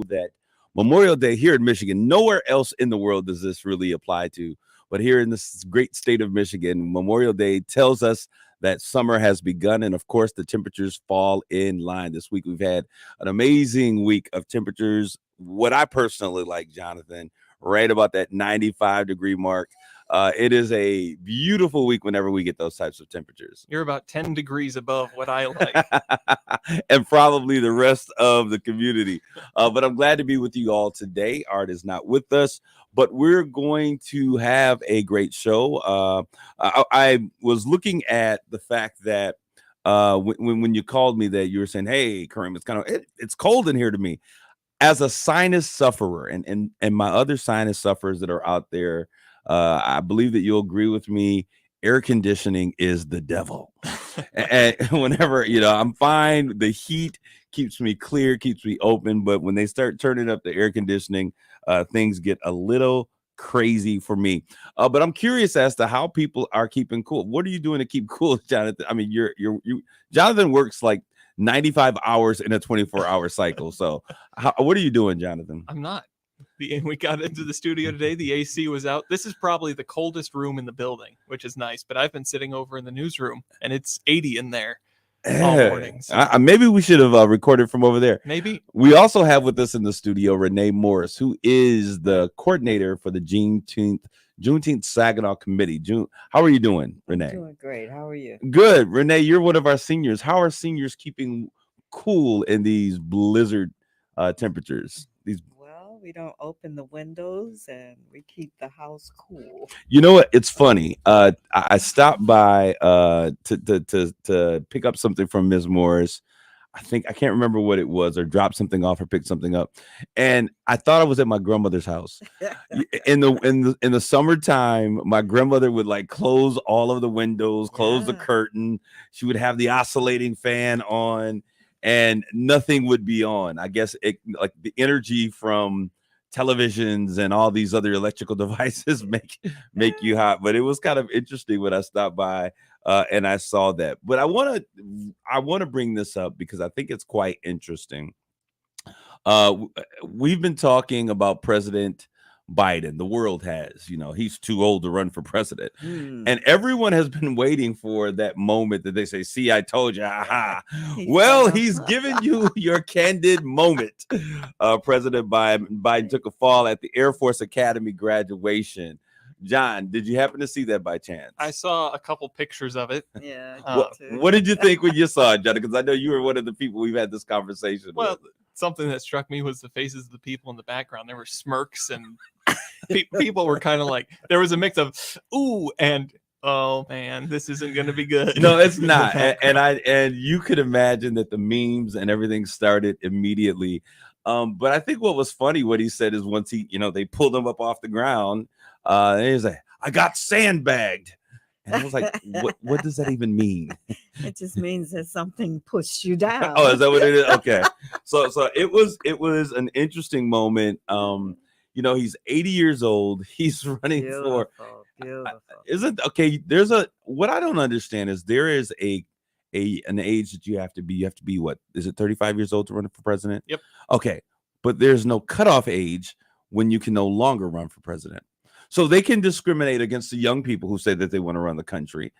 that Memorial Day here in Michigan, nowhere else in the world does this really apply to. But here in this great state of Michigan, Memorial Day tells us that summer has begun. And of course, the temperatures fall in line. This week, we've had an amazing week of temperatures. What I personally like, Jonathan, right about that 95-degree mark. It is a beautiful week whenever we get those types of temperatures. You're about 10 degrees above what I like. And probably the rest of the community. But I'm glad to be with you all today. Art is not with us, but we're going to have a great show. I was looking at the fact that when you called me that you were saying, hey, Kareem, it's cold in here to me. As a sinus sufferer and my other sinus sufferers that are out there, I believe that you'll agree with me. Air conditioning is the devil. And whenever, I'm fine. The heat keeps me clear, keeps me open. But when they start turning up the air conditioning, things get a little crazy for me. But I'm curious as to how people are keeping cool. What are you doing to keep cool, Jonathan? I mean, Jonathan works like 95 hours in a 24-hour cycle. So what are you doing, Jonathan? I'm not. We got into the studio today. The AC was out. This is probably the coldest room in the building, which is nice. But I've been sitting over in the newsroom, and it's 80 in there all morning. So. Maybe we should have recorded from over there. Maybe. We also have with us in the studio Renee Morris, who is the coordinator for the Juneteenth Saginaw Committee. How are you doing, Renee? Doing great. How are you? Good. Renee, you're one of our seniors. How are seniors keeping cool in these blizzard temperatures? Well, we don't open the windows and we keep the house cool. You know what? It's funny. I stopped by to pick up something from Ms. Morris. I can't remember what it was, or dropped something off or picked something up, and I thought I was at my grandmother's house. In the summertime, my grandmother would like close all of the windows, close the curtain. She would have the oscillating fan on, and nothing would be on. I guess like the energy from televisions and all these other electrical devices make you hot. But it was kind of interesting when I stopped by. And I saw that, but I want to bring this up because I think it's quite interesting. We've been talking about President Biden. The world has, he's too old to run for president, and everyone has been waiting for that moment that they say, "See, I told you." Aha. Well, he's giving you your candid moment. President Biden took a fall at the Air Force Academy graduation. John, did you happen to see that by chance? I saw a couple pictures of it. Yeah. What did you think when you saw it, John? Because I know you were one of the people we've had this conversation with. Something that struck me was the faces of the people in the background. There were smirks, and people were kind of like, there was a mix of ooh and oh man, this isn't going to be good. No, it's not. And you could imagine that the memes and everything started immediately. But I think what was funny, what he said is once they pulled him up off the ground. And he was like, I got sandbagged. And I was like, what does that even mean? It just means that something pushed you down. Oh, is that what it is? Okay. So it was an interesting moment. He's 80 years old. He's running for isn't okay. What I don't understand is there is an age that you have to be what? Is it 35 years old to run for president? Yep. Okay. But there's no cutoff age when you can no longer run for president. So they can discriminate against the young people who say that they want to run the country.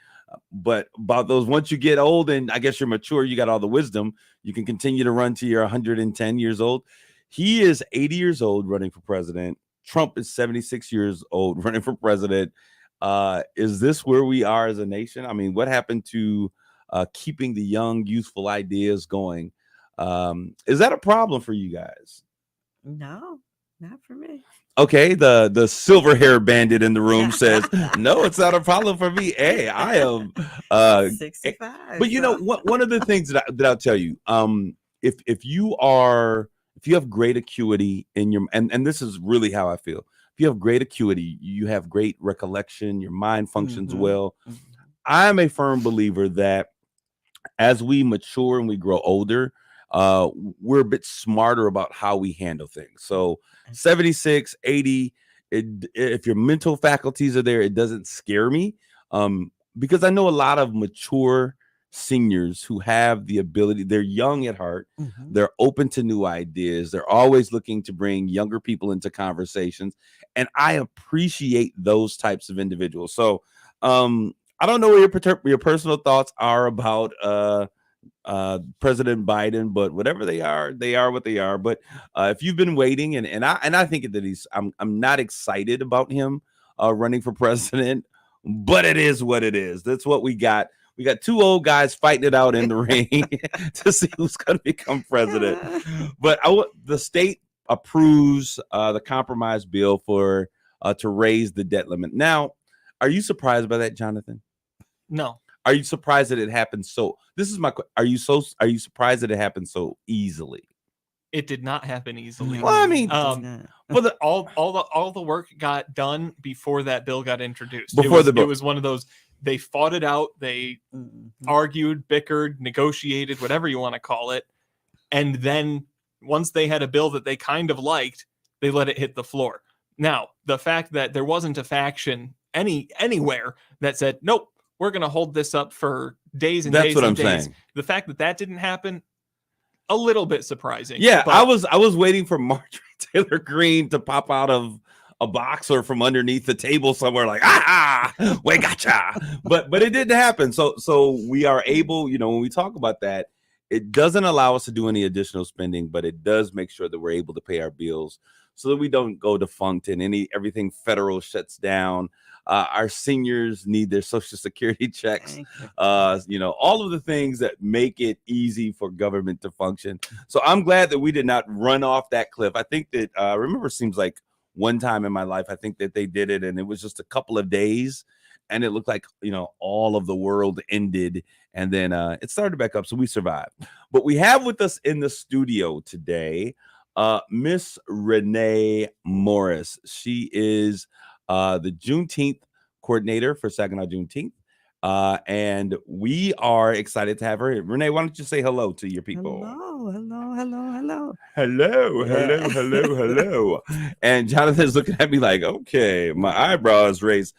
But about those, once you get old and I guess you're mature, you got all the wisdom, you can continue to run till you're 110 years old. He is 80 years old running for president. Trump is 76 years old running for president. Is this where we are as a nation? I mean, what happened to keeping the young, youthful ideas going? Is that a problem for you guys? No, not for me. Okay, the silver hair bandit in the room says, no, it's not a problem for me. Hey, I am 65. But one of the things that I'll tell you, if you have great acuity in your and this is really how I feel. If you have great acuity, you have great recollection, your mind functions well. I'm a firm believer that as we mature and we grow older, we're a bit smarter about how we handle things. So 76, 80, if your mental faculties are there, it doesn't scare me because I know a lot of mature seniors who have the ability. They're young at heart. Mhm. They're open to new ideas. They're always looking to bring younger people into conversations. And I appreciate those types of individuals. So I don't know what your personal thoughts are about President Biden, but whatever they are what they are. But if you've been waiting, and I think that I'm not excited about him running for president, but it is what it is. That's what we got. We got two old guys fighting it out in the ring to see who's going to become president. But the state approves the compromise bill for to raise the debt limit. Now, are you surprised by that, Jonathan? No. Are you surprised that it happened so? This is my. Are you surprised that it happened so easily? It did not happen easily. Well, I mean, well, all the work got done before that bill got introduced. Before the bill. It was one of those. They fought it out. They argued, bickered, negotiated, whatever you want to call it, and then once they had a bill that they kind of liked, they let it hit the floor. Now, the fact that there wasn't a faction anywhere that said, nope, we're going to hold this up for days and That's days what and I'm days. saying. The fact that didn't happen, a little bit surprising. Yeah, but I was waiting for Marjorie Taylor Greene to pop out of a box or from underneath the table somewhere, like we gotcha. But it didn't happen. So we are able, when we talk about that, it doesn't allow us to do any additional spending, but it does make sure that we're able to pay our bills so that we don't go defunct and everything federal shuts down. Our seniors need their Social Security checks, all of the things that make it easy for government to function. So I'm glad that we did not run off that cliff. I think that, remember, it seems like one time in my life, I think that they did it and it was just a couple of days and it looked like, all of the world ended and then it started back up. So we survived. But we have with us in the studio today, Miss Renee Morris. She is the Juneteenth coordinator for Saginaw Juneteenth. And we are excited to have her here. Renee, why don't you say hello to your people? Hello. And Jonathan's looking at me like, okay, my eyebrows raised.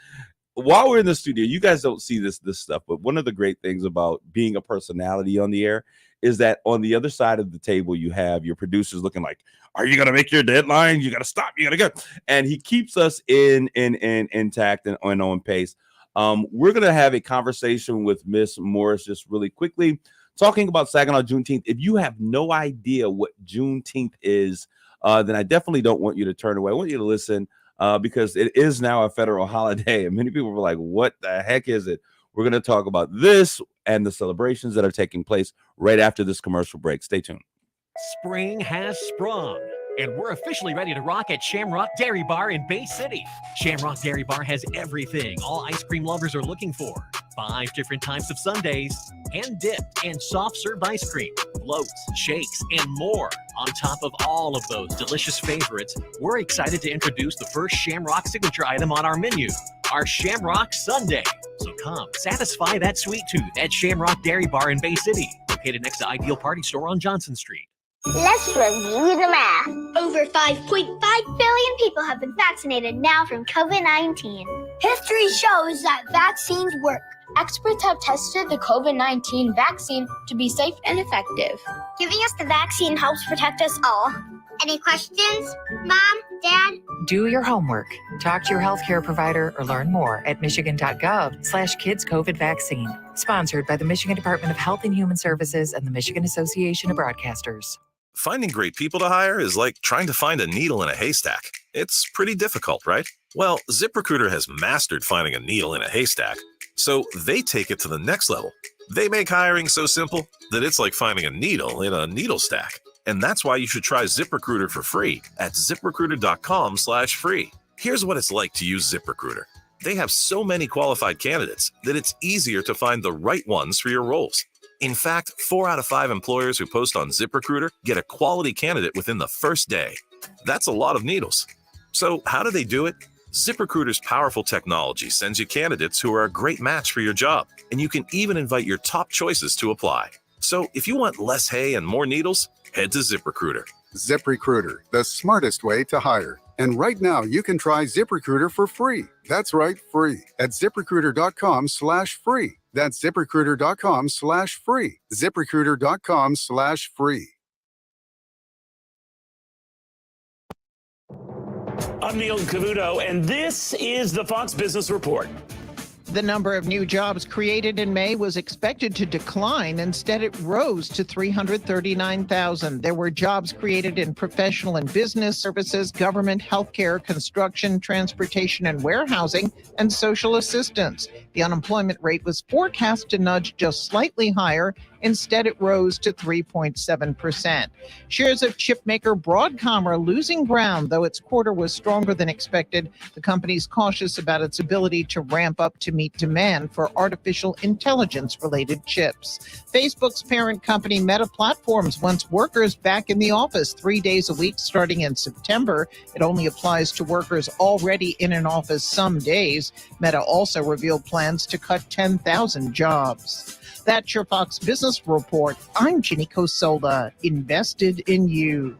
While we're in the studio, you guys don't see this stuff, but one of the great things about being a personality on the air is that on the other side of the table, you have your producers looking like, are you going to make your deadline? You got to stop. You got to go. And he keeps us intact and on pace. We're going to have a conversation with Miss Morris just really quickly, talking about Saginaw Juneteenth. If you have no idea what Juneteenth is, then I definitely don't want you to turn away. I want you to listen because it is now a federal holiday. And many people were like, what the heck is it? We're going to talk about this and the celebrations that are taking place right after this commercial break. Stay tuned. Spring has sprung, and we're officially ready to rock at Shamrock Dairy Bar in Bay City. Shamrock Dairy Bar has everything all ice cream lovers are looking for. 5 different types of sundaes, hand-dipped and soft-served ice cream, floats, shakes, and more. On top of all of those delicious favorites, we're excited to introduce the first Shamrock signature item on our menu, our Shamrock Sundae. So come, satisfy that sweet tooth at Shamrock Dairy Bar in Bay City, located next to Ideal Party Store on Johnson Street. Let's review the math. Over 5.5 billion people have been vaccinated now from COVID-19. History shows that vaccines work. Experts have tested the COVID-19 vaccine to be safe and effective. Giving us the vaccine helps protect us all. Any questions? Mom? Dad? Do your homework. Talk to your healthcare provider or learn more at michigan.gov/kids-COVID-vaccine. Sponsored by the Michigan Department of Health and Human Services and the Michigan Association of Broadcasters. Finding great people to hire is like trying to find a needle in a haystack. It's pretty difficult, right? Well, ZipRecruiter has mastered finding a needle in a haystack, so they take it to the next level. They make hiring so simple that it's like finding a needle in a needle stack. And that's why you should try ZipRecruiter for free at ZipRecruiter.com/free. Here's what it's like to use ZipRecruiter. They have so many qualified candidates that it's easier to find the right ones for your roles. In fact, 4 out of 5 employers who post on ZipRecruiter get a quality candidate within the first day. That's a lot of needles. So how do they do it? ZipRecruiter's powerful technology sends you candidates who are a great match for your job, and you can even invite your top choices to apply. So if you want less hay and more needles, head to ZipRecruiter. ZipRecruiter, the smartest way to hire. And right now, you can try ZipRecruiter for free. That's right, free. At ZipRecruiter.com/free. That's ZipRecruiter.com/free. ZipRecruiter.com/free. I'm Neil Cavuto, and this is the Fox Business Report. The number of new jobs created in May was expected to decline. Instead, it rose to 339,000. There were jobs created in professional and business services, government, healthcare, construction, transportation and warehousing, and social assistance. The unemployment rate was forecast to nudge just slightly higher. Instead, it rose to 3.7%. Shares of chipmaker Broadcom are losing ground, though its quarter was stronger than expected. The company's cautious about its ability to ramp up to meet demand for artificial intelligence-related chips. Facebook's parent company Meta Platforms wants workers back in the office 3 days a week starting in September. It only applies to workers already in an office some days. Meta also revealed plans to cut 10,000 jobs. That's your Fox Business Report. I'm Ginny Cosola, invested in you.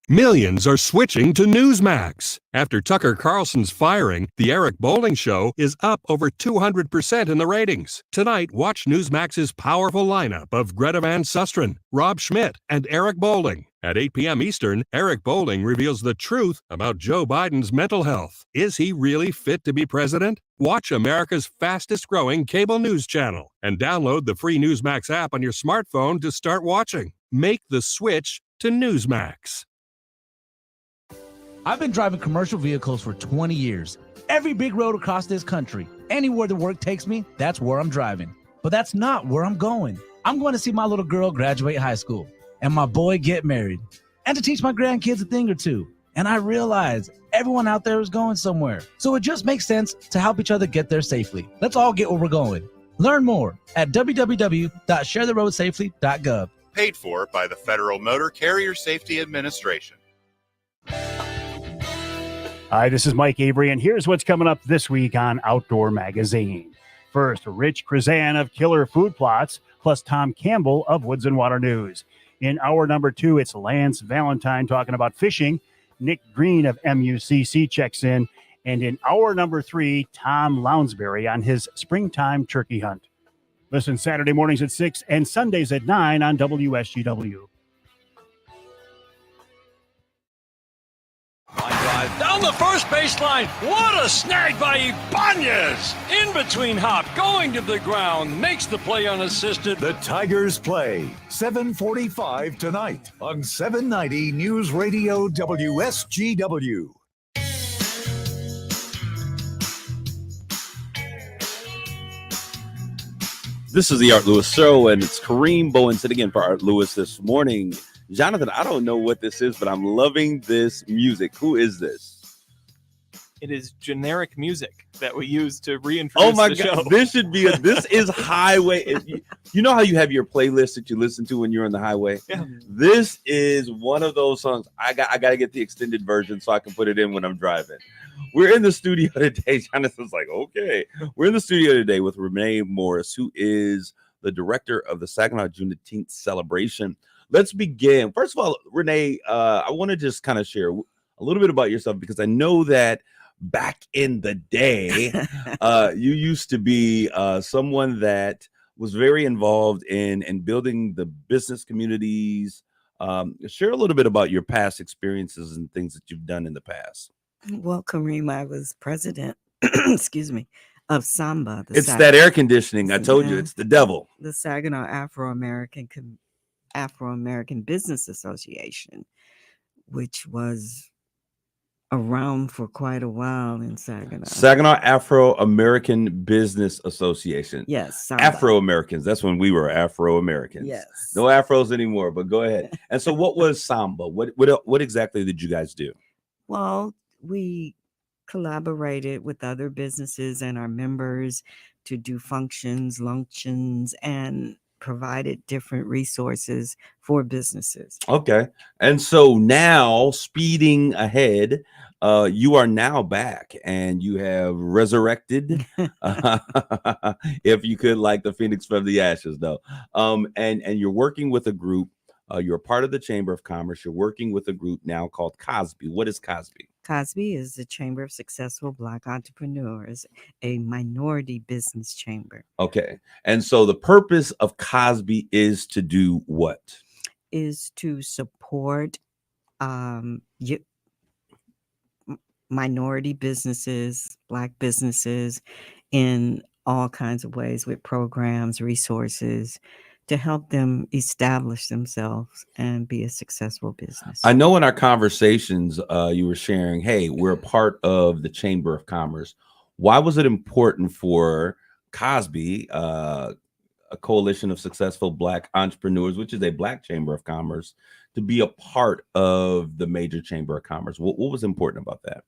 Millions are switching to Newsmax. After Tucker Carlson's firing, The Eric Bolling Show is up over 200% in the ratings. Tonight, watch Newsmax's powerful lineup of Greta Van Susteren, Rob Schmidt, and Eric Bolling. At 8 p.m. Eastern, Eric Bolling reveals the truth about Joe Biden's mental health. Is he really fit to be president? Watch America's fastest-growing cable news channel and download the free Newsmax app on your smartphone to start watching. Make the switch to Newsmax. I've been driving commercial vehicles for 20 years. Every big road across this country, anywhere the work takes me, that's where I'm driving. But that's not where I'm going. I'm going to see my little girl graduate high school and my boy get married and to teach my grandkids a thing or two. And I realize everyone out there is going somewhere. So it just makes sense to help each other get there safely. Let's all get where we're going. Learn more at www.sharetheroadsafely.gov. Paid for by the Federal Motor Carrier Safety Administration. Hi, this is Mike Avery, and here's what's coming up this week on Outdoor Magazine. First, Rich Krizan of Killer Food Plots, plus Tom Campbell of Woods and Water News. In hour number 2, it's Lance Valentine talking about fishing. Nick Green of MUCC checks in. And in hour number 3, Tom Lounsbury on his springtime turkey hunt. Listen Saturday mornings at 6 and Sundays at 9 on WSGW. Down the first baseline. What a snag by Ibanez. In between hop, going to the ground, makes the play unassisted. The Tigers play 7:45 tonight on 790 News Radio WSGW. This is the Art Lewis Show, and it's Kareem Bowen sitting in for Art Lewis this morning. Jonathan, I don't know what this is, but I'm loving this music. Who is this? It is generic music that we use to reintroduce Oh my the God, show. this is highway. You know how you have your playlist that you listen to when you're on the highway? Yeah. This is one of those songs. I got to get the extended version so I can put it in when I'm driving. We're in the studio today. Jonathan's like, okay. We're in the studio today with Renee Morris, who is the director of the Saginaw Juneteenth celebration. Let's begin. First of all, Renee, I want to just kind of share a little bit about yourself, because I know that back in the day, you used to be someone that was very involved in building the business communities. Share a little bit about your past experiences and things that you've done in the past. Well, Kareem, I was president, excuse me, of SAMBA. It's that air conditioning. I told you, it's the devil. The Saginaw Afro-American Business Association, which was around for quite a while in Saginaw. Saginaw Afro-American Business Association. Yes. SAMBA. Afro-Americans. That's when we were Afro-Americans. Yes. No Afros anymore, but go ahead. And so what was SAMBA? What exactly did you guys do? Well, we collaborated with other businesses and our members to do functions, luncheons, and provided different resources for businesses. Okay. And so now, speeding ahead, you are now back and you have resurrected, if you could, like the phoenix from the ashes, though. And you're working with a group You're a part of the Chamber of Commerce. You're working with a group now called Cosby. What is Cosby? Cosby is the Chamber of Successful Black Entrepreneurs, a minority business chamber. Okay. And so the purpose of Cosby is to do what? Is to support minority businesses, Black businesses in all kinds of ways with programs, resources to help them establish themselves and be a successful business. I know in our conversations, you were sharing, hey, we're a part of the Chamber of Commerce. Why was it important for Cosby, a coalition of successful Black entrepreneurs, which is a Black Chamber of Commerce, to be a part of the major Chamber of Commerce? What was important about that?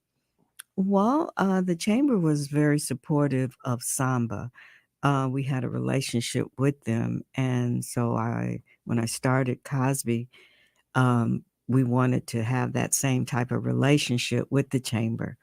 Well, the chamber was very supportive of Samba. We had a relationship with them, and so when I started Cosby, we wanted to have that same type of relationship with the chamber.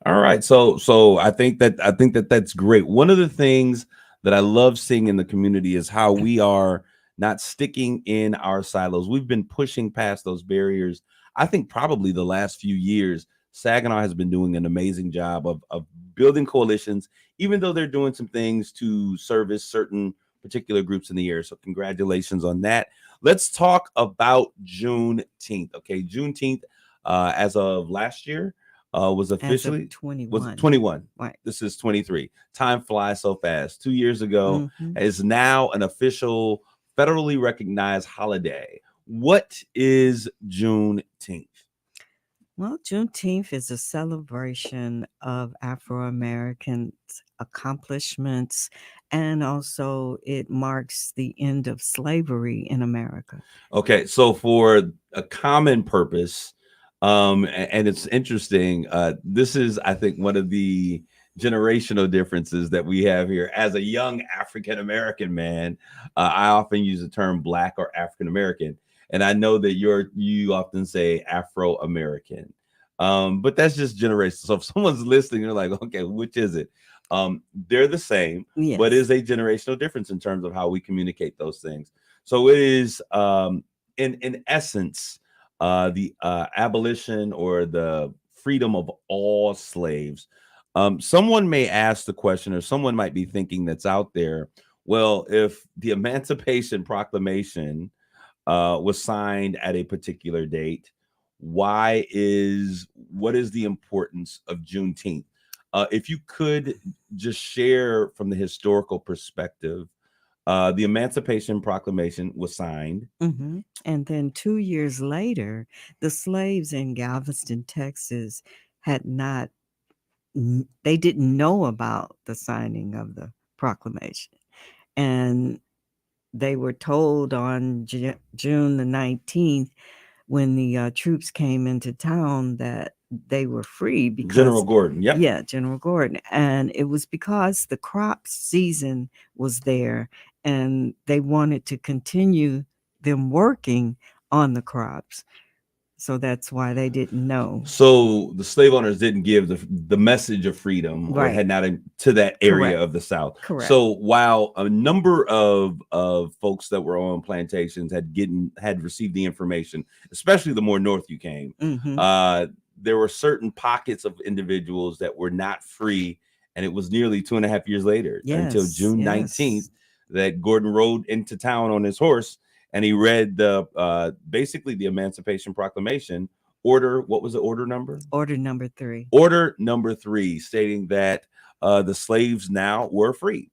All right, so I think that's great. One of the things that I love seeing in the community is how we are not sticking in our silos. We've been pushing past those barriers. I think probably the last few years, Saginaw has been doing an amazing job of building coalitions, even though they're doing some things to service certain particular groups in the area. So congratulations on that. Let's talk about Juneteenth. Okay, Juneteenth, as of last year, was officially 21. Right. This is 23. Time flies so fast. 2 years ago is now an official federally recognized holiday. What is Juneteenth? Well, Juneteenth is a celebration of Afro-Americans' accomplishments, and also it marks the end of slavery in America. Okay, so for a common purpose, and it's interesting, this is, I think, one of the generational differences that we have here. As a young African-American man, I often use the term Black or African-American. And I know that you often say Afro-American, but that's just generational. So if someone's listening, you're like, okay, which is it? They're the same, but is a generational difference in terms of how we communicate those things. So it is, in essence, the abolition or the freedom of all slaves. Someone may ask the question, or someone might be thinking that's out there, well, if the Emancipation Proclamation was signed at a particular date, what is the importance of Juneteenth? If you could just share from the historical perspective, the Emancipation Proclamation was signed. And then 2 years later, the slaves in Galveston, Texas they didn't know about the signing of the proclamation. And they were told on June the 19th, when the troops came into town, that they were free because General Gordon, yeah, General Gordon. And it was because the crop season was there and they wanted to continue them working on the crops. So that's why they didn't know. So the slave owners didn't give the message of freedom, or had not to that area Correct. of the South. Correct. So while a number of folks that were on plantations had received the information, especially the more north you came, there were certain pockets of individuals that were not free, and it was nearly 2.5 years later, until June 19th, that Gordon rode into town on his horse. And he read basically the Emancipation Proclamation. What was the order number? Order number 3. Order number 3, stating that the slaves now were free.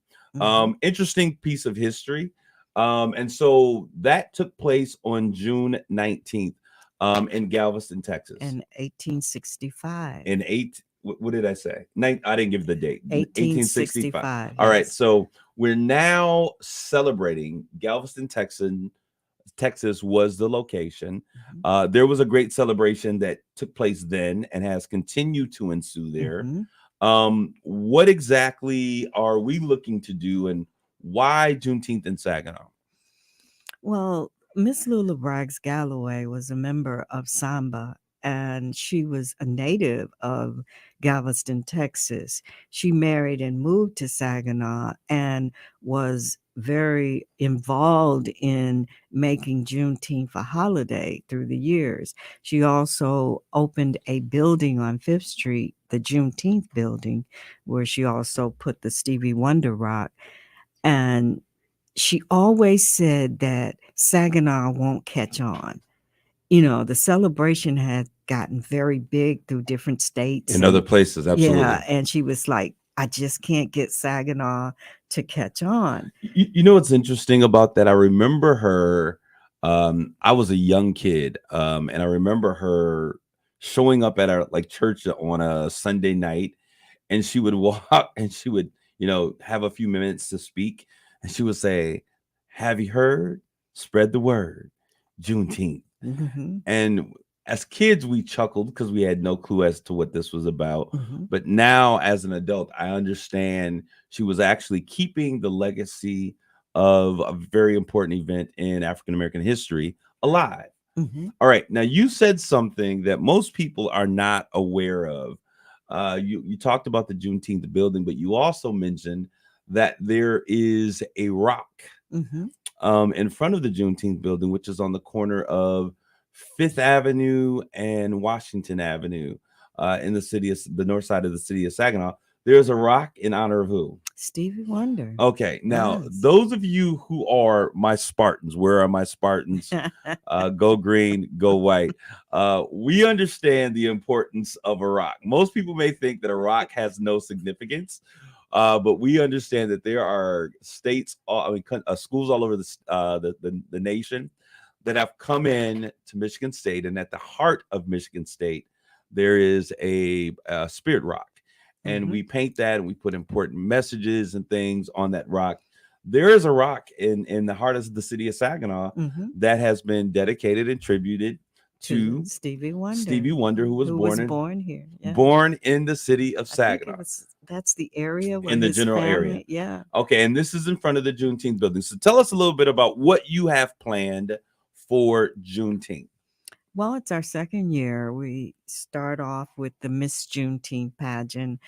Interesting piece of history. And so that took place on June 19th in Galveston, Texas. In 1865. What did I say? I didn't give the date. 1865. All right. So we're now celebrating Galveston, Texas was the location. There was a great celebration that took place then and has continued to ensue there. What exactly are we looking to do, and why Juneteenth in Saginaw? Well, Miss Lula Braggs Galloway was a member of Samba, and she was a native of Galveston, Texas. She married and moved to Saginaw and was very involved in making Juneteenth a holiday through the years. She also opened a building on Fifth Street, the Juneteenth building, where she also put the Stevie Wonder rock. And she always said that Saginaw won't catch on. You know, the celebration had gotten very big through different states in other places. Absolutely. Yeah, and she was like, I just can't get Saginaw to catch on. You know what's interesting about that? I remember her. I was a young kid, and I remember her showing up at our church on a Sunday night, and she would walk and she would, have a few minutes to speak, and she would say, "Have you heard? Spread the word, Juneteenth." Mm-hmm. And as kids, we chuckled because we had no clue as to what this was about. Mm-hmm. But now, as an adult, I understand she was actually keeping the legacy of a very important event in African American history alive. Mm-hmm. All right. Now, you said something that most people are not aware of. You talked about the Juneteenth building, but you also mentioned that there is a rock Mm-hmm. in front of the Juneteenth building, which is on the corner of Fifth Avenue and Washington Avenue in the north side of the city of Saginaw. There's a rock in honor of who? Stevie Wonder. Okay, now Yes. those of you who are my Spartans, where are my Spartans? Go green, go white. We understand the importance of a rock. Most people may think that a rock has no significance, but we understand that there are states, schools all over the nation that have come in to Michigan State, and at the heart of Michigan State, there is a spirit rock. And we paint that and we put important messages and things on that rock. There is a rock in the heart of the city of Saginaw that has been dedicated and tributed to Stevie Wonder. Stevie Wonder, who was born here. Yeah. Born in the city of Saginaw. That's the area where In the his general family, area. Yeah. Okay, and this is in front of the Juneteenth building. So tell us a little bit about what you have planned for Juneteenth. Well, it's our second year. We start off with the Miss Juneteenth pageant,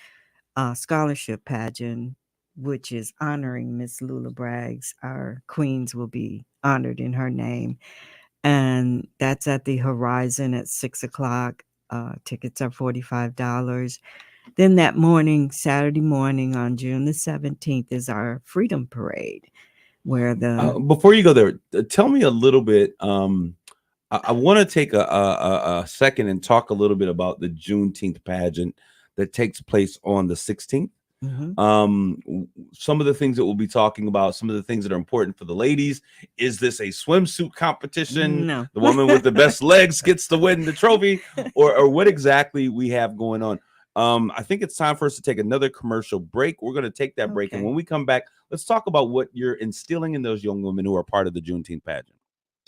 scholarship pageant, which is honoring Miss Lula Braggs. Our queens will be honored in her name. And that's at the Horizon at 6:00. Tickets are $45. Then that morning, Saturday morning on June the 17th, is our Freedom Parade, where the Before you go there, tell me a little bit. I want to take a second and talk a little bit about the Juneteenth pageant that takes place on the 16th. Some of the things that we'll be talking about, some of the things that are important for the ladies. Is this a swimsuit competition? No. The woman with the best legs gets to win the trophy, or what exactly we have going on? I think it's time for us to take another commercial break. We're going to take that break. And when we come back, let's talk about what you're instilling in those young women who are part of the Juneteenth pageant.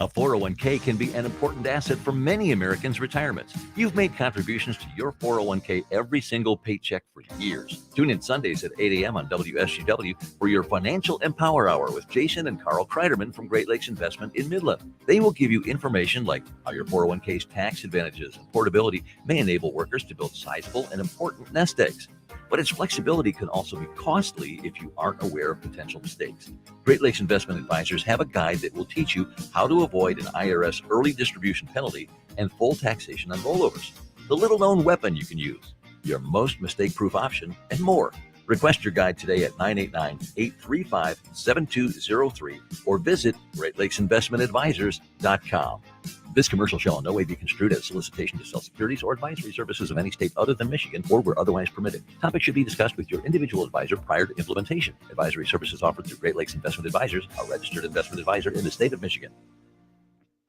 A 401k can be an important asset for many Americans' retirements. You've made contributions to your 401k every single paycheck for years. Tune in Sundays at 8 a.m. on WSGW for your Financial Empower Hour with Jason and Carl Kreiderman from Great Lakes Investment in Midland. They will give you information like how your 401k's tax advantages and portability may enable workers to build sizable and important nest eggs. But its flexibility can also be costly if you aren't aware of potential mistakes. Great Lakes Investment Advisors have a guide that will teach you how to avoid an IRS early distribution penalty and full taxation on rollovers, the little-known weapon you can use, your most mistake-proof option, and more. Request your guide today at 989-835-7203 or visit GreatLakesInvestmentAdvisors.com. This commercial shall in no way be construed as solicitation to sell securities or advisory services of any state other than Michigan or where otherwise permitted. Topics should be discussed with your individual advisor prior to implementation. Advisory services offered through Great Lakes Investment Advisors, a registered investment advisor in the state of Michigan.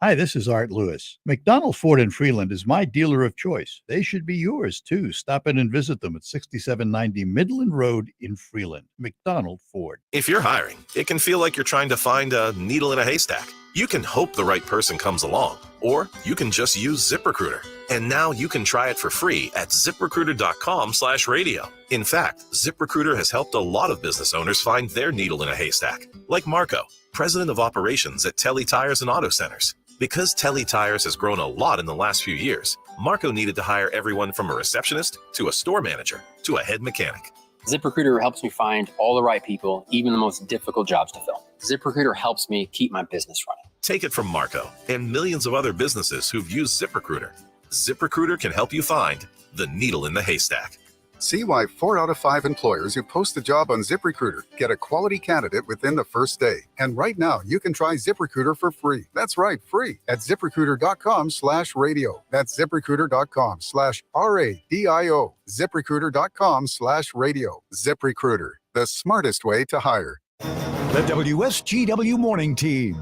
Hi, this is Art Lewis. McDonald Ford in Freeland is my dealer of choice. They should be yours, too. Stop in and visit them at 6790 Midland Road in Freeland. McDonald Ford. If you're hiring, it can feel like you're trying to find a needle in a haystack. You can hope the right person comes along, or you can just use ZipRecruiter. And now you can try it for free at ZipRecruiter.com/radio. In fact, ZipRecruiter has helped a lot of business owners find their needle in a haystack, like Marco, president of operations at Telly Tires and Auto Centers. Because Telly Tires has grown a lot in the last few years, Marco needed to hire everyone from a receptionist to a store manager to a head mechanic. ZipRecruiter helps me find all the right people, even the most difficult jobs to fill. ZipRecruiter helps me keep my business running. Take it from Marco and millions of other businesses who've used ZipRecruiter. ZipRecruiter can help you find the needle in the haystack. See why 4 out of 5 employers who post a job on ZipRecruiter get a quality candidate within the first day. And right now, you can try ZipRecruiter for free. That's right, free at ZipRecruiter.com/radio. That's ZipRecruiter.com/RADIO. ZipRecruiter.com/radio. ZipRecruiter, the smartest way to hire. The WSGW Morning Team.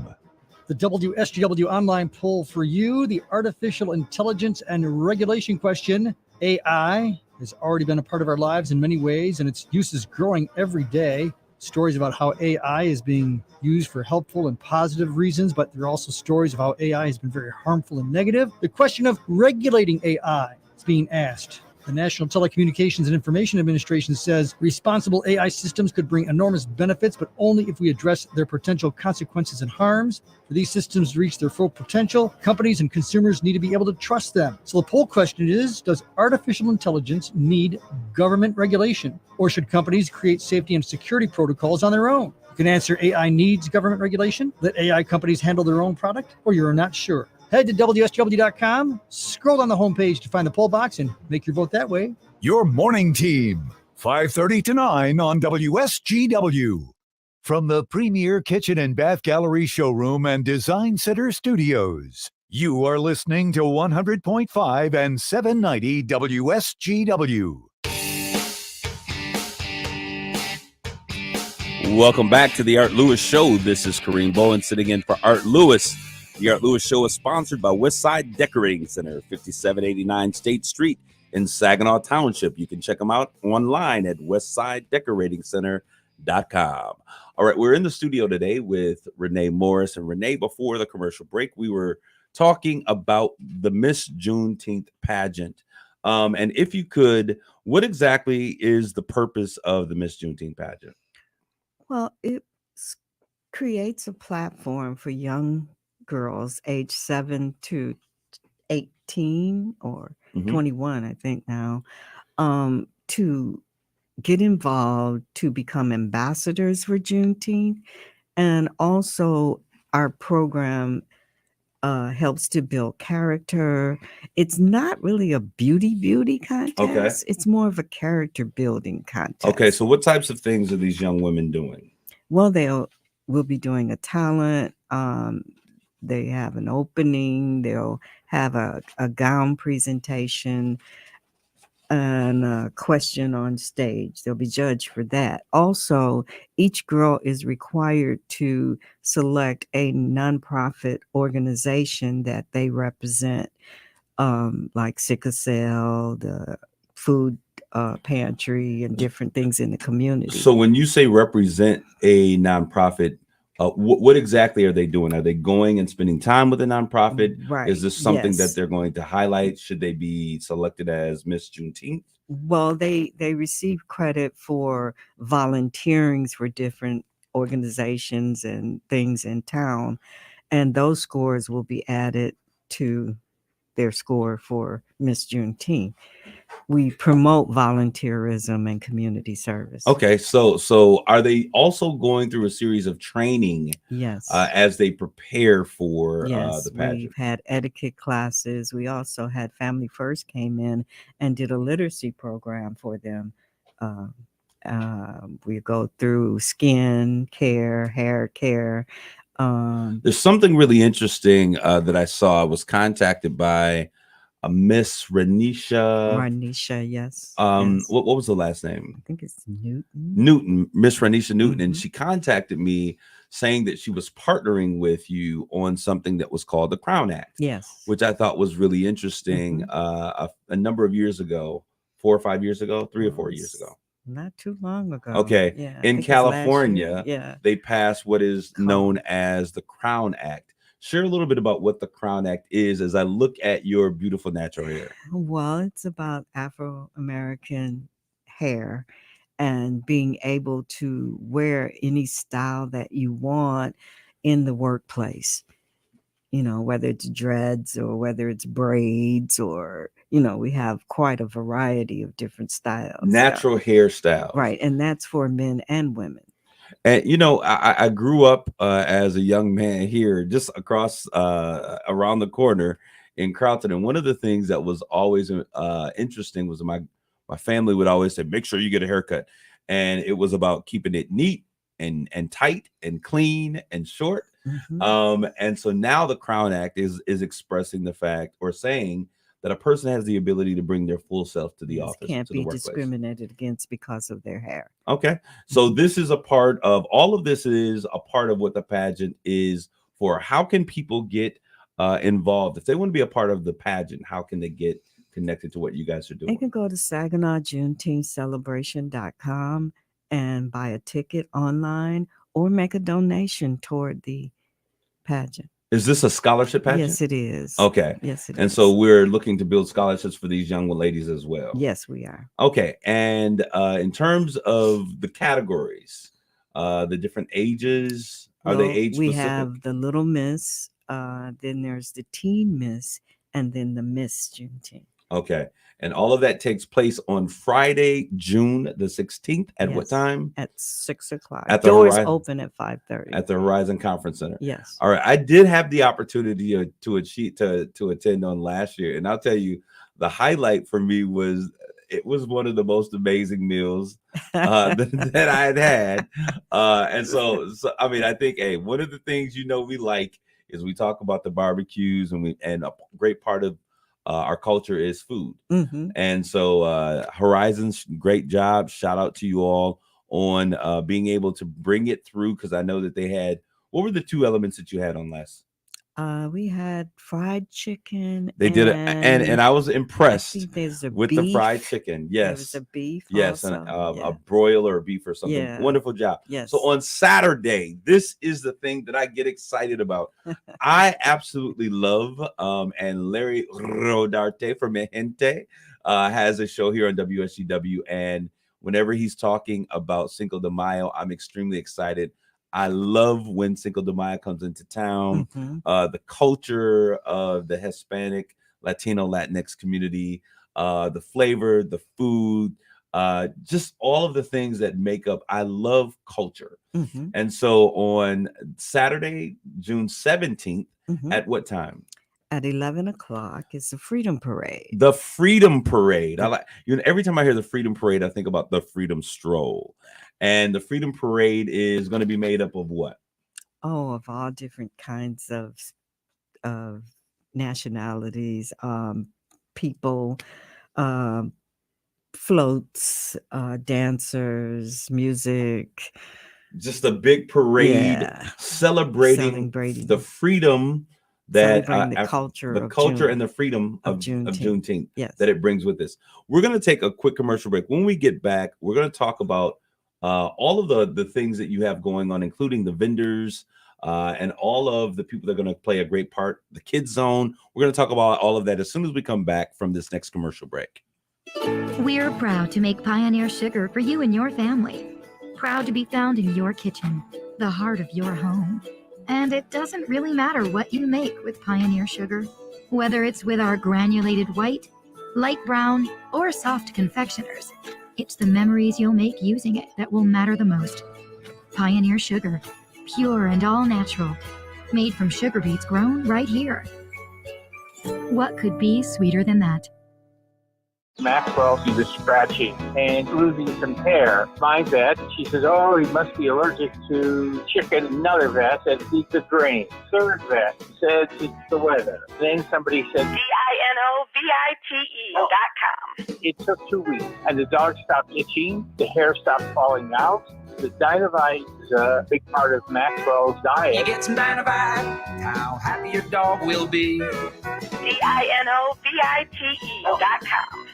The WSGW online poll for you, the artificial intelligence and regulation question. AI has already been a part of our lives in many ways, and its use is growing every day. Stories about how AI is being used for helpful and positive reasons, but there are also stories of how AI has been very harmful and negative. The question of regulating AI is being asked. The National Telecommunications and Information Administration says responsible AI systems could bring enormous benefits, but only if we address their potential consequences and harms. For these systems to reach their full potential, companies and consumers need to be able to trust them. So the poll question is, does artificial intelligence need government regulation? Or should companies create safety and security protocols on their own? You can answer AI needs government regulation, let AI companies handle their own product, or you're not sure. Head to WSGW.com, scroll down the homepage to find the poll box and make your vote that way. Your Morning Team, 5:30 to 9 on WSGW. From the Premier Kitchen and Bath Gallery Showroom and Design Center Studios, you are listening to 100.5 and 790 WSGW. Welcome back to the Art Lewis Show. This is Kareem Bowen sitting in for Art Lewis. The Art Lewis Show is sponsored by Westside Decorating Center, 5789 State Street in Saginaw Township. You can check them out online at westsidedecoratingcenter.com. All right, we're in the studio today with Renee Morris. And Renee, before the commercial break, we were talking about the Miss Juneteenth pageant. And if you could, what exactly is the purpose of the Miss Juneteenth pageant? Well, it creates a platform for young girls age 7 to 18 or 21, I think now, to get involved, to become ambassadors for Juneteenth. And also our program helps to build character. It's not really a beauty contest. Okay. It's more of a character building contest. Okay, so what types of things are these young women doing? Well, we'll be doing a talent. They have an opening. They'll have a gown presentation and a question on stage. They'll be judged for that. Also, each girl is required to select a nonprofit organization that they represent, like Sickle Cell, the food pantry, and different things in the community. So when you say represent a nonprofit, what exactly are they doing? Are they going and spending time with a nonprofit? Right. Is this something Yes. that they're going to highlight? Should they be selected as Miss Juneteenth? Well, they receive credit for volunteering for different organizations and things in town, and those scores will be added to their score for Miss Juneteenth. We promote volunteerism and community service. Okay, so are they also going through a series of training? Yes. As they prepare for Yes, the pageant? we've had etiquette classes. We also had Family First came in and did a literacy program for them. We go through skin care, hair care. There's something really interesting that I saw. I was contacted by a Miss Ranisha, yes. What was the last name? I think it's Newton. Miss Ranisha Newton, and she contacted me saying that she was partnering with you on something that was called the Crown Act. Yes. Which I thought was really interesting. A number of years ago, 4 or 5 years ago, 3 or 4 years ago. Not too long ago. Okay. Yeah, I In think it's last year. California, Yeah. they passed what is known as the Crown Act. Share a little bit about what the Crown Act is as I look at your beautiful natural hair. Well, it's about Afro-American hair and being able to wear any style that you want in the workplace. whether it's dreads or whether it's braids or, we have quite a variety of different styles. Natural hairstyles. Right. And that's for men and women. And I grew up as a young man here, just across around the corner in Carlton. And one of the things that was always interesting was my family would always say, make sure you get a haircut. And it was about keeping it neat and tight and clean and short. And so now the Crown Act is expressing the fact or saying that a person has the ability to bring their full self to the office. Can't to the be workplace. discriminated against because of their hair. Okay. So this is a part of all of this is a part of what the pageant is for. How can people get involved? If they want to be a part of the pageant, how can they get connected to what you guys are doing? They can go to SaginawJuneteenthCelebration.com and buy a ticket online or make a donation toward the pageant. Is this a scholarship pageant? Yes, it is. Okay. Yes, it is. And so we're looking to build scholarships for these young ladies as well. Yes, we are. Okay. And in terms of the categories, the different ages, are they age We specific? have the Little Miss, then there's the Teen Miss, and then the Miss Juneteenth. Okay. And all of that takes place on Friday, June the 16th. At what time? At 6 o'clock. At the Doors Horizon- open at 5:30. At the Horizon Conference Center. Yes. All right. I did have the opportunity to attend on last year. And I'll tell you, the highlight for me was it was one of the most amazing meals that I had. And so I mean, I think, hey, one of the things we like is we talk about the barbecues and a great part of our culture is food. And so Horizon's great job. Shout out to you all on being able to bring it through, because I know that they had, what were the two elements that you had on last? We had fried chicken. They did it, and I was impressed with the beef. fried chicken. Yes, There was a beef. yes, also. and a broiler or beef or something. Yeah. Wonderful job. Yes. So on Saturday, this is the thing that I get excited about. I absolutely love, and Larry Rodarte from Gente has a show here on WSGW, and whenever he's talking about Cinco de Mayo, I'm extremely excited. I love when Cinco de Mayo comes into town. The culture of the Hispanic, Latino, Latinx community, the flavor, the food, just all of the things that make up. I love culture. And so on Saturday, June 17th, at what time? At 11 o'clock is the Freedom Parade. The Freedom Parade. I like, every time I hear the Freedom Parade, I think about the Freedom Stroll. And the Freedom Parade is going to be made up of what? Oh, of all different kinds of nationalities, people, floats, dancers, music. Just a big parade celebrating the freedom that the culture and the freedom of Juneteenth yes. that it brings with us. We're going to take a quick commercial break. When we get back, we're going to talk about all of the things that you have going on, including the vendors and all of the people that are going to play a great part, the Kids Zone. We're going to talk about all of that as soon as we come back from this next commercial break. We're proud to make Pioneer Sugar for you and your family. Proud to be found in your kitchen, the heart of your home. And it doesn't really matter what you make with Pioneer Sugar, whether it's with our granulated white, light brown, or soft confectioners. It's the memories you'll make using it that will matter the most. Pioneer Sugar, pure and all natural, made from sugar beets grown right here. What could be sweeter than that? Maxwell, she was scratching and losing some hair. My vet, she says, oh, he must be allergic to chicken. Another vet said, eat the grain. Third vet said, it's the weather. Then somebody said, DINOVITE.com. It took 2 weeks, and the dog stopped itching, the hair stopped falling out. The Dinovite is a big part of Maxwell's diet. You get some Dinovite, how happy your dog will be. DINOVITE.com.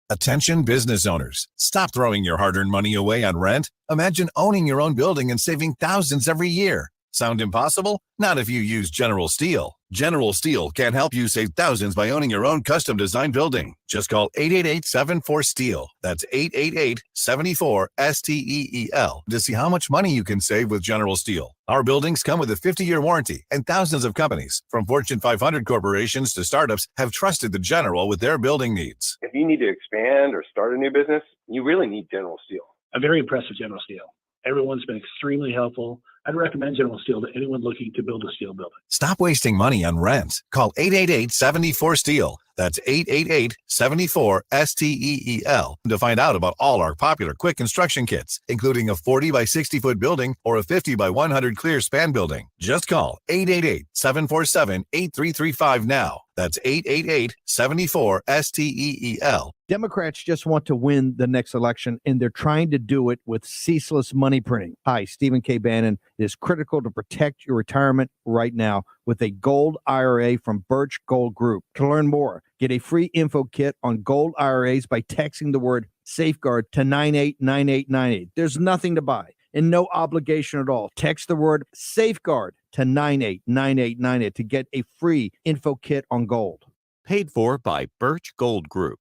Attention business owners. Stop throwing your hard-earned money away on rent. Imagine owning your own building and saving thousands every year. Sound impossible? Not if you use General Steel. General Steel can help you save thousands by owning your own custom design building. Just call 888-74-STEEL. That's 888-74-STEEL to see how much money you can save with General Steel. Our buildings come with a 50-year warranty, and thousands of companies, from Fortune 500 corporations to startups, have trusted the General with their building needs. If you need to expand or start a new business, you really need General Steel. I'm very impressed with General Steel. Everyone's been extremely helpful. I'd recommend General Steel to anyone looking to build a steel building. Stop wasting money on rent. Call 888-74-STEEL. That's 888-74-STEEL to find out about all our popular quick construction kits, including a 40 by 60 foot building or a 50 by 100 clear span building. Just call 888-747-8335 now. That's 888-74-STEEL. Democrats just want to win the next election, and they're trying to do it with ceaseless money printing. Hi, Stephen K. Bannon. It is critical to protect your retirement right now with a gold IRA from Birch Gold Group. To learn more, get a free info kit on gold IRAs by texting the word safeguard to 989898. There's nothing to buy and no obligation at all. Text the word safeguard to 989898 to get a free info kit on gold. Paid for by Birch Gold Group.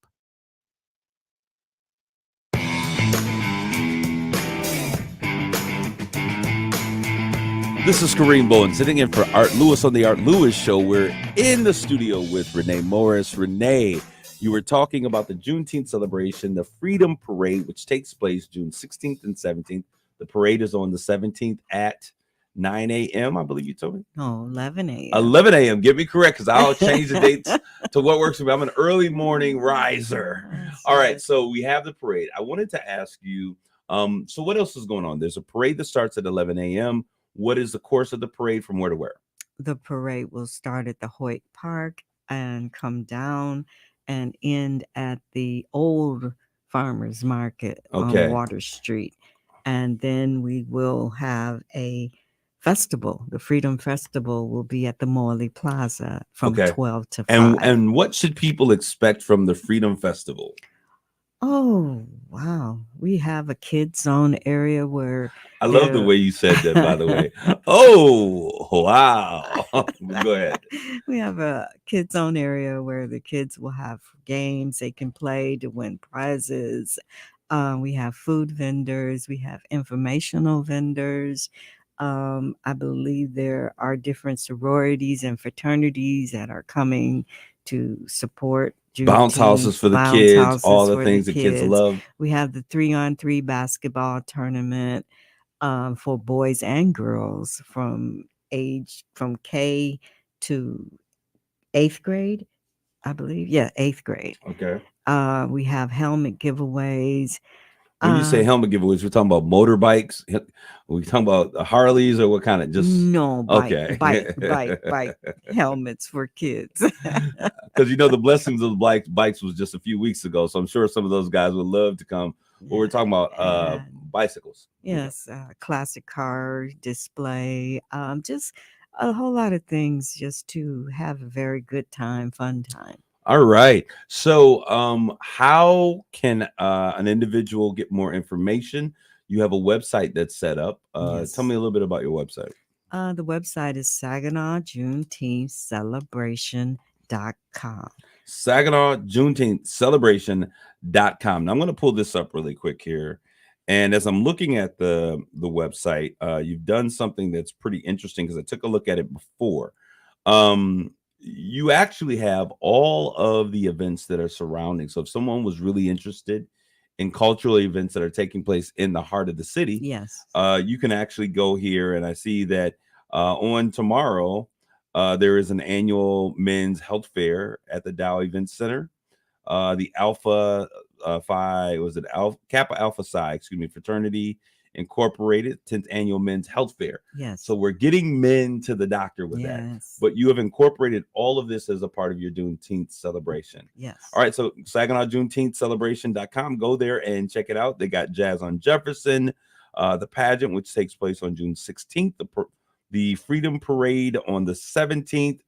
This is Kareem Bowen sitting in for Art Lewis on the Art Lewis Show. We're in the studio with Renee Morris. Renee, you were talking about the Juneteenth celebration, the Freedom Parade, which takes place June 16th and 17th. The parade is on the 17th at 9 a.m., I believe you told me. No, 11 a.m. 11 a.m. Get me correct, because I'll change the dates to what works for me. I'm an early morning riser. All right, so we have the parade. I wanted to ask you, so what else is going on? There's a parade that starts at 11 a.m. What is the course of the parade from where to where? The parade will start at the Hoyt Park and come down and end at the old farmers market on Water Street. And then we will have a festival. The Freedom Festival will be at the Morley Plaza from 12 to 5. And what should people expect from the Freedom Festival? Oh, wow. We have a kids zone area where I love the way you said that, by the way. Oh, wow. Go ahead. We have a kids zone area where the kids will have games they can play to win prizes. We have food vendors. We have informational vendors. I believe there are different sororities and fraternities that are coming to support bounce houses for the kids, all the things the kids love. We have the 3-on-3 basketball tournament for boys and girls from K to 8th grade, I believe. Yeah, 8th grade. Okay. We have helmet giveaways. When you say helmet giveaways, we're talking about motorbikes. We're talking about Harleys, or what kind of just? No, okay, bike helmets for kids. Because the blessings of the bikes was just a few weeks ago, so I'm sure some of those guys would love to come. But we're talking about bicycles. Yes, classic car display. Just a whole lot of things, just to have a very good time, fun time. All right. So how can an individual get more information? You have a website that's set up. Yes. Tell me a little bit about your website. The website is Saginaw Juneteenth Celebration.com. Saginaw Juneteenth Celebration.com. Now I'm going to pull this up really quick here. And as I'm looking at the website, you've done something that's pretty interesting, because I took a look at it before. You actually have all of the events that are surrounding. So if someone was really interested in cultural events that are taking place in the heart of the city, yes, you can actually go here. And I see that on tomorrow, there is an annual men's health fair at the Dow Event Center. The Kappa Alpha Psi, fraternity Incorporated 10th annual men's health fair. Yes. So we're getting men to the doctor with that. But you have incorporated all of this as a part of your Juneteenth celebration. Yes. All right. So Saginaw Juneteenth Celebration.com. Go there and check it out. They got Jazz on Jefferson, the pageant, which takes place on June 16th, the Freedom Parade on the 17th,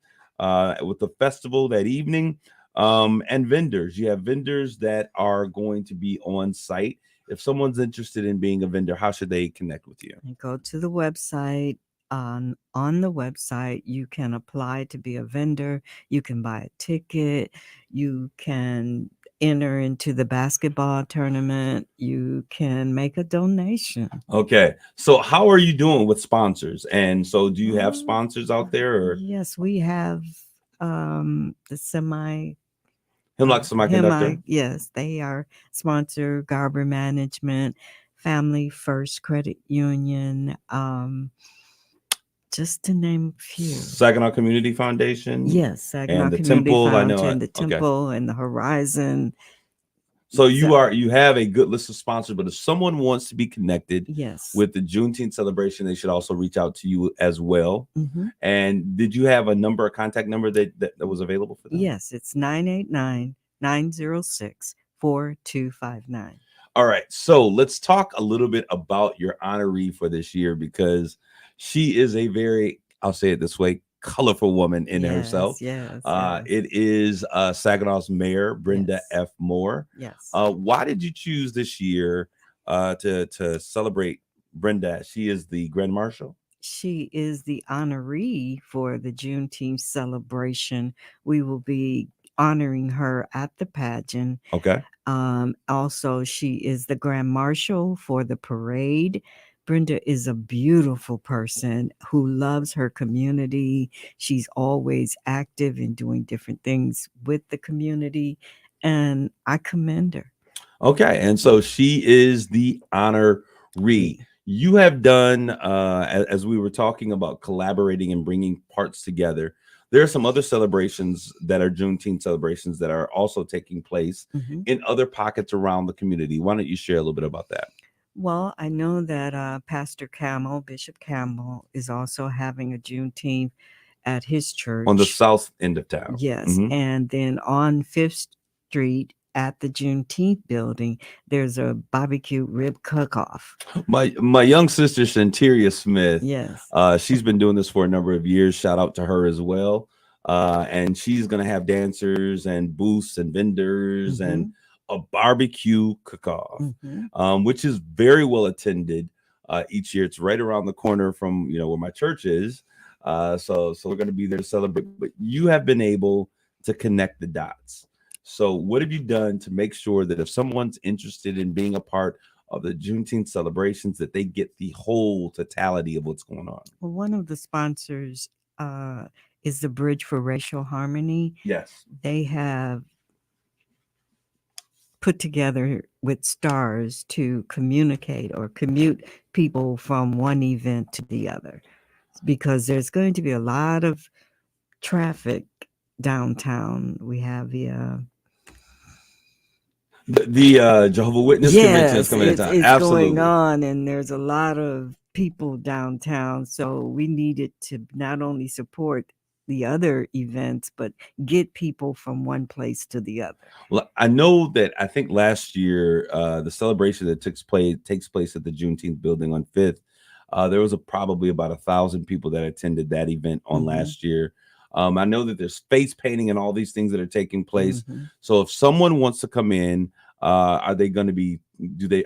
with the festival that evening, and vendors. You have vendors that are going to be on site. If someone's interested in being a vendor, how should they connect with you? Go to the website, on the website. You can apply to be a vendor. You can buy a ticket. You can enter into the basketball tournament. You can make a donation. Okay. So how are you doing with sponsors? And so do you have sponsors out there? Or Yes, we have the Hemlock Semiconductor? yes, they are sponsor, Garber Management, Family First Credit Union, just to name a few. Saginaw Community Foundation? Yes, Saginaw And the Community Temple, I know. Foundation, the Okay. Temple, and the Horizon. So you have a good list of sponsors, but if someone wants to be connected Yes. with the Juneteenth celebration, they should also reach out to you as well. Mhm. And did you have a contact number that was available for them? Yes, it's 989-906-4259. All right. So let's talk a little bit about your honoree for this year, because she is a very, I'll say it this way, colorful woman in herself. Yes. It is Saginaw's Mayor, Brenda F. Moore. Yes. Why did you choose this year to celebrate Brenda? She is the Grand Marshal. She is the honoree for the Juneteenth celebration. We will be honoring her at the pageant. Okay. Also, she is the Grand Marshal for the parade. Brenda is a beautiful person who loves her community. She's always active in doing different things with the community, and I commend her. Okay. And so she is the honoree. You have done, as we were talking about collaborating and bringing parts together, there are some other celebrations that are Juneteenth celebrations that are also taking place in other pockets around the community. Why don't you share a little bit about that? Well, I know that Bishop Campbell, is also having a Juneteenth at his church. On the south end of town. Yes. And then on 5th Street at the Juneteenth building, there's a barbecue rib cook-off. My young sister, Shanteria Smith. Yes. She's been doing this for a number of years. Shout out to her as well. And she's going to have dancers and booths and vendors and a barbecue cook-off, which is very well attended each year. It's right around the corner from where my church is. So we're going to be there to celebrate. But you have been able to connect the dots. So what have you done to make sure that if someone's interested in being a part of the Juneteenth celebrations, that they get the whole totality of what's going on? Well, one of the sponsors is the Bridge for Racial Harmony. Yes. They have put together with stars to communicate or commute people from one event to the other, because there's going to be a lot of traffic downtown. We have the Jehovah Witness convention is coming into town. It's Absolutely. going on, and there's a lot of people downtown. So we needed to not only support the other events, but get people from one place to the other. Well, I know that I think last year, the celebration that takes place at the Juneteenth building on 5th, there was probably about 1,000 people that attended that event on last year. I know that there's face painting and all these things that are taking place. So if someone wants to come in, are they going to be,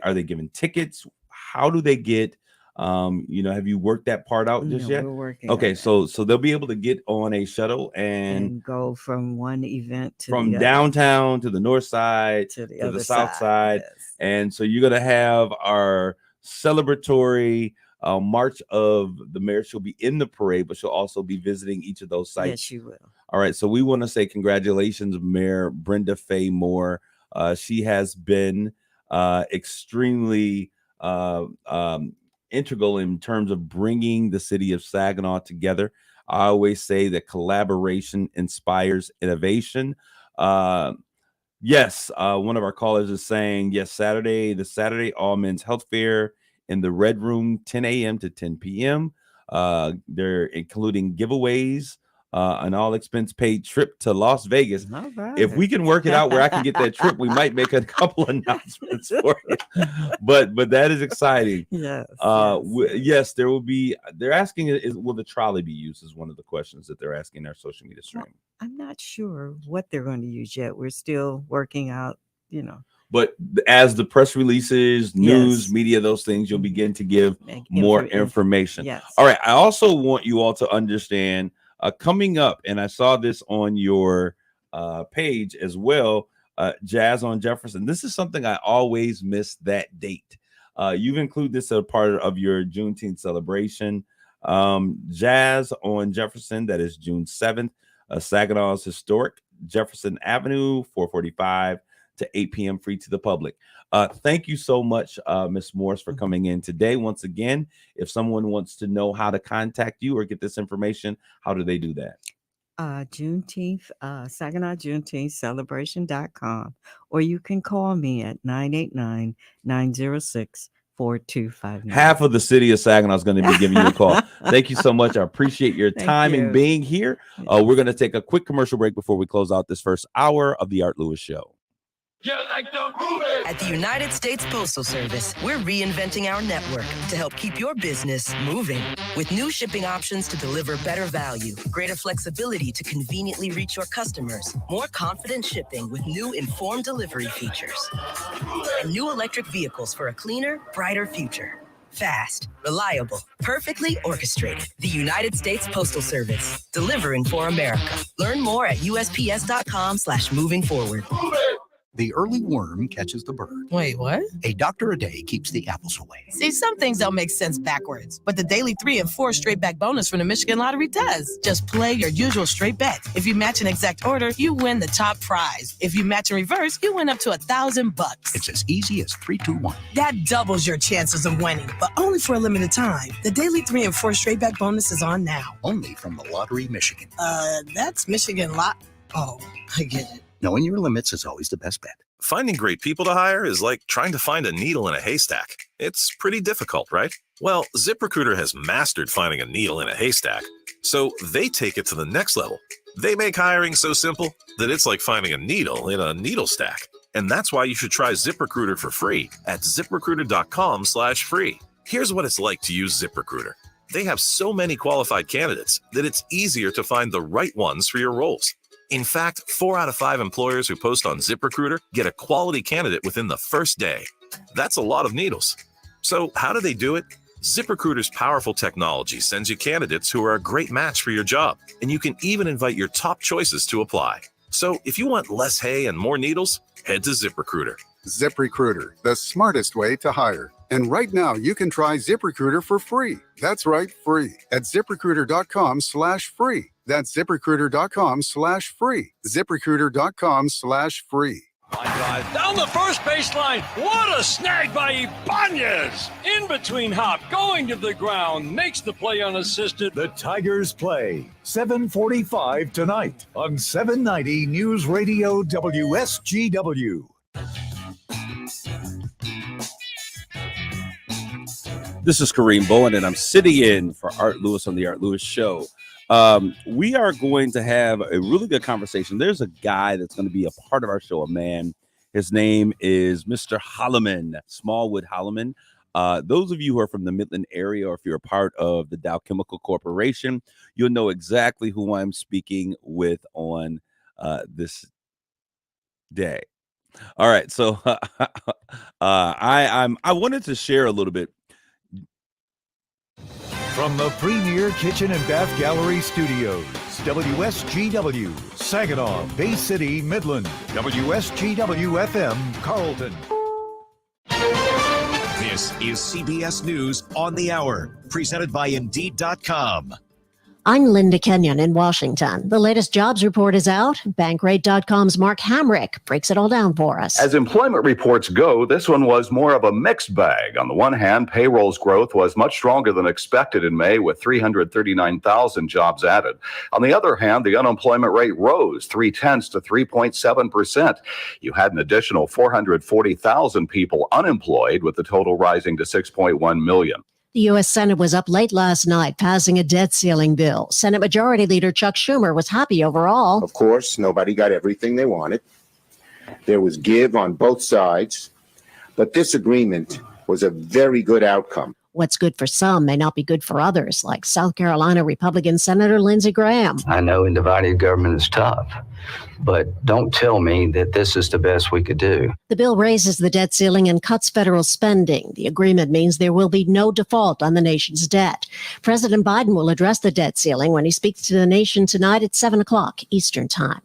are they given tickets? How do they get, have you worked that part out just yet? We're working. Okay. So they'll be able to get on a shuttle and go from one event to from the downtown to the north side to the south side. And so you're going to have our celebratory March of the Mayor. She'll be in the parade, but she'll also be visiting each of those sites. Yes, she will. All right. So we want to say congratulations, Mayor Brenda Faye Moore. She has been extremely integral in terms of bringing the city of Saginaw together. I always say that collaboration inspires innovation. Yes, one of our callers is saying, yes, the Saturday All Men's Health Fair in the Red Room, 10 a.m. to 10 p.m. They're including giveaways, an all expense paid trip to Las Vegas. If we can work it out where I can get that trip, we might make a couple announcements for you. But that is exciting. Yes. Yes, there will be. They're asking, will the trolley be used? Is one of the questions that they're asking in our social media stream. I'm not sure what they're going to use yet. We're still working out, But as the press releases, news, media, those things, you'll begin to give more information. Yes. All right. I also want you all to understand coming up, and I saw this on your page as well, Jazz on Jefferson. This is something I always miss, that date. You've included this as a part of your Juneteenth celebration. Jazz on Jefferson, that is June 7th. Saginaw's historic Jefferson Avenue, 4:45 to 8 p.m. free to the public. Thank you so much, Ms. Morris, for coming in today. Once again, if someone wants to know how to contact you or get this information, how do they do that? Juneteenth, Saginaw Juneteenth Celebration.com, or you can call me at 989-906-4259. Half of the city of Saginaw is going to be giving you a call. Thank you so much. I appreciate your time and being here. We're going to take a quick commercial break before we close out this first hour of the Art Lewis Show. At the United States Postal Service, we're reinventing our network to help keep your business moving. With new shipping options to deliver better value, greater flexibility to conveniently reach your customers, more confident shipping with new informed delivery features, and new electric vehicles for a cleaner, brighter future. Fast, reliable, perfectly orchestrated. The United States Postal Service, delivering for America. Learn more at USPS.com/moving forward. The early worm catches the bird. Wait, what? A doctor a day keeps the apples away. See, some things don't make sense backwards, but the daily 3 and 4 straight back bonus from the Michigan Lottery does. Just play your usual straight bet. If you match an exact order, you win the top prize. If you match in reverse, you win up to $1,000. It's as easy as 3, 2, 1. That doubles your chances of winning, but only for a limited time. The daily 3 and 4 straight back bonus is on now. Only from the Lottery Michigan. That's Michigan Oh, I get it. Knowing your limits is always the best bet. Finding great people to hire is like trying to find a needle in a haystack. It's pretty difficult, right? Well, ZipRecruiter has mastered finding a needle in a haystack, so they take it to the next level. They make hiring so simple that it's like finding a needle in a needle stack. And that's why you should try ZipRecruiter for free at ZipRecruiter.com/free. Here's what it's like to use ZipRecruiter. They have so many qualified candidates that it's easier to find the right ones for your roles. In fact, 4 out of 5 employers who post on ZipRecruiter get a quality candidate within the first day. That's a lot of needles. So how do they do it? ZipRecruiter's powerful technology sends you candidates who are a great match for your job, and you can even invite your top choices to apply. So if you want less hay and more needles, head to ZipRecruiter. ZipRecruiter, the smartest way to hire. And right now, you can try ZipRecruiter for free. That's right, free. At ZipRecruiter.com/free. That's ZipRecruiter.com/free. ZipRecruiter.com/free. Drive down the first baseline. What a snag by Ibanez! In between hop, going to the ground, makes the play unassisted. The Tigers play 7:45 tonight on 790 News Radio WSGW. This is Kareem Bowen, and I'm sitting in for Art Lewis on the Art Lewis Show. We are going to have a really good conversation. There's a guy that's going to be a part of our show, a man. His name is Mr. Holloman, Smallwood Holloman. Those of you who are from the Midland area, or if you're a part of the Dow Chemical Corporation, you'll know exactly who I'm speaking with on this day. All right, so I wanted to share a little bit. From the premier kitchen and bath gallery studios, WSGW, Saginaw, Bay City, Midland, WSGW FM, Carlton. This is CBS News on the Hour, presented by Indeed.com. I'm Linda Kenyon in Washington. The latest jobs report is out. Bankrate.com's Mark Hamrick breaks it all down for us. As employment reports go, this one was more of a mixed bag. On the one hand, payrolls growth was much stronger than expected in May, with 339,000 jobs added. On the other hand, the unemployment rate rose 0.3 to 3.7%. You had an additional 440,000 people unemployed, with the total rising to 6.1 million. The U.S. Senate was up late last night, passing a debt ceiling bill. Senate Majority Leader Chuck Schumer was happy overall. Of course, nobody got everything they wanted. There was give on both sides, but this agreement was a very good outcome. What's good for some may not be good for others, like South Carolina Republican Senator Lindsey Graham. I know a divided government is tough, but don't tell me that this is the best we could do. The bill raises the debt ceiling and cuts federal spending. The agreement means there will be no default on the nation's debt. President Biden will address the debt ceiling when he speaks to the nation tonight at 7 o'clock Eastern Time.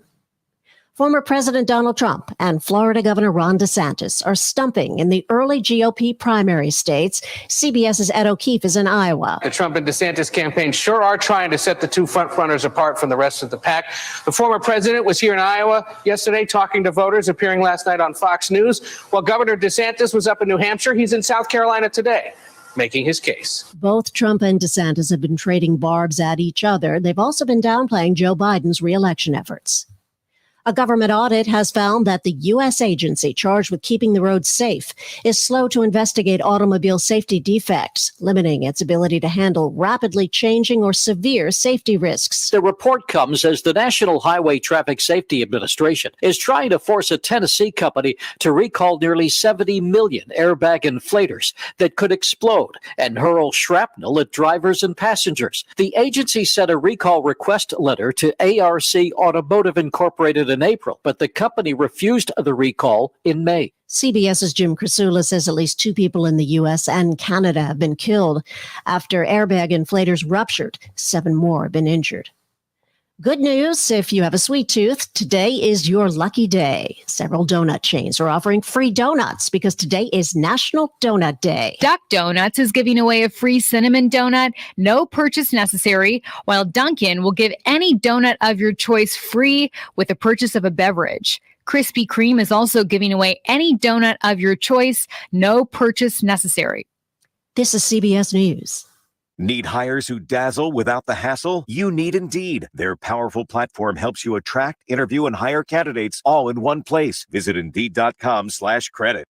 Former President Donald Trump and Florida Governor Ron DeSantis are stumping in the early GOP primary states. CBS's Ed O'Keefe is in Iowa. The Trump and DeSantis campaigns sure are trying to set the two frontrunners apart from the rest of the pack. The former president was here in Iowa yesterday talking to voters, appearing last night on Fox News. While Governor DeSantis was up in New Hampshire, he's in South Carolina today, making his case. Both Trump and DeSantis have been trading barbs at each other. They've also been downplaying Joe Biden's re-election efforts. A government audit has found that the U.S. agency charged with keeping the roads safe is slow to investigate automobile safety defects, limiting its ability to handle rapidly changing or severe safety risks. The report comes as the National Highway Traffic Safety Administration is trying to force a Tennessee company to recall nearly 70 million airbag inflators that could explode and hurl shrapnel at drivers and passengers. The agency sent a recall request letter to ARC Automotive Incorporated in April, but the company refused the recall in May. CBS's Jim Krasula says at least 2 people in the U.S. and Canada have been killed after airbag inflators ruptured. 7 more have been injured. Good news, if you have a sweet tooth, today is your lucky day. Several donut chains are offering free donuts because today is National Donut Day. Duck Donuts is giving away a free cinnamon donut, no purchase necessary, while Dunkin' will give any donut of your choice free with the purchase of a beverage. Krispy Kreme is also giving away any donut of your choice, no purchase necessary. This is CBS News. Need hires who dazzle without the hassle? You need Indeed. Their powerful platform helps you attract, interview, and hire candidates all in one place. Visit Indeed.com/credit.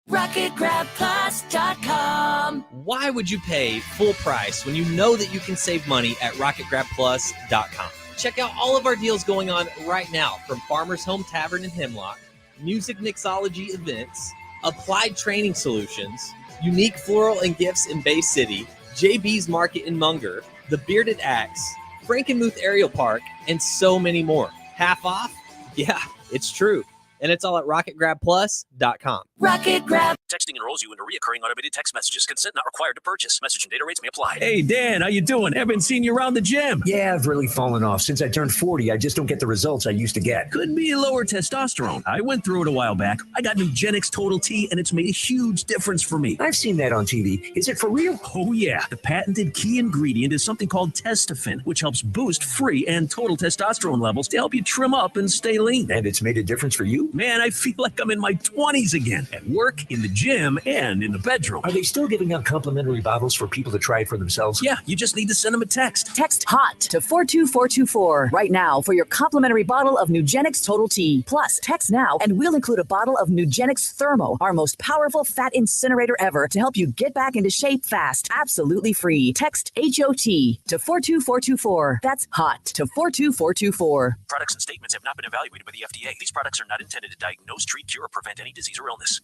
RocketGrabPlus.com. Why would you pay full price when you know that you can save money at RocketGrabPlus.com? Check out all of our deals going on right now, from Farmer's Home Tavern in Hemlock, Music Mixology Events, Applied Training Solutions, Unique Floral and Gifts in Bay City, JB's Market in Munger, The Bearded Axe, Frankenmuth Aerial Park, and so many more. Half off? Yeah, it's true. And it's all at RocketGrabPlus.com. Rocket Grab. Texting enrolls you into recurring automated text messages. Consent not required to purchase. Message and data rates may apply. Hey, Dan, how you doing? Haven't seen you around the gym. Yeah, I've really fallen off. Since I turned 40, I just don't get the results I used to get. Could be lower testosterone. I went through it a while back. I got Nugenix Total T, and it's made a huge difference for me. I've seen that on TV. Is it for real? Oh, yeah. The patented key ingredient is something called Testofen, which helps boost free and total testosterone levels to help you trim up and stay lean. And it's made a difference for you? Man, I feel like I'm in my 20s again. At work, in the gym, and in the bedroom. Are they still giving out complimentary bottles for people to try it for themselves? Yeah, you just need to send them a text. Text HOT to 42424 right now for your complimentary bottle of Nugenix Total T. Plus, text now and we'll include a bottle of Nugenix Thermo, our most powerful fat incinerator ever, to help you get back into shape fast. Absolutely free. Text HOT to 42424. That's HOT to 42424. Products and statements have not been evaluated by the FDA. These products are not intended to diagnose, treat, cure, or prevent any disease or illness.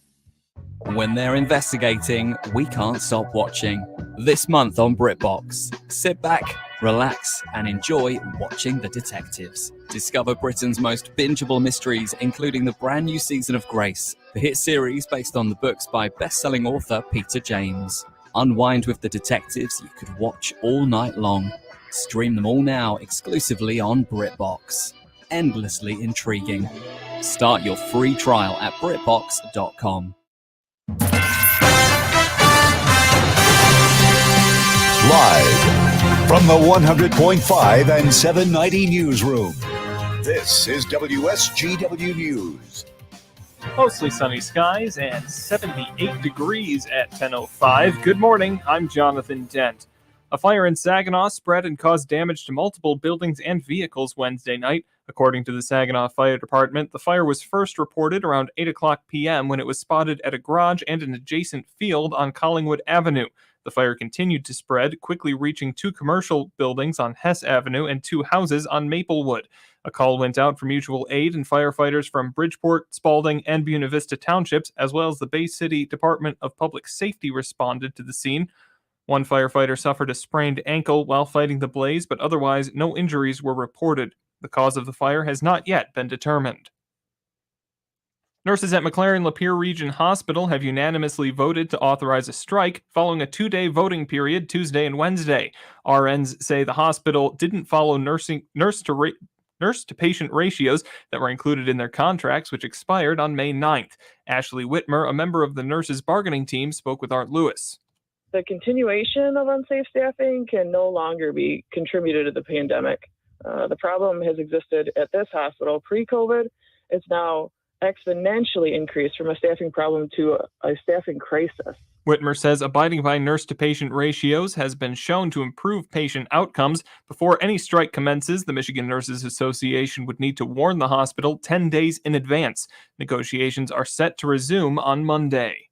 When they're investigating, we can't stop watching. This month on BritBox, sit back, relax, and enjoy watching the detectives. Discover Britain's most bingeable mysteries, including the brand new season of Grace, the hit series based on the books by best-selling author Peter James. Unwind with the detectives you could watch all night long. Stream them all now exclusively on BritBox. Endlessly intriguing. Start your free trial at BritBox.com. Live from the 100.5 and 790 newsroom, this is WSGW News. Mostly sunny skies and 78 degrees at 10:05. Good morning, I'm Jonathan Dent. A fire in Saginaw spread and caused damage to multiple buildings and vehicles Wednesday night. According to the Saginaw Fire Department, the fire was first reported around 8 o'clock p.m. when it was spotted at a garage and an adjacent field on Collingwood Avenue. The fire continued to spread, quickly reaching 2 commercial buildings on Hess Avenue and 2 houses on Maplewood. A call went out for mutual aid, and firefighters from Bridgeport, Spalding, and Buena Vista Townships, as well as the Bay City Department of Public Safety, responded to the scene. One firefighter suffered a sprained ankle while fighting the blaze, but otherwise no injuries were reported. The cause of the fire has not yet been determined. Nurses at McLaren-Lapeer Region Hospital have unanimously voted to authorize a strike following a 2-day voting period Tuesday and Wednesday. RNs say the hospital didn't follow nurse-to-patient ratios that were included in their contracts, which expired on May 9th. Ashley Whitmer, a member of the nurses' bargaining team, spoke with Art Lewis. The continuation of unsafe staffing can no longer be contributed to the pandemic. The problem has existed at this hospital pre-COVID. It's now exponentially increased from a staffing problem to a staffing crisis. Whitmer says abiding by nurse-to-patient ratios has been shown to improve patient outcomes. Before any strike commences, the Michigan Nurses Association would need to warn the hospital 10 days in advance. Negotiations are set to resume on Monday.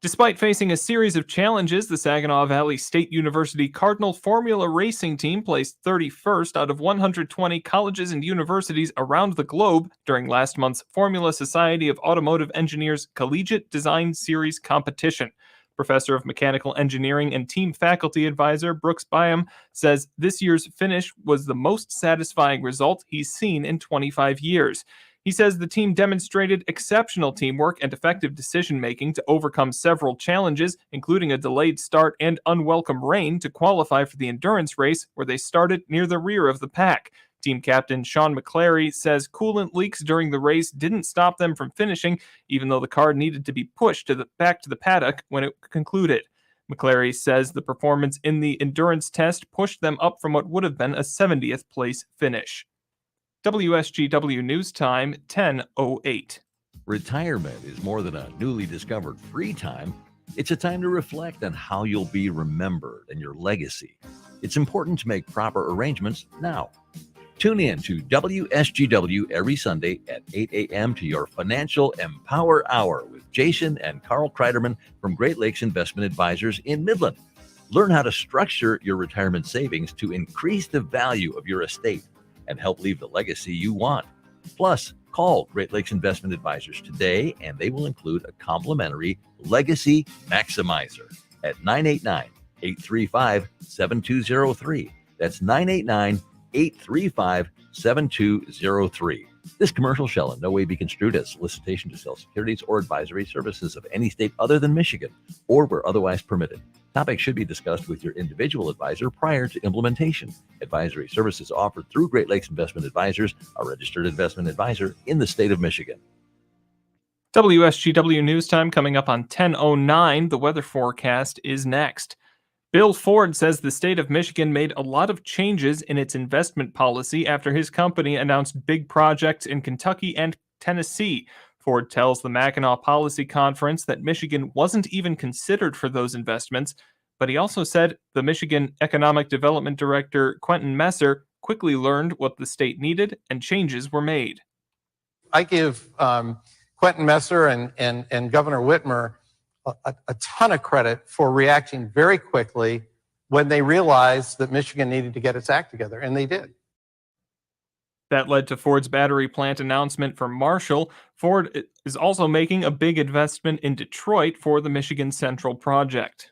Despite facing a series of challenges, the Saginaw Valley State University Cardinal Formula Racing Team placed 31st out of 120 colleges and universities around the globe during last month's Formula Society of Automotive Engineers Collegiate Design Series competition. Professor of Mechanical Engineering and Team Faculty Advisor Brooks Byam says this year's finish was the most satisfying result he's seen in 25 years. He says the team demonstrated exceptional teamwork and effective decision-making to overcome several challenges, including a delayed start and unwelcome rain to qualify for the endurance race, where they started near the rear of the pack. Team captain Sean McClary says coolant leaks during the race didn't stop them from finishing, even though the car needed to be pushed back to the paddock when it concluded. McClary says the performance in the endurance test pushed them up from what would have been a 70th place finish. WSGW News Time, 10:08. Retirement is more than a newly discovered free time. It's a time to reflect on how you'll be remembered and your legacy. It's important to make proper arrangements now. Tune in to WSGW every Sunday at 8 a.m. to your Financial Empower Hour with Jason and Carl Kreiderman from Great Lakes Investment Advisors in Midland. Learn how to structure your retirement savings to increase the value of your estate and help leave the legacy you want. Plus, call Great Lakes Investment Advisors today, and they will include a complimentary Legacy Maximizer at 989-835-7203. That's 989-835-7203. This commercial shall in no way be construed as solicitation to sell securities or advisory services of any state other than Michigan, or where otherwise permitted. Topics should be discussed with your individual advisor prior to implementation. Advisory services offered through Great Lakes Investment Advisors, a registered investment advisor in the state of Michigan. WSGW News Time coming up on 10:09. The weather forecast is next. Bill Ford says the state of Michigan made a lot of changes in its investment policy after his company announced big projects in Kentucky and Tennessee. Ford tells the Mackinac Policy Conference that Michigan wasn't even considered for those investments, but he also said the Michigan Economic Development Director, Quentin Messer, quickly learned what the state needed and changes were made. I give Quentin Messer and Governor Whitmer a ton of credit for reacting very quickly when they realized that Michigan needed to get its act together, and they did. That led to Ford's battery plant announcement for Marshall. Ford is also making a big investment in Detroit for the Michigan Central Project.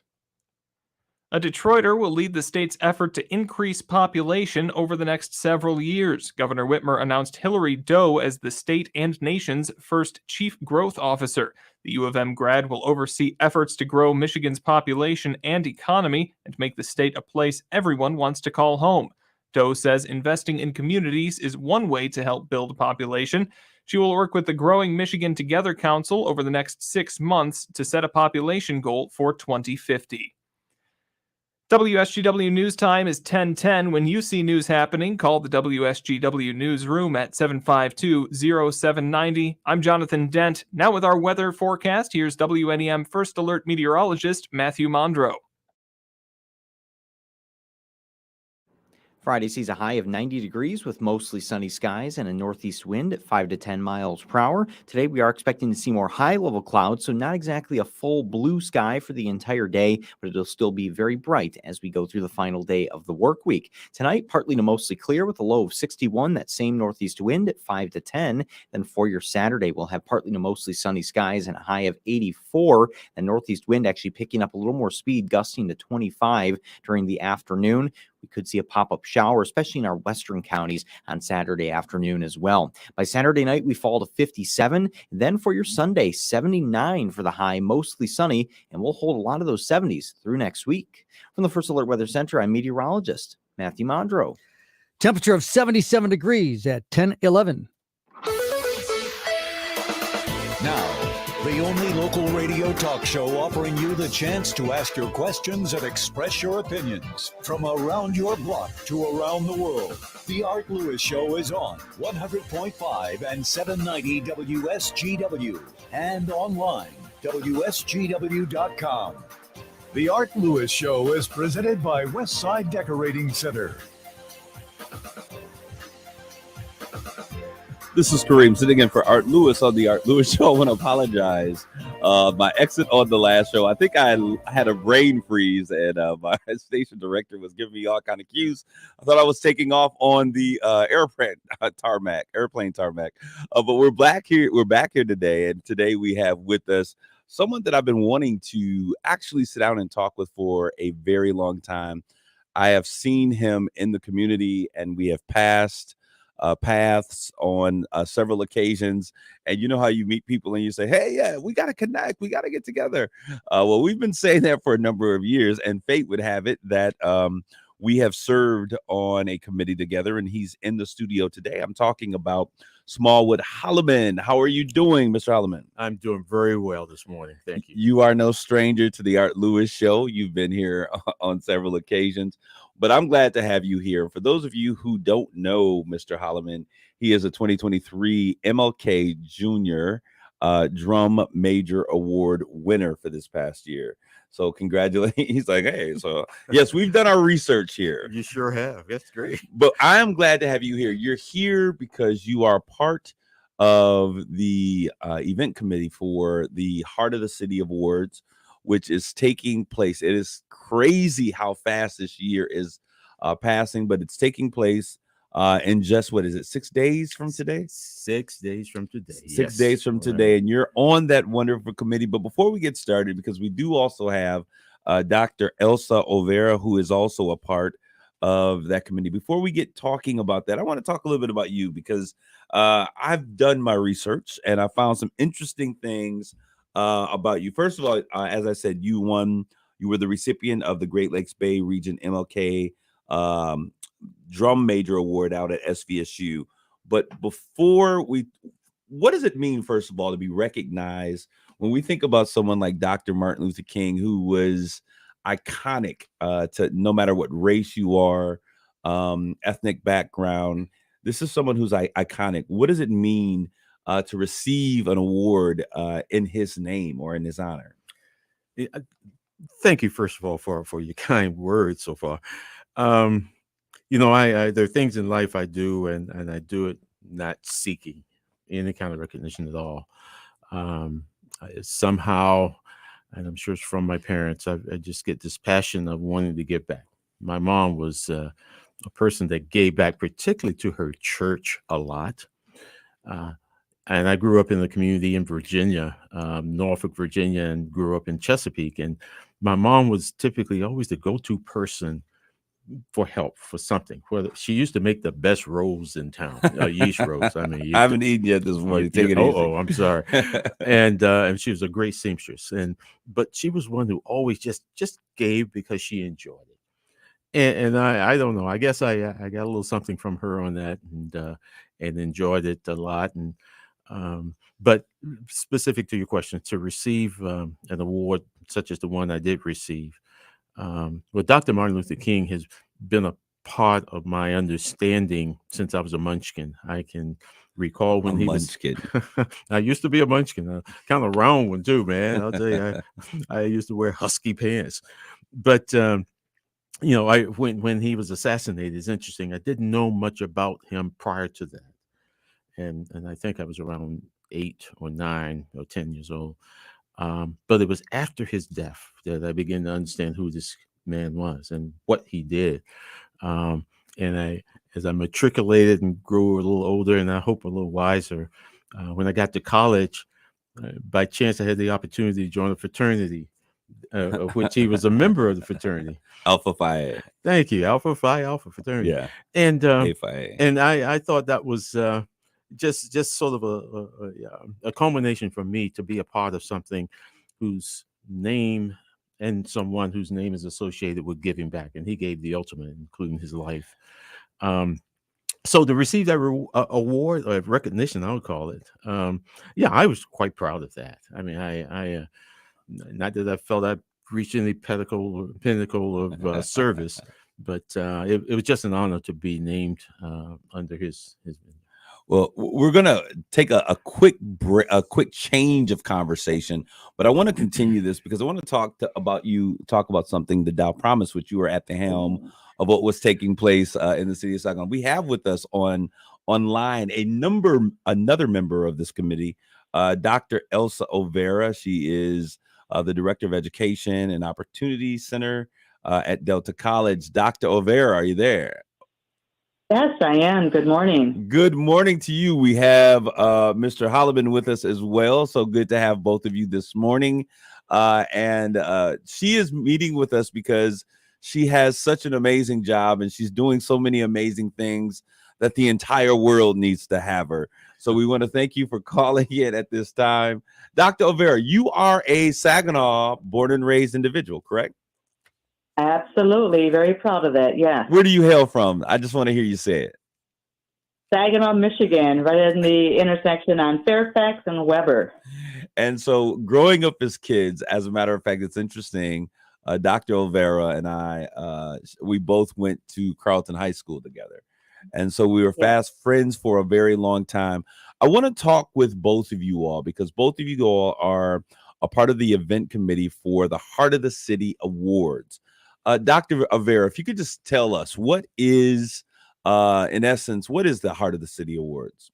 A Detroiter will lead the state's effort to increase population over the next several years. Governor Whitmer announced Hillary Doe as the state and nation's first chief growth officer. The U of M grad will oversee efforts to grow Michigan's population and economy and make the state a place everyone wants to call home. Doe says investing in communities is one way to help build population. She will work with the growing Michigan Together Council over the next 6 months to set a population goal for 2050. WSGW News Time is 10:10. When you see news happening, call the WSGW Newsroom at 752-0790. I'm Jonathan Dent. Now with our weather forecast, here's WNEM First Alert meteorologist Matthew Mondro. Friday sees a high of 90 degrees with mostly sunny skies and a northeast wind at 5 to 10 miles per hour. Today, we are expecting to see more high-level clouds, so not exactly a full blue sky for the entire day, but it'll still be very bright as we go through the final day of the work week. Tonight, partly to mostly clear with a low of 61, that same northeast wind at 5 to 10. Then for your Saturday, we'll have partly to mostly sunny skies and a high of 84. The northeast wind actually picking up a little more speed, gusting to 25 during the afternoon. We could see a pop-up shower, especially in our western counties on Saturday afternoon as well. By Saturday night, we fall to 57. Then for your Sunday, 79 for the high, mostly sunny, and we'll hold a lot of those 70s through next week. From the First Alert Weather Center, I'm meteorologist Matthew Mondro. Temperature of 77 degrees at 10:11. Now, the only local radio talk show offering you the chance to ask your questions and express your opinions from around your block to around the world. The Art Lewis Show is on 100.5 and 790 WSGW and online, WSGW.com. The Art Lewis Show is presented by Westside Decorating Center. This is Kareem sitting in for Art Lewis on the Art Lewis Show. I want to apologize. My exit on the last show, I think I had a brain freeze, and my station director was giving me all kind of cues. I thought I was taking off on the airplane tarmac. But we're back here. We're back here today, and today we have with us someone that I've been wanting to actually sit down and talk with for a very long time. I have seen him in the community, and we have passed paths on several occasions. And you know how you meet people and you say, hey, yeah, we got to connect. We got to get together. Well, we've been saying that for a number of years, and fate would have it that we have served on a committee together, and he's in the studio today. I'm talking about Smallwood Holloman. How are you doing, Mr. Holloman? I'm doing very well this morning. Thank you. You are no stranger to the Art Lewis Show. You've been here on several occasions, but I'm glad to have you here. For those of you who don't know Mr. Holloman, he is a 2023 MLK Junior Drum Major Award winner for this past year. So congratulations. He's like, hey, so yes, we've done our research here. You sure have. That's great. But I am glad to have you here. You're here because you are part of the event committee for the Heart of the City Awards, which is taking place. It is crazy how fast this year is passing, but it's taking place in just, what is it, 6 days from today? 6 days from today. 6 days from today, and you're on that wonderful committee. But before we get started, because we do also have Dr. Elsa Olvera, who is also a part of that committee. Before we get talking about that, I want to talk a little bit about you, because I've done my research and I found some interesting things about you. First of all, as I said, you were the recipient of the Great Lakes Bay Region MLK Drum Major Award out at SVSU. But what does it mean, first of all, to be recognized when we think about someone like Dr. Martin Luther King, who was iconic to no matter what race you are, ethnic background? This is someone who's iconic. What does it mean to receive an award in his name or in his honor? Thank you, first of all, for your kind words so far. You know, there are things in life I do, and I do it not seeking any kind of recognition at all. Somehow, and I'm sure it's from my parents, I just get this passion of wanting to give back. My mom was a person that gave back, particularly to her church, a lot. And I grew up in the community in Virginia, Norfolk, Virginia, and grew up in Chesapeake. And my mom was typically always the go-to person for help for something. Whether she used to make the best rolls in town, yeast rolls. I mean, I haven't eaten yet this morning. Take it easy. Oh, I'm sorry. And she was a great seamstress, but she was one who always just gave because she enjoyed it. And I don't know. I guess I got a little something from her on that, and enjoyed it a lot. And but specific to your question, to receive an award such as the one I did receive. Well, Dr. Martin Luther King has been a part of my understanding since I was a munchkin. I can recall when he was. I used to be a munchkin, kind of round one too, man. I'll tell you, I used to wear husky pants. But you know, when he was assassinated, it's interesting. I didn't know much about him prior to that, and I think I was around 8 or 9 or 10 years old. But it was after his death that I began to understand who this man was and what he did. And as I matriculated and grew a little older, and I hope a little wiser, when I got to college, by chance I had the opportunity to join a fraternity, of which he was a member of the fraternity. Alpha Phi. Thank you, Alpha Phi Alpha fraternity. Yeah. And A Phi A. and I thought that was just sort of a culmination for me to be a part of something whose name and someone whose name is associated with giving back, and he gave the ultimate, including his life. So to receive that award or recognition, I would call it, yeah, I was quite proud of that. I mean, I not that I felt I reached any pinnacle of service, but it was just an honor to be named under his. Well, we're gonna take a quick change of conversation, but I want to continue this because I want to talk about something the Dow promised, which you were at the helm of what was taking place in the city of Saigon. We have with us online another member of this committee, Dr. Elsa Olvera. She is the Director of Education and Opportunity Center at Delta College. Dr. Olvera, are you there? Yes, I am. Good morning. Good morning to you. We have Mr. Holloman with us as well. So good to have both of you this morning. And she is meeting with us because she has such an amazing job and she's doing so many amazing things that the entire world needs to have her. So we want to thank you for calling in at this time. Dr. Olvera, you are a Saginaw born and raised individual, correct? Absolutely. Very proud of that. Yeah. Where do you hail from? I just want to hear you say it. Saginaw, Michigan, right in the intersection on Fairfax and Weber. And so growing up as kids, as a matter of fact, it's interesting. Dr. Olvera and I, we both went to Carleton High School together. And so we were fast friends for a very long time. I want to talk with both of you all because both of you all are a part of the event committee for the Heart of the City Awards. Dr. Olvera, if you could just tell us what is, in essence, what is the Heart of the City Awards?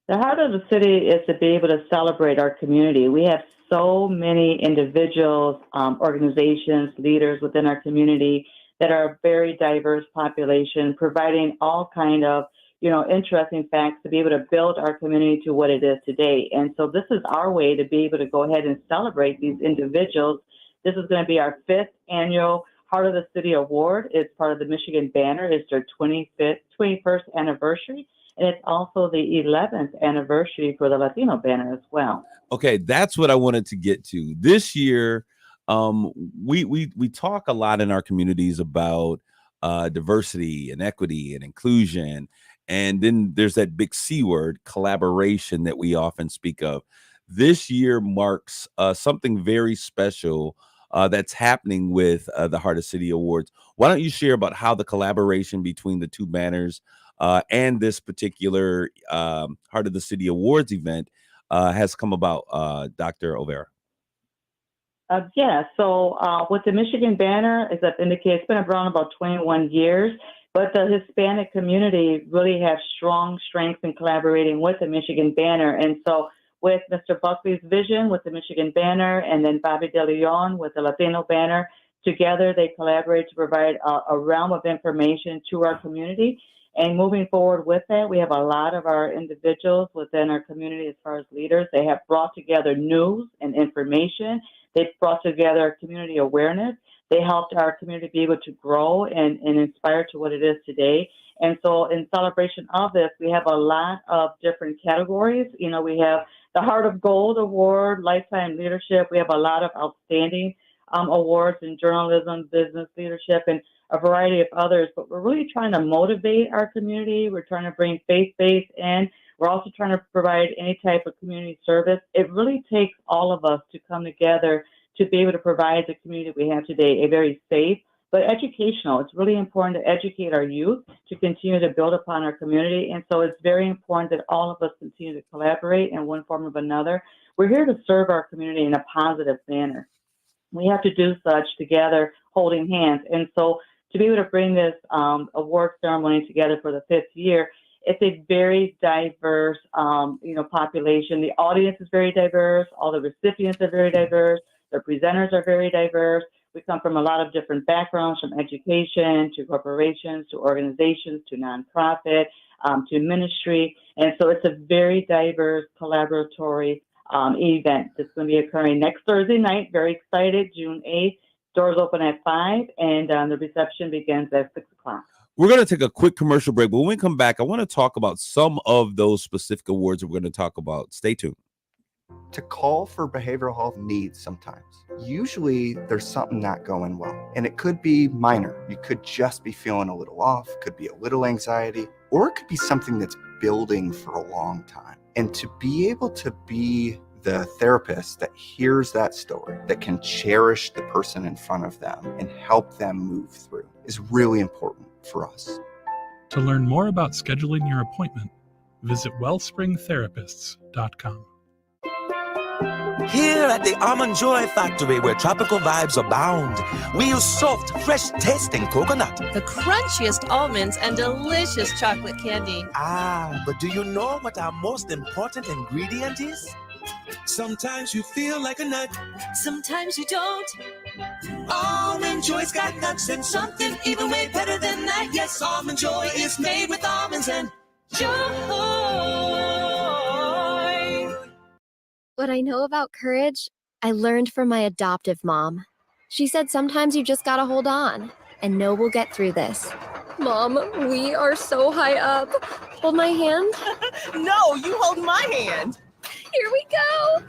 The Heart of the City is to be able to celebrate our community. We have so many individuals, organizations, leaders within our community that are a very diverse population, providing all kind of, interesting facts to be able to build our community to what it is today. And so this is our way to be able to go ahead and celebrate these individuals. This is going to be our 5th annual Heart of the City Award. It's part of the Michigan Banner. It's their 21st anniversary. And it's also the 11th anniversary for the Latino Banner as well. Okay, that's what I wanted to get to. This year, we talk a lot in our communities about diversity and equity and inclusion. And then there's that big C word, collaboration, that we often speak of. This year marks something very special that's happening with the Heart of City Awards. Why don't you share about how the collaboration between the two banners and this particular Heart of the City Awards event has come about, Dr. Olvera? So with the Michigan Banner, as I've indicated, it's been around about 21 years, but the Hispanic community really have strong strengths in collaborating with the Michigan Banner. And so with Mr. Buckley's vision with the Michigan Banner and then Bobby De Leon with the Latino Banner, together they collaborate to provide a realm of information to our community. And moving forward with that, we have a lot of our individuals within our community as far as leaders. They have brought together news and information. They've brought together community awareness. They helped our community be able to grow and inspire to what it is today. And so in celebration of this, we have a lot of different categories. We have the Heart of Gold Award, Lifetime Leadership. We have a lot of outstanding awards in journalism, business leadership, and a variety of others. But we're really trying to motivate our community. We're trying to bring faith-based in. We're also trying to provide any type of community service. It really takes all of us to come together to be able to provide the community we have today a very safe but educational. It's really important to educate our youth to continue to build upon our community. And so it's very important that all of us continue to collaborate in one form or another. We're here to serve our community in a positive manner. We have to do such together holding hands. And so to be able to bring this award ceremony together for the 5th year, it's a very diverse, population. The audience is very diverse. All the recipients are very diverse. The presenters are very diverse. We come from a lot of different backgrounds, from education to corporations to organizations to nonprofit to ministry. And so it's a very diverse collaboratory event that's going to be occurring next Thursday night. Very excited, June 8th. Doors open at 5, and the reception begins at 6 o'clock. We're going to take a quick commercial break, but when we come back, I want to talk about some of those specific awards that we're going to talk about. Stay tuned. To call for behavioral health needs sometimes. Usually there's something not going well, and it could be minor. You could just be feeling a little off, could be a little anxiety, or it could be something that's building for a long time. And to be able to be the therapist that hears that story, that can cherish the person in front of them and help them move through, is really important for us. To learn more about scheduling your appointment, visit wellspringtherapists.com. Here at the Almond Joy Factory, where tropical vibes abound, we use soft, fresh-tasting coconut. The crunchiest almonds and delicious chocolate candy. Ah, but do you know what our most important ingredient is? Sometimes you feel like a nut. Sometimes you don't. Almond Joy's got nuts and something even way better than that. Yes, Almond Joy is made with almonds and joy. What I know about courage, I learned from my adoptive mom. She said sometimes you just gotta hold on and know we'll get through this. Mom, we are so high up. Hold my hand. No, you hold my hand. Here we go.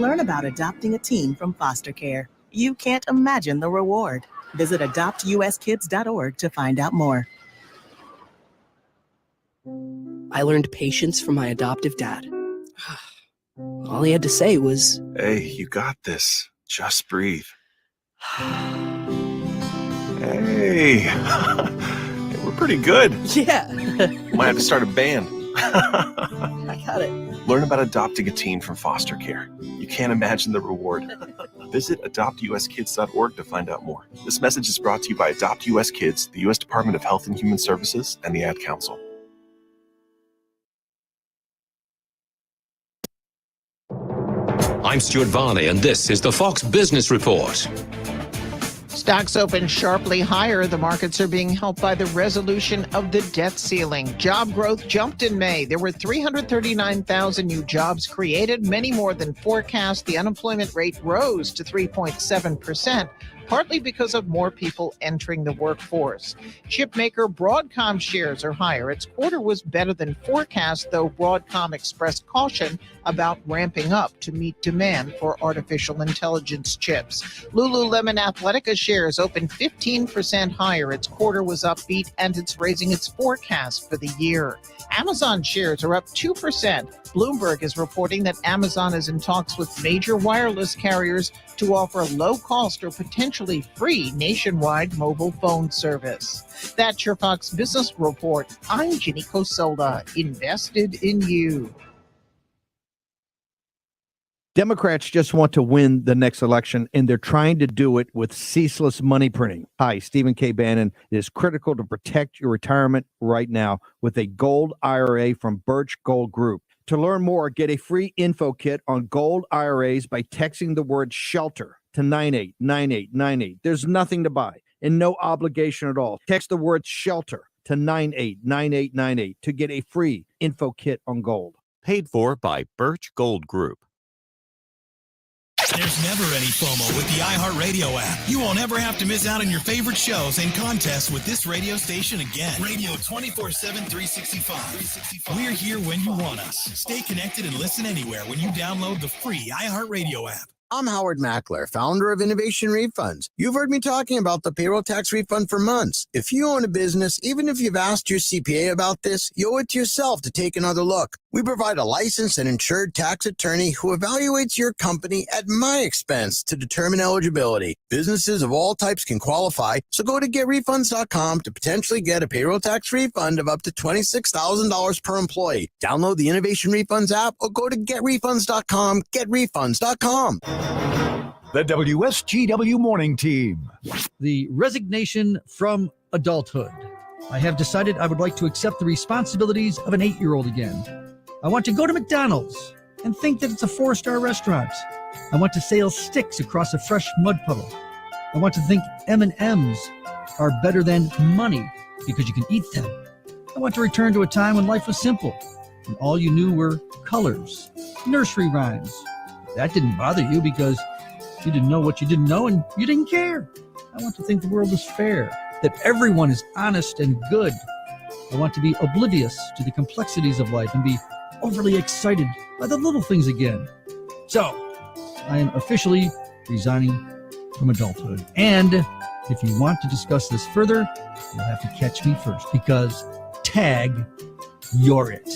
Learn about adopting a teen from foster care. You can't imagine the reward. Visit adoptuskids.org to find out more. I learned patience from my adoptive dad. All he had to say was, "Hey, you got this. Just breathe." Hey, we're pretty good. Yeah. Might have to start a band. I got it. Learn about adopting a teen from foster care. You can't imagine the reward. Visit adoptuskids.org to find out more. This message is brought to you by Adopt US Kids, the U.S. Department of Health and Human Services, and the Ad Council. I'm Stuart Varney, and this is the Fox Business Report. Stocks open sharply higher. The markets are being helped by the resolution of the debt ceiling. Job growth jumped in May. There were 339,000 new jobs created, many more than forecast. The unemployment rate rose to 3.7%. Partly because of more people entering the workforce. Chipmaker Broadcom shares are higher. Its quarter was better than forecast, though Broadcom expressed caution about ramping up to meet demand for artificial intelligence chips. Lululemon Athletica shares opened 15% higher. Its quarter was upbeat, and it's raising its forecast for the year. Amazon shares are up 2%. Bloomberg is reporting that Amazon is in talks with major wireless carriers to offer low-cost or potentially free nationwide mobile phone service. That's your Fox Business Report. I'm Ginny Cosola, invested in you. Democrats just want to win the next election, and they're trying to do it with ceaseless money printing. Hi, Stephen K. Bannon. It is critical to protect your retirement right now with a gold IRA from Birch Gold Group. To learn more, get a free info kit on gold IRAs by texting the word SHELTER to 989898. There's nothing to buy and no obligation at all. Text the word SHELTER to 989898 to get a free info kit on gold. Paid for by Birch Gold Group. There's never any FOMO with the iHeartRadio app. You won't ever have to miss out on your favorite shows and contests with this radio station again. Radio 24/7, 365. We're here when you want us. Stay connected and listen anywhere when you download the free iHeartRadio app. I'm Howard Mackler, founder of Innovation Refunds. You've heard me talking about the payroll tax refund for months. If you own a business, even if you've asked your CPA about this, you owe it to yourself to take another look. We provide a licensed and insured tax attorney who evaluates your company at my expense to determine eligibility. Businesses of all types can qualify, so go to getrefunds.com to potentially get a payroll tax refund of up to $26,000 per employee. Download the Innovation Refunds app or go to getrefunds.com, getrefunds.com. The WSGW Morning Team. The resignation from adulthood. I have decided I would like to accept the responsibilities of an 8-year-old again. I want to go to McDonald's and think that it's a 4-star restaurant. I want to sail sticks across a fresh mud puddle. I want to think M&Ms are better than money because you can eat them. I want to return to a time when life was simple and all you knew were colors, nursery rhymes. That didn't bother you because you didn't know what you didn't know and you didn't care. I want to think the world is fair, that everyone is honest and good. I want to be oblivious to the complexities of life and be overly excited by the little things again. So, I am officially resigning from adulthood. And if you want to discuss this further, you'll have to catch me first because tag, you're it.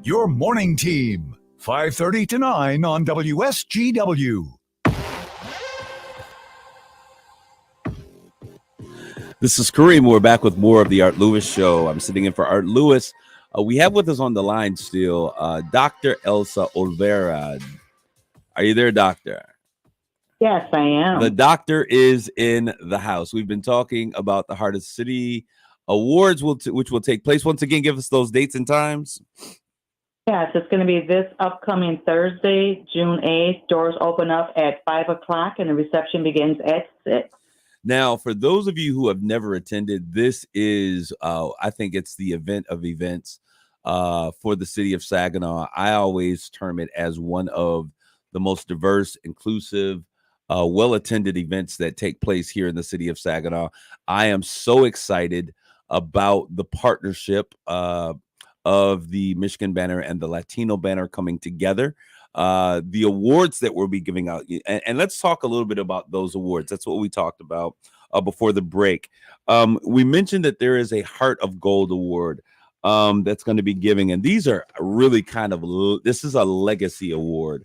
Your Morning Team, 5:30 to 9 on WSGW. This is Kareem. We're back with more of the Art Lewis Show. I'm sitting in for Art Lewis. We have with us on the line still Dr. Elsa Olvera. Are you there, Doctor? Yes, I am. The doctor is in the house. We've been talking about the Heart of City Awards, which will take place. Once again, give us those dates and times. Yes, it's going to be this upcoming Thursday, June 8th. Doors open up at 5 o'clock and the reception begins at 6. Now, for those of you who have never attended, this is, I think it's the event of events for the city of Saginaw. I always term it as one of the most diverse, inclusive, well-attended events that take place here in the city of Saginaw. I am so excited about the partnership of the Michigan Banner and the Latino Banner coming together. The awards that we'll be giving out. And let's talk a little bit about those awards. That's what we talked about before the break. We mentioned that there is a Heart of Gold award that's going to be giving. And these are really this is a legacy award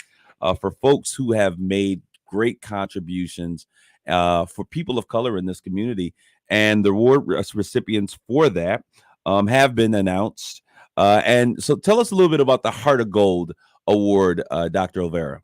for folks who have made great contributions for people of color in this community. And the award recipients for that have been announced. And so tell us a little bit about the Heart of Gold award, Dr. Olvera.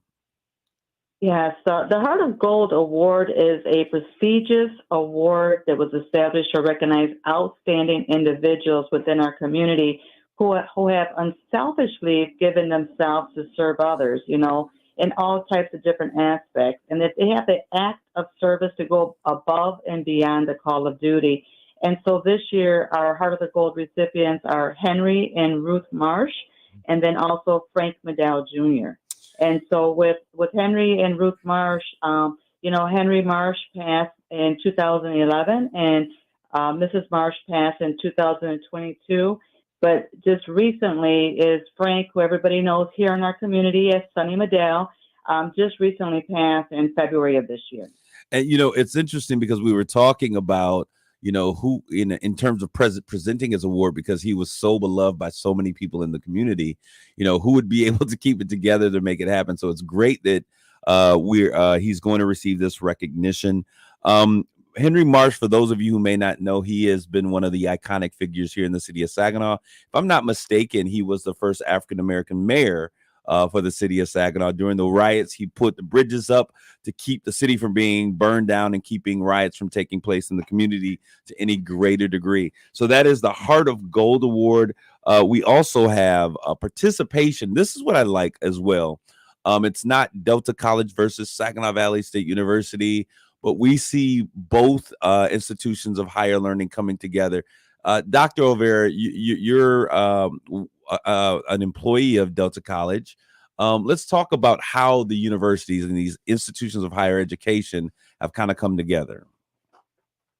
Yes, the Heart of Gold Award is a prestigious award that was established to recognize outstanding individuals within our community who have unselfishly given themselves to serve others, in all types of different aspects, and that they have the act of service to go above and beyond the call of duty. And so this year, our Heart of the Gold recipients are Henry and Ruth Marsh, and then also Frank Medell Jr. And so with Henry and Ruth Marsh, Henry Marsh passed in 2011, and Mrs. Marsh passed in 2022. But just recently is Frank, who everybody knows here in our community as Sonny Medell, just recently passed in February of this year. And, it's interesting because we were talking about, who in terms of presenting his award, because he was so beloved by so many people in the community, who would be able to keep it together to make it happen. So it's great that he's going to receive this recognition. Henry Marsh, for those of you who may not know, he has been one of the iconic figures here in the city of Saginaw. If I'm not mistaken, he was the first African-American mayor for the city of Saginaw. During the riots, he put the bridges up to keep the city from being burned down and keeping riots from taking place in the community to any greater degree. So that is the Heart of Gold Award. We also have participation. This is what I like as well. It's not Delta College versus Saginaw Valley State University, but we see both institutions of higher learning coming together. Dr. Olvera, you're an employee of Delta College. Let's talk about how the universities and these institutions of higher education have kind of come together.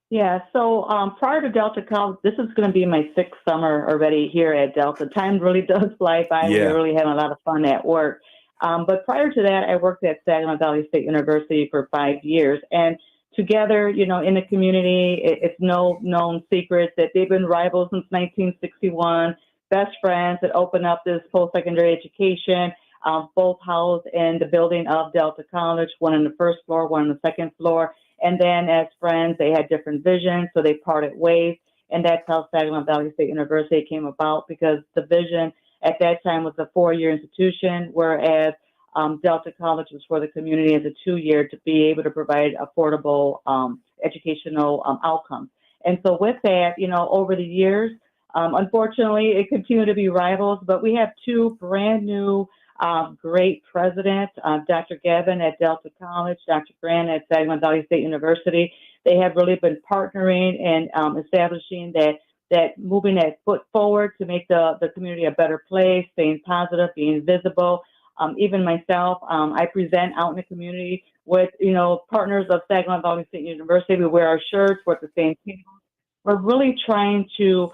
Yeah, so prior to Delta College, this is going to be my 6th summer already here at Delta. Time really does fly by. Yeah. We're really having a lot of fun at work. But prior to that, I worked at Saginaw Valley State University for 5 years. And together, in the community, it's no known secret that they've been rivals since 1961, best friends that opened up this post-secondary education, both housed in the building of Delta College, one on the first floor, one on the second floor. And then as friends, they had different visions, so they parted ways. And that's how Saginaw Valley State University came about, because the vision at that time was a 4-year institution, whereas Delta College was for the community as a 2-year to be able to provide affordable educational outcomes. And so with that, over the years, unfortunately, it continued to be rivals, but we have 2 brand new great presidents, Dr. Gavin at Delta College, Dr. Grant at Saginaw Valley State University. They have really been partnering and establishing that moving that foot forward to make the community a better place, staying positive, being visible. Even myself, I present out in the community with, partners of Saginaw Valley State University. We wear our shirts, we're at the same table. We're really trying to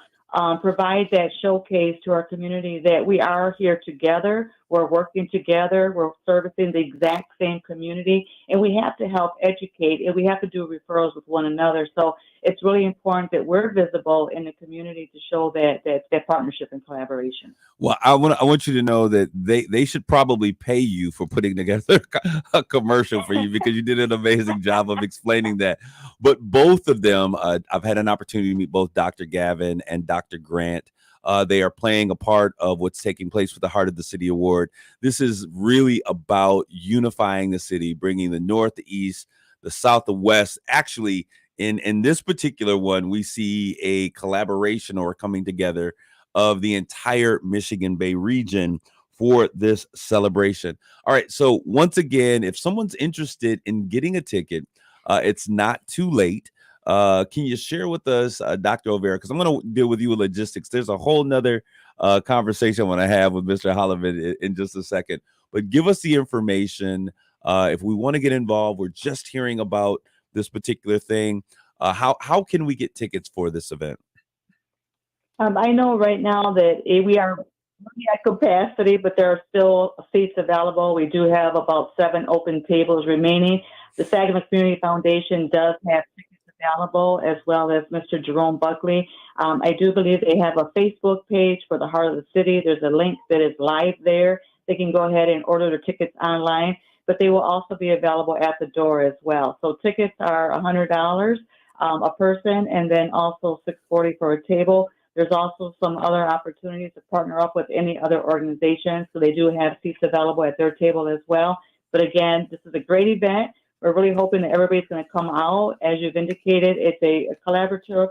provide that showcase to our community that we are here together, we're working together, we're servicing the exact same community, and we have to help educate, and we have to do referrals with one another. So it's really important that we're visible in the community to show that partnership and collaboration. Well, I want you to know that they should probably pay you for putting together a commercial for you, because you did an amazing job of explaining that. But both of them, I've had an opportunity to meet both Dr. Gavin and Dr. Grant. They are playing a part of what's taking place with the Heart of the City Award. This is really about unifying the city, bringing the North, the East, the South, the West. Actually, in this particular one, we see a collaboration or coming together of the entire Michigan Bay region for this celebration. All right. So once again, if someone's interested in getting a ticket, it's not too late. Can you share with us, Dr. Olvera, because I'm going to deal with you with logistics. There's a whole nother conversation I want to have with Mr. Holloman in just a second. But give us the information. If we want to get involved, we're just hearing about this particular thing. How can we get tickets for this event? I know right now that we are at capacity, but there are still seats available. We do have about 7 open tables remaining. The Saginaw Community Foundation does have tickets available, as well as Mr. Jerome Buckley. I do believe they have a Facebook page for the Heart of the City. There's a link that is live there. They can go ahead and order their tickets online, but they will also be available at the door as well. So tickets are $100 a person, and then also $640 for a table. There's also some other opportunities to partner up with any other organizations, so they do have seats available at their table as well. But again, this is a great event. We're really hoping that everybody's going to come out. As you've indicated, it's a collaborative,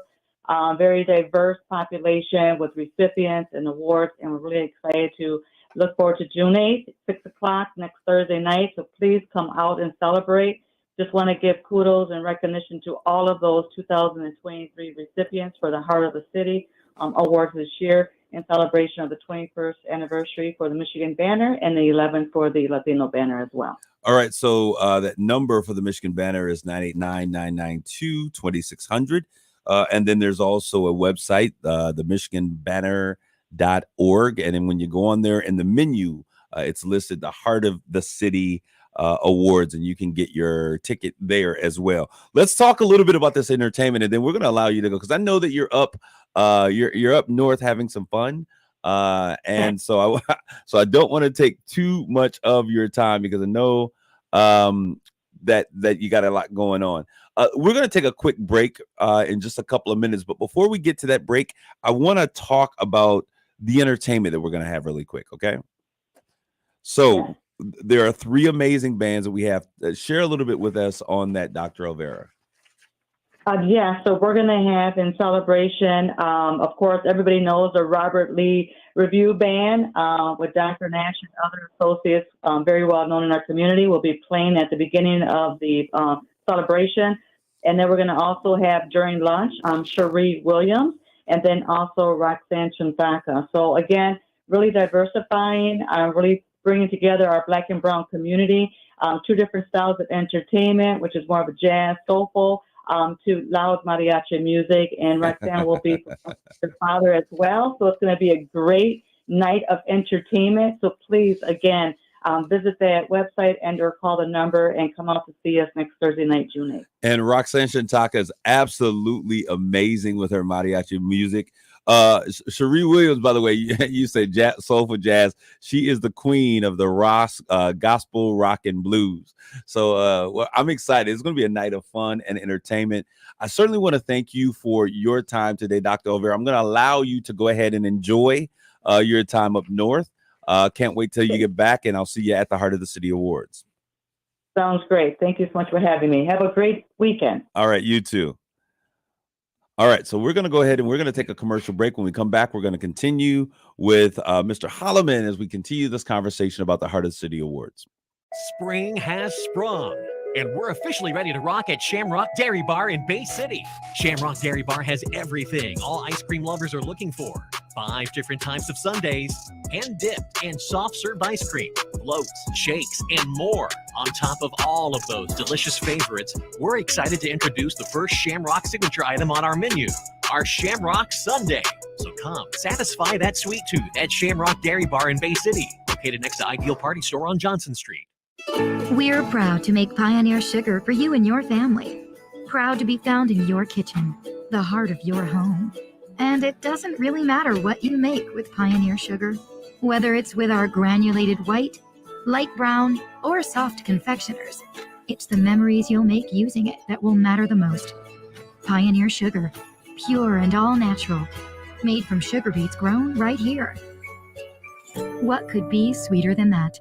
very diverse population with recipients and awards, and we're really excited to look forward to June 8th, 6 o'clock next Thursday night. So please come out and celebrate. Just want to give kudos and recognition to all of those 2023 recipients for the Heart of the City awards this year, in celebration of the 21st anniversary for the Michigan Banner and the 11th for the Latino Banner as well. All right. So that number for the Michigan Banner is 989-992-2600. And then there's also a website, the michiganbanner.org. And then when you go on there in the menu, it's listed the Heart of the City awards, and you can get your ticket there as well. Let's talk a little bit about this entertainment, and then we're going to allow you to go, because I know that you're up north having some fun, and so I don't want to take too much of your time, because I know that you got a lot going on. We're going to take a quick break in just a couple of minutes, but before we get to that break, I want to talk about the entertainment that we're going to have really quick. Okay, so there are 3 amazing bands that we have. Share a little bit with us on that, Dr. Olvera. So we're going to have, in celebration, of course, everybody knows the Robert Lee Review Band with Dr. Nash and other associates, very well known in our community, will be playing at the beginning of the celebration. And then we're going to also have, during lunch, Cherie Williams, and then also Roxanne Chantaka. So again, really diversifying, really bringing together our Black and Brown community, 2 different styles of entertainment, which is more of a jazz, soulful, to loud mariachi music, and Roxanne will be her father as well. So it's going to be a great night of entertainment. So please, again, visit that website and/or call the number and come out to see us next Thursday night, June 8th. And Roxanne Chantaka is absolutely amazing with her mariachi music. Cherie Williams, by the way, you said soulful jazz. She is the queen of the gospel, rock, and blues. So well, I'm excited. It's going to be a night of fun and entertainment. I certainly want to thank you for your time today, Dr. Olvera. I'm going to allow you to go ahead and enjoy your time up north. Can't wait till you get back, and I'll see you at the Heart of the City Awards. Sounds great. Thank you so much for having me. Have a great weekend. All right, you too. All right, so we're going to go ahead and we're going to take a commercial break. When we come back, we're going to continue with Mr. Holloman as we continue this conversation about the Heart of the City Awards. Spring has sprung, and we're officially ready to rock at Shamrock Dairy Bar in Bay City. Shamrock Dairy Bar has everything all ice cream lovers are looking for. 5 different types of sundaes, hand-dipped and soft-served ice cream, floats, shakes, and more. On top of all of those delicious favorites, we're excited to introduce the first Shamrock signature item on our menu, our Shamrock Sundae. So come, satisfy that sweet tooth at Shamrock Dairy Bar in Bay City, located next to Ideal Party Store on Johnson Street. We're proud to make Pioneer Sugar for you and your family. Proud to be found in your kitchen, the heart of your home. And it doesn't really matter what you make with Pioneer Sugar, whether it's with our granulated white, light brown, or soft confectioners. It's the memories you'll make using it that will matter the most. Pioneer Sugar, pure and all natural, made from sugar beets grown right here. What could be sweeter than that?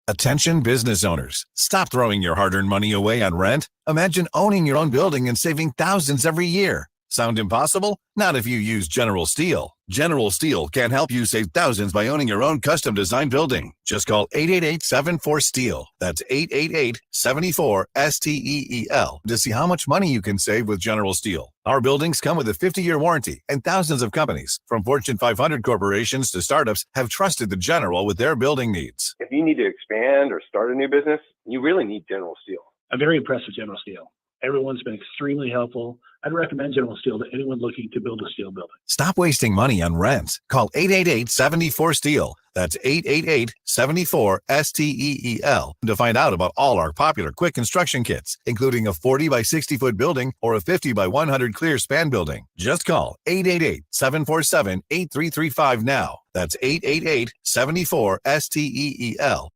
Attention business owners. Stop throwing your hard-earned money away on rent. Imagine owning your own building and saving thousands every year. Sound impossible? Not if you use General Steel. General Steel can help you save thousands by owning your own custom-designed building. Just call 888-74-STEEL. That's 888-74-STEEL to see how much money you can save with General Steel. Our buildings come with a 50-year warranty, and thousands of companies, from Fortune 500 corporations to startups, have trusted the General with their building needs. If you need to expand or start a new business, you really need General Steel. I'm very impressed with General Steel. Everyone's been extremely helpful. I'd recommend General Steel to anyone looking to build a steel building. Stop wasting money on rent. Call 888-74-STEEL. That's 888-74-STEEL to find out about all our popular quick construction kits, including a 40 by 60 foot building or a 50 by 100 clear span building. Just call 888-747-8335 now. That's 888-74-STEEL.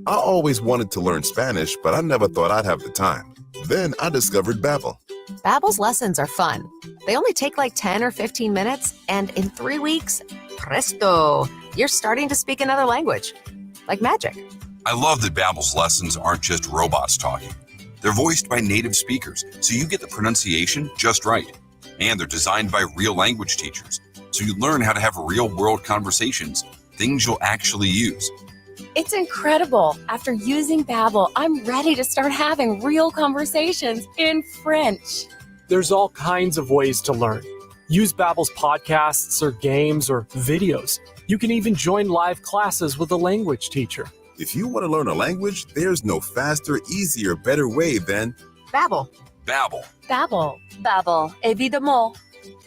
I always wanted to learn Spanish, but I never thought I'd have the time. Then I discovered Babbel. Babbel's lessons are fun. They only take like 10 or 15 minutes, and in 3 weeks, presto, you're starting to speak another language. Like magic. I love that Babbel's lessons aren't just robots talking. They're voiced by native speakers, so you get the pronunciation just right. And they're designed by real language teachers, so you learn how to have real-world conversations, things you'll actually use. It's incredible. After using Babbel, I'm ready to start having real conversations in French. There's all kinds of ways to learn. Use Babbel's podcasts or games or videos. You can even join live classes with a language teacher. If you want to learn a language, there's no faster, easier, better way than Babbel. Babbel. Babbel. Babbel. Évidemment.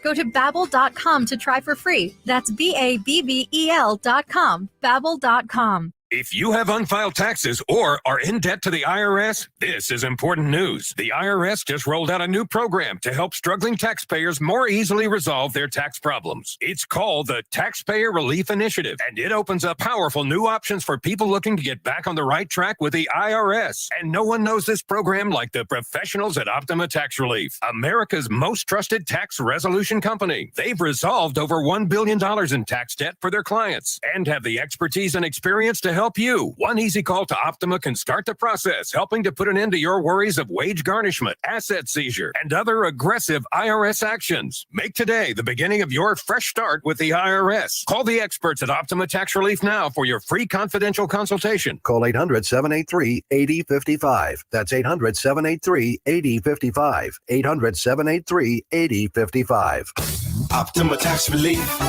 Go to Babbel.com to try for free. That's Babbel.com. Babbel.com. If you have unfiled taxes or are in debt to the IRS, this is important news. The IRS just rolled out a new program to help struggling taxpayers more easily resolve their tax problems. It's called the Taxpayer Relief Initiative, and it opens up powerful new options for people looking to get back on the right track with the IRS. And no one knows this program like the professionals at Optima Tax Relief, America's most trusted tax resolution company. They've resolved over $1 billion in tax debt for their clients and have the expertise and experience to help you. One easy call to Optima can start the process, helping to put an end to your worries of wage garnishment, asset seizure, and other aggressive IRS actions. Make today the beginning of your fresh start with the IRS. Call the experts at Optima Tax Relief now for your free confidential consultation. Call 800-783-8055. That's 800-783-8055. 800-783-8055. Optima Tax Relief.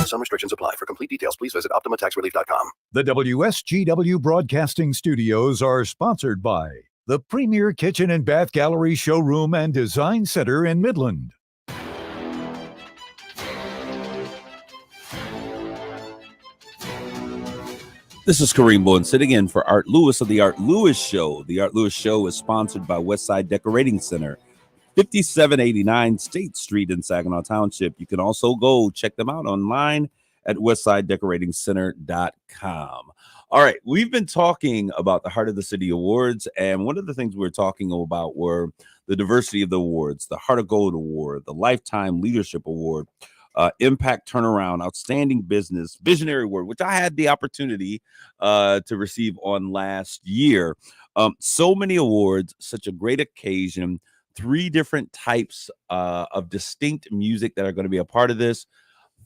Some restrictions apply. For complete details, please visit OptimaTaxRelief.com. The WSGW Broadcasting Studios are sponsored by the Premier Kitchen and Bath Gallery Showroom and Design Center in Midland. This is Kareem Bowen sitting in for Art Lewis of The Art Lewis Show. The Art Lewis Show is sponsored by Westside Decorating Center, 5789 State Street in Saginaw Township. You can also go check them out online at westsidedecoratingcenter.com. All right, we've been talking about the Heart of the City Awards, and one of the things we were talking about were the diversity of the awards, the Heart of Gold Award, the Lifetime Leadership Award. Impact Turnaround, Outstanding Business, Visionary Award, which I had the opportunity to receive on last year. So many awards, such a great occasion, 3 different types of distinct music that are going to be a part of this.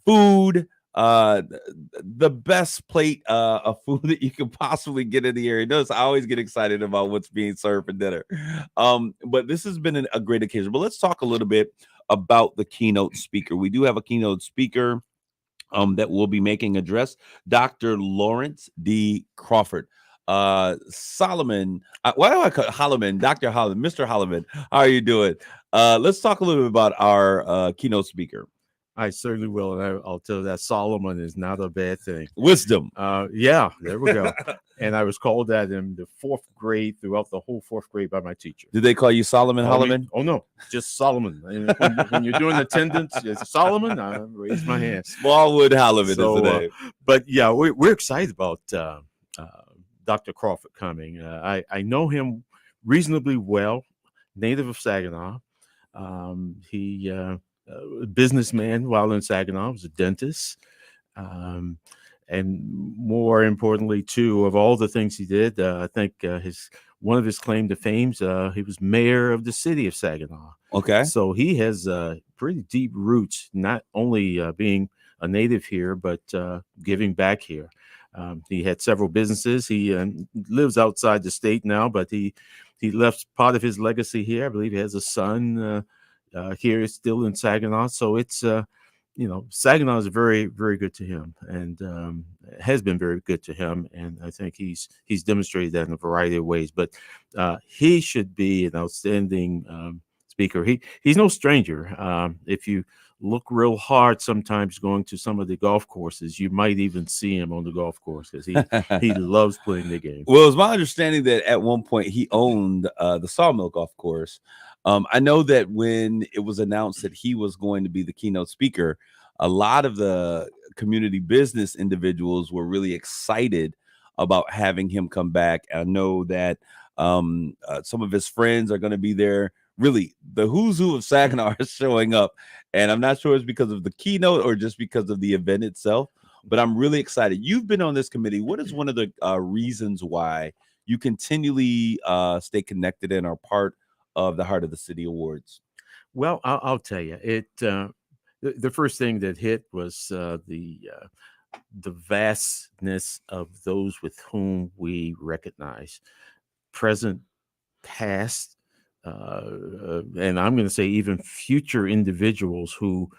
Food, the best plate of food that you can possibly get in the area. Notice I always get excited about what's being served for dinner. But this has been a great occasion. But let's talk a little bit about the keynote speaker. We do have a keynote speaker that will be making address, Dr. Lawrence D. Crawford. Solomon, why do I call Holloman? Dr. Holloman, Mr. Holloman, how are you doing? Let's talk a little bit about our keynote speaker. I certainly will, and I'll tell you that Solomon is not a bad thing. Wisdom. Yeah, there we go. And I was called that in the 4th grade, throughout the whole 4th grade by my teacher. Did they call you Solomon Holloman? Oh, no, just Solomon. And when you're doing attendance, it's Solomon, I raise my hand. Smallwood Holloman is the name. But yeah, we're excited about Dr. Crawford coming. I know him reasonably well, native of Saginaw. He businessman while in Saginaw, was a dentist. And more importantly, too, of all the things he did, I think one of his claim to fame, he was mayor of the city of Saginaw. Okay. So he has pretty deep roots, not only being a native here, but giving back here. He had several businesses. He lives outside the state now, but he left part of his legacy here. I believe he has a son here, still in Saginaw. So it's Saginaw is very, very good to him, and has been very good to him. And I think he's demonstrated that in a variety of ways. But he should be an outstanding speaker. He's no stranger. If you look real hard, sometimes going to some of the golf courses, you might even see him on the golf course because he loves playing the game. Well, it's my understanding that at one point he owned the Sawmill Golf Course. I know that when it was announced that he was going to be the keynote speaker, a lot of the community business individuals were really excited about having him come back. I know that some of his friends are going to be there. Really, the who's who of Saginaw is showing up, and I'm not sure it's because of the keynote or just because of the event itself, but I'm really excited. You've been on this committee. What is one of the reasons why you continually stay connected and are part of the Heart of the City Awards? Well, I'll tell you, the first thing that hit was the vastness of those with whom we recognize, present, past, and I'm going to say even future individuals who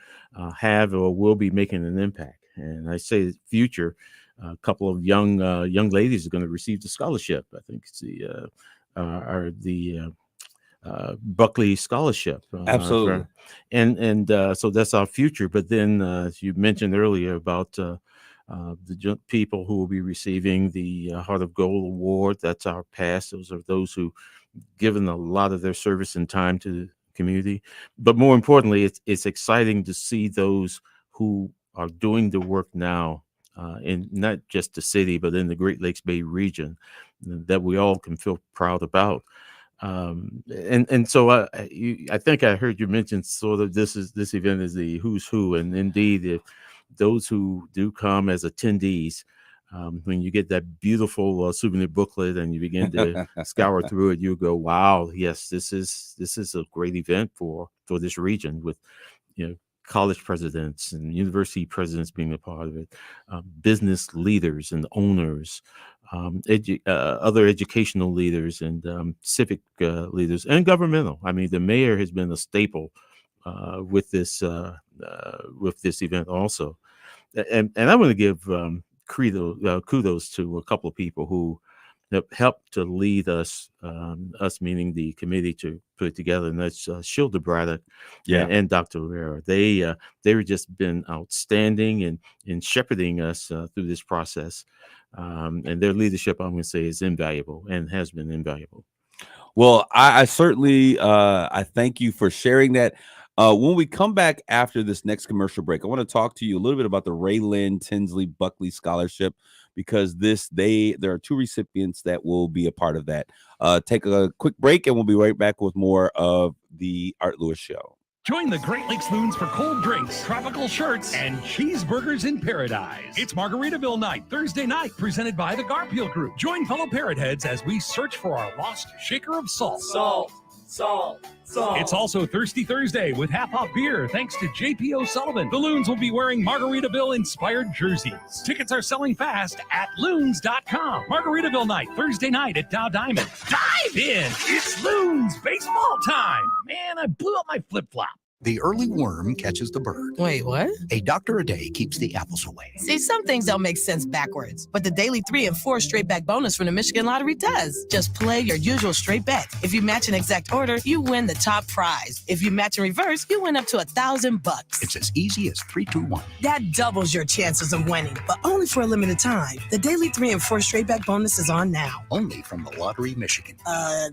have or will be making an impact. And I say future, a couple of young ladies are going to receive the scholarship. I think it's the Buckley Scholarship. Absolutely. So that's our future. But then, as you mentioned earlier about the people who will be receiving the Heart of Gold Award, that's our past. Those are those who given a lot of their service and time to the community. But more importantly, it's exciting to see those who are doing the work now in not just the city, but in the Great Lakes Bay region that we all can feel proud about. So I think I heard you mention sort of this event is the who's who, and indeed those who do come as attendees, when you get that beautiful souvenir booklet and you begin to scour through it, you go, wow, yes, this is a great event for this region, with college presidents and university presidents being a part of it, business leaders and owners, other educational leaders and civic leaders and governmental. I mean, the mayor has been a staple with this event also. And I want to give kudos to a couple of people who have helped to lead us meaning the committee, to put it together, and that's Shilda Braddock and Dr. Olvera. They've just been outstanding in shepherding us through this process, and their leadership, I'm going to say, is invaluable and has been invaluable. Well, I certainly I thank you for sharing that. When we come back after this next commercial break, I want to talk to you a little bit about the Ray Lynn Tinsley Buckley Scholarship, because there are 2 recipients that will be a part of that. Take a quick break and we'll be right back with more of the Art Lewis Show. Join the Great Lakes Loons for cold drinks, tropical shirts, and cheeseburgers in paradise. It's Margaritaville night, Thursday night, presented by the Garfield Group. Join fellow parrot heads as we search for our lost shaker of salt. Salt, salt, salt. It's also Thirsty Thursday with Half Off Beer, thanks to J.P. O'Sullivan. The Loons will be wearing Margaritaville-inspired jerseys. Tickets are selling fast at loons.com. Margaritaville night, Thursday night at Dow Diamond. Dive in! It's Loons baseball time! Man, I blew up my flip-flop. The early worm catches the bird. Wait, what? A doctor a day keeps the apples away. See, some things don't make sense backwards, but the daily 3 and 4 straight back bonus from the Michigan Lottery does. Just play your usual straight bet. If you match an exact order, you win the top prize. If you match in reverse, you win up to $1,000. It's as easy as 3, 2, 1. That doubles your chances of winning, but only for a limited time. The daily 3 and 4 straight back bonus is on now. Only from the Lottery Michigan.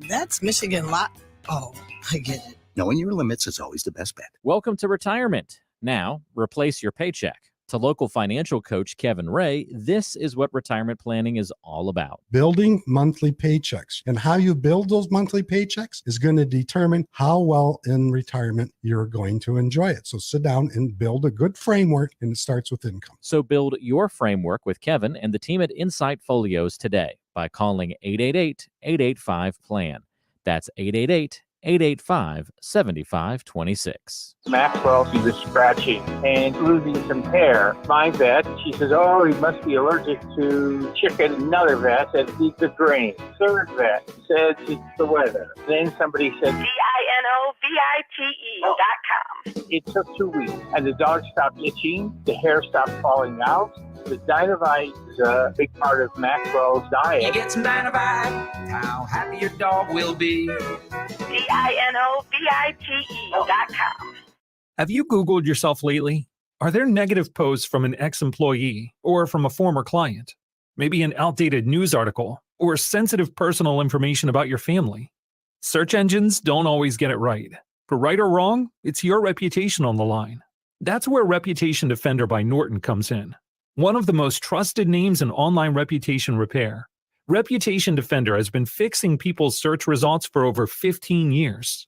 That's Michigan Lot. Oh, I get it. Knowing your limits is always the best bet. Welcome to retirement. Now, replace your paycheck. To local financial coach Kevin Ray, this is what retirement planning is all about. Building monthly paychecks. And how you build those monthly paychecks is going to determine how well in retirement you're going to enjoy it. So sit down and build a good framework, and it starts with income. So build your framework with Kevin and the team at Insight Folios today by calling 888-885-PLAN. That's 888-885-7526. Maxwell, she was scratching and losing some hair. My vet, she says, oh, he must be allergic to chicken. Another vet said, he's the grain. Third vet said, it's the weather. Then somebody said, DINOVITE.com. It took 2 weeks, and the dog stopped itching. The hair stopped falling out. The Dinovite is a big part of Maxwell's diet. You get some Dinovite, how happy your dog will be. DINOVITE.com. Have you Googled yourself lately? Are there negative posts from an ex-employee or from a former client? Maybe an outdated news article or sensitive personal information about your family? Search engines don't always get it right. For right or wrong, it's your reputation on the line. That's where Reputation Defender by Norton comes in. One of the most trusted names in online reputation repair, Reputation Defender has been fixing people's search results for over 15 years.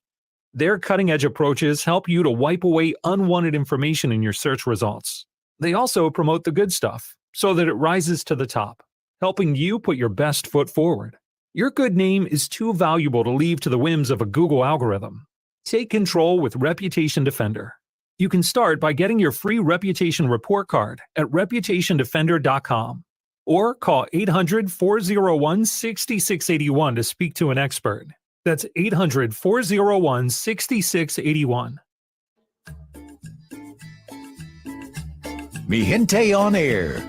Their cutting-edge approaches help you to wipe away unwanted information in your search results. They also promote the good stuff so that it rises to the top, helping you put your best foot forward. Your good name is too valuable to leave to the whims of a Google algorithm. Take control with Reputation Defender. You can start by getting your free reputation report card at reputationdefender.com or call 800-401-6681 to speak to an expert. That's 800-401-6681. Mi Gente on Air.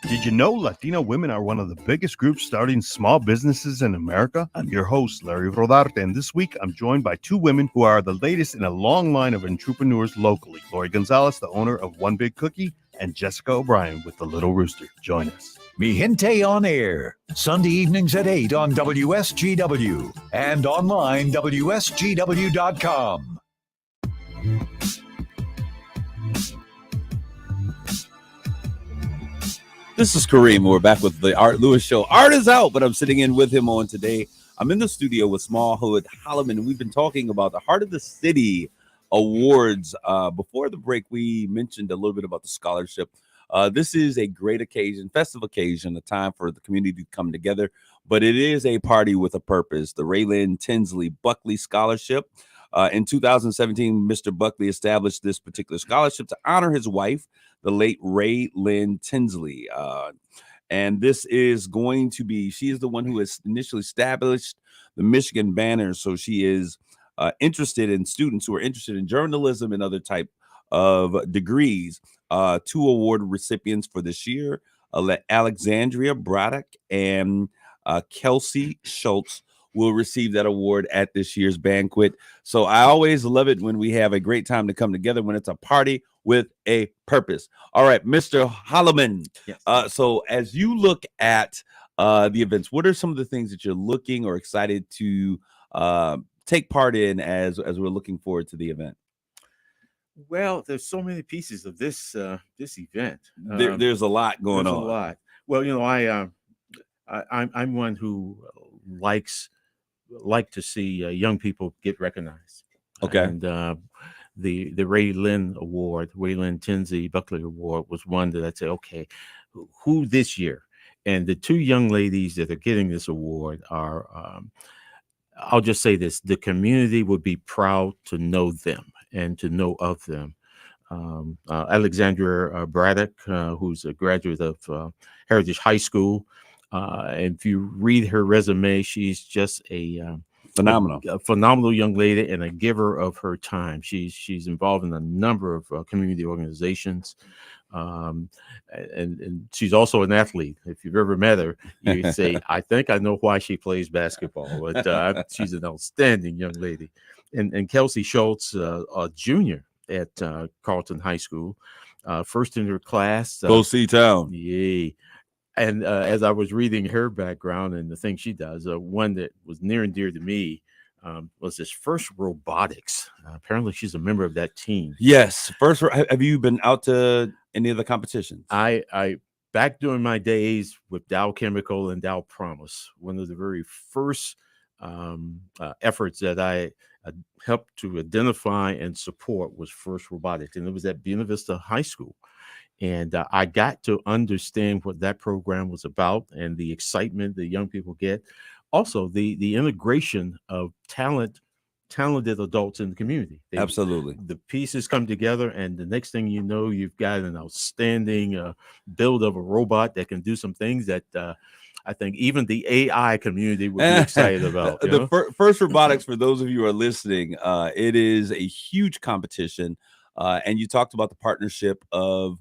Did you know Latino women are one of the biggest groups starting small businesses in America? I'm your host, Larry Rodarte, and this week I'm joined by two women who are the latest in a long line of entrepreneurs locally. Lori Gonzalez, the owner of One Big Cookie, and Jessica O'Brien with The Little Rooster. Join us. Mi Gente on Air, Sunday evenings at 8 on WSGW and online WSGW.com. This is Kareem. We're back with the Art Lewis Show. Art is out, but I'm sitting in with him on today. I'm in the studio with Smallwood Holloman, and we've been talking about the Heart of the City Awards. Before the break, we mentioned a little bit about the scholarship. This is a great occasion, festive occasion, a time for the community to come together, but it is a party with a purpose. The Raylan Tinsley Buckley Scholarship. In 2017, Mr. Buckley established this particular scholarship to honor his wife, the late Ray Lynn Tinsley. And this is going to be, she is the one who has initially established the Michigan Banner. So she is interested in students who are interested in journalism and other type of degrees. Two award recipients for this year, Alexandria Braddock and Kelsey Schultz will receive that award at this year's banquet. So I always love it when we have a great time to come together, when it's a party with a purpose. All right, Mr. Holloman. Yes. So as you look at the events, what are some of the things that you're looking or excited to take part in as we're looking forward to the event? Well, there's so many pieces of this event. There's a lot going on. A lot. Well, you know, I'm one who like to see young people get recognized. Okay. And the Ray Lynn Award, Ray Lynn Tinsey Buckley Award, was one that I'd say, okay, who this year? And the two young ladies that are getting this award are, I'll just say this: the community would be proud to know them and to know of them. Alexandra Braddock, who's a graduate of Heritage High School. And if you read her resume, she's just a phenomenal young lady and a giver of her time. She's involved in a number of community organizations. And she's also an athlete. If you've ever met her, you'd say, I think I know why she plays basketball. But she's an outstanding young lady. And Kelsey Schultz, a junior at Carleton High School, first in her class. Go C-Town. Yay. And as I was reading her background and the things she does, one that was near and dear to me was this FIRST Robotics. Apparently, she's a member of that team. Yes. First, have you been out to any of the competitions? I back during my days with Dow Chemical and Dow Promise, one of the very first efforts that I helped to identify and support was FIRST Robotics, and it was at Buena Vista High School. And I got to understand what that program was about and the excitement that young people get. Also, the integration of talented adults in the community. Absolutely. The pieces come together, and the next thing you know, you've got an outstanding build of a robot that can do some things that I think even the AI community would be excited about. FIRST Robotics, for those of you who are listening, it is a huge competition. And you talked about the partnership of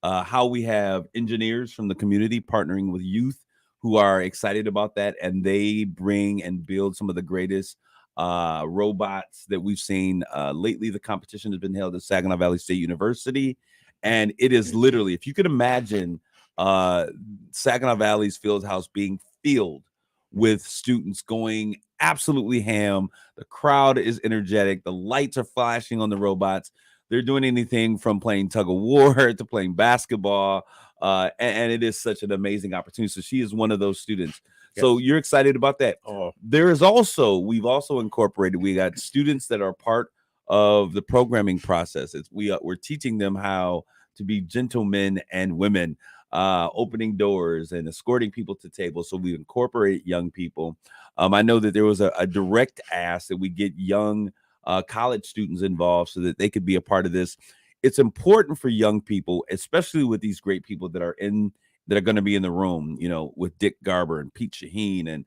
how we have engineers from the community partnering with youth who are excited about that, and they bring and build some of the greatest robots that we've seen lately. The competition has been held at Saginaw Valley State University, and it is literally, if you could imagine Saginaw Valley's field house being filled with students going absolutely ham. The crowd is energetic. The lights are flashing on the robots. They're doing anything from playing tug of war to playing basketball. And it is such an amazing opportunity. So she is one of those students. Yes. So you're excited about that. We've also incorporated, we got students that are part of the programming process. We're teaching them how to be gentlemen and women, opening doors and escorting people to tables. So we incorporate young people. I know that there was a direct ask that we get young college students involved so that they could be a part of this. It's important for young people, especially with these great people that are going to be in the room, with Dick Garber and Pete Shaheen and,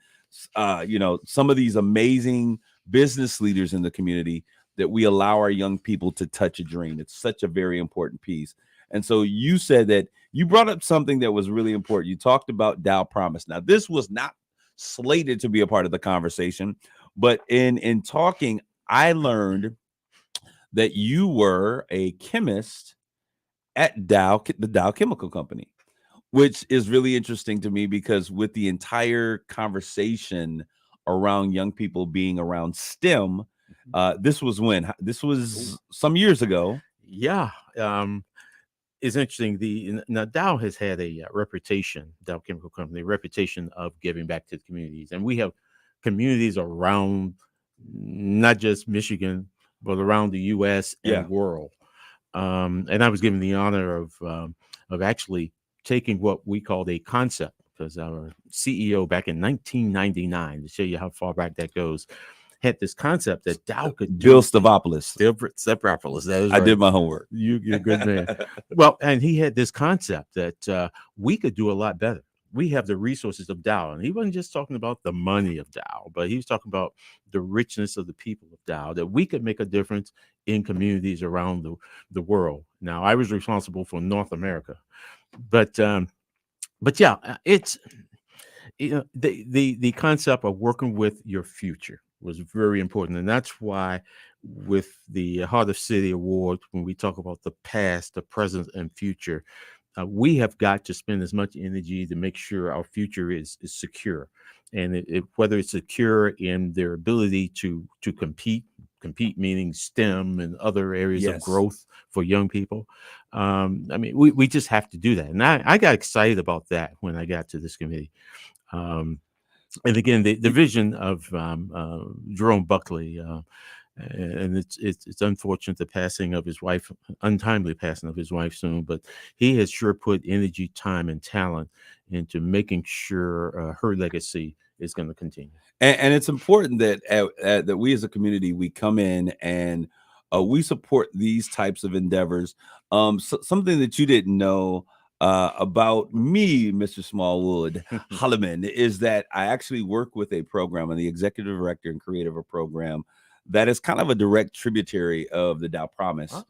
some of these amazing business leaders in the community, that we allow our young people to touch a dream. It's such a very important piece. And so you said that you brought up something that was really important. You talked about Dow Promise. Now, this was not slated to be a part of the conversation, but in talking, I learned that you were a chemist at the Dow Chemical Company, which is really interesting to me because with the entire conversation around young people being around STEM, this was some years ago. Yeah. It's interesting. Now Dow has had a reputation, Dow Chemical Company, reputation of giving back to the communities. And we have communities around not just Michigan, but around the U.S. and world. And I was given the honor of actually taking what we called a concept, because our CEO back in 1999, to show you how far back that goes, had this concept that Dow could do. Bill Stavropoulos. That is right. I did my homework. You're a good man. Well, and he had this concept that we could do a lot better. We have the resources of Dow, and he wasn't just talking about the money of Dow, but he was talking about the richness of the people of Dow, that we could make a difference in communities around the world. Now, I was responsible for North America, but yeah, it's the concept of working with your future was very important, and that's why with the Heart of City Award, when we talk about the past, the present, and future, we have got to spend as much energy to make sure our future is secure, and whether it's secure in their ability to compete meaning STEM and other areas of growth for young people. I mean, we just have to do that, and I got excited about that when I got to this committee. And again, the vision of Jerome Buckley, And it's unfortunate the passing of his wife, untimely passing of his wife soon, but he has sure put energy, time, and talent into making sure her legacy is going to continue. And it's important that that we as a community, we come in and we support these types of endeavors. Something that you didn't know about me, Mr. Smallwood Holloman, is that I actually work with a program. I'm the executive director and creator of a program that is kind of a direct tributary of the Dow Promise,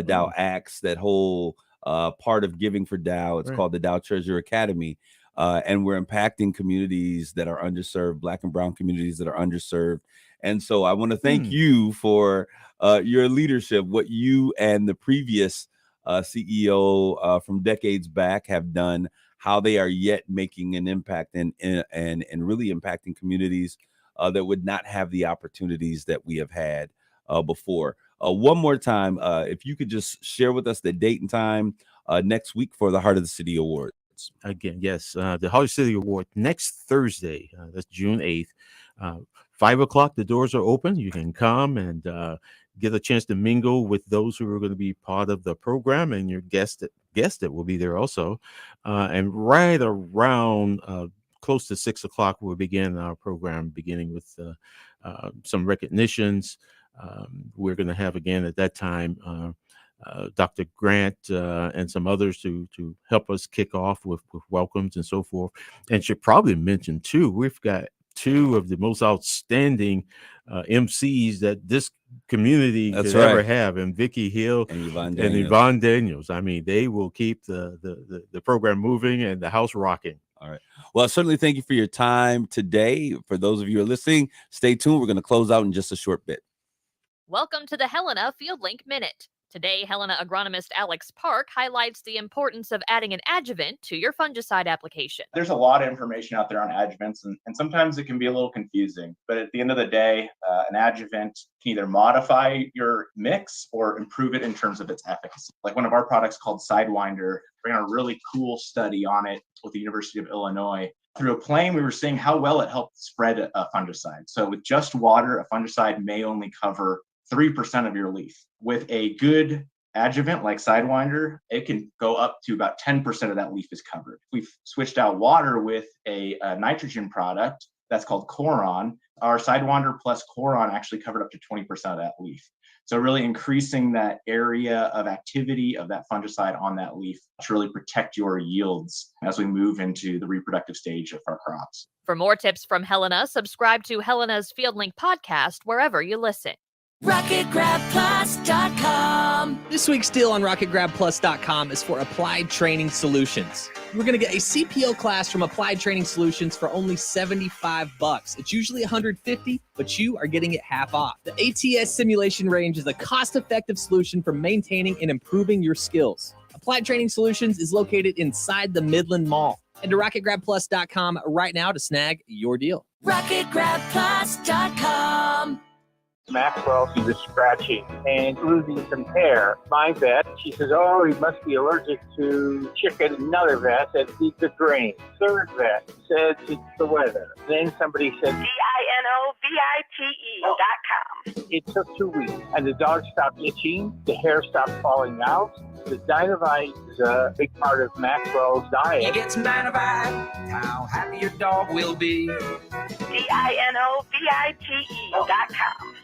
Dow Acts, that whole part of Giving for Dow. It's called the Dow Treasure Academy. And we're impacting communities that are underserved, Black and brown communities that are underserved. And so I want to thank you for your leadership, what you and the previous CEO from decades back have done, how they are yet making an impact and really impacting communities that would not have the opportunities that we have had before. One more time, if you could just share with us the date and time next week for the Heart of the City Awards. Again, yes, the Heart of the City Award next Thursday, that's June 8th, 5 o'clock. The doors are open. You can come and get a chance to mingle with those who are going to be part of the program, and your guest that will be there also. And right around close to 6 o'clock, we'll begin our program, beginning with some recognitions. We're going to have, again, at that time, Dr. Grant and some others to help us kick off with welcomes and so forth. And should probably mention, too, we've got two of the most outstanding MCs that this community could ever have, and Vicky Hill and Yvonne Daniels. I mean, they will keep the program moving and the house rocking. All right. Well, certainly thank you for your time today. For those of you who are listening, stay tuned. We're going to close out in just a short bit. Welcome to the Helena FieldLink Minute. Today, Helena agronomist Alex Park highlights the importance of adding an adjuvant to your fungicide application. There's a lot of information out there on adjuvants, and sometimes it can be a little confusing. But at the end of the day, an adjuvant can either modify your mix or improve it in terms of its efficacy. Like one of our products called Sidewinder, we ran a really cool study on it with the University of Illinois. Through a plane, we were seeing how well it helped spread a fungicide. So with just water, a fungicide may only cover 3% of your leaf. With a good adjuvant like Sidewinder, it can go up to about 10% of that leaf is covered. We've switched out water with a nitrogen product that's called Coron. Our Sidewinder plus Coron actually covered up to 20% of that leaf. So really increasing that area of activity of that fungicide on that leaf to really protect your yields as we move into the reproductive stage of our crops. For more tips from Helena, subscribe to Helena's FieldLink podcast wherever you listen. RocketGrabPlus.com. This week's deal on RocketGrabPlus.com is for Applied Training Solutions. We're going to get a CPO class from Applied Training Solutions for only $75. It's usually $150, but you are getting it half off. The ATS simulation range is a cost-effective solution for maintaining and improving your skills. Applied Training Solutions is located inside the Midland Mall. Head to RocketGrabPlus.com right now to snag your deal. RocketGrabPlus.com. Maxwell, she was scratching and losing some hair. My vet, she says, oh, he must be allergic to chicken. Another vet said, it's the grain. Third vet said, it's the weather. Then somebody said, DINOVITE.com. It took 2 weeks, and the dog stopped itching, the hair stopped falling out. The Dinovite is a big part of Maxwell's diet. You get some Dinovite, how happy your dog will be. DINOVITE.com.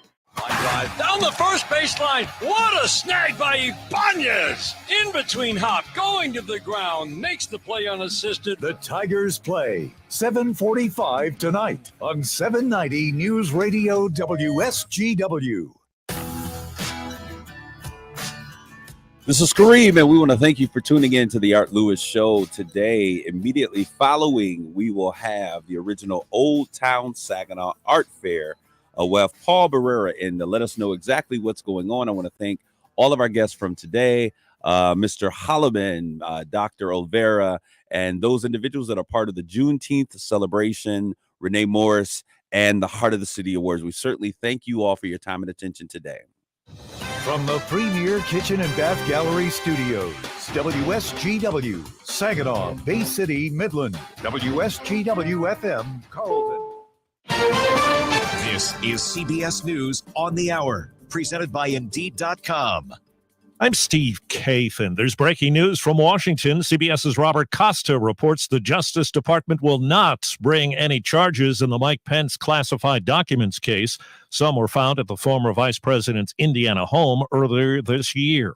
Drive down the first baseline. What a snag by Ibanez! In between hop, going to the ground, makes the play unassisted. The Tigers play 7:45 tonight on 790 News Radio WSGW. This is Kareem, and we want to thank you for tuning in to the Art Lewis Show today. Immediately following, we will have the original Old Town Saginaw Art Fair. We'll have Paul Barrera in to let us know exactly what's going on. I want to thank all of our guests from today, Mr. Holloman, Dr. Olvera, and those individuals that are part of the Juneteenth celebration, Renee Morris, and the Heart of the City Awards. We certainly thank you all for your time and attention today. From the Premier Kitchen and Bath Gallery Studios, WSGW, Saginaw, Bay City, Midland, WSGW FM, Carlton. This is CBS News on the Hour, presented by Indeed.com. I'm Steve Kathan. There's breaking news from Washington. CBS's Robert Costa reports the Justice Department will not bring any charges in the Mike Pence classified documents case. Some were found at the former vice president's Indiana home earlier this year.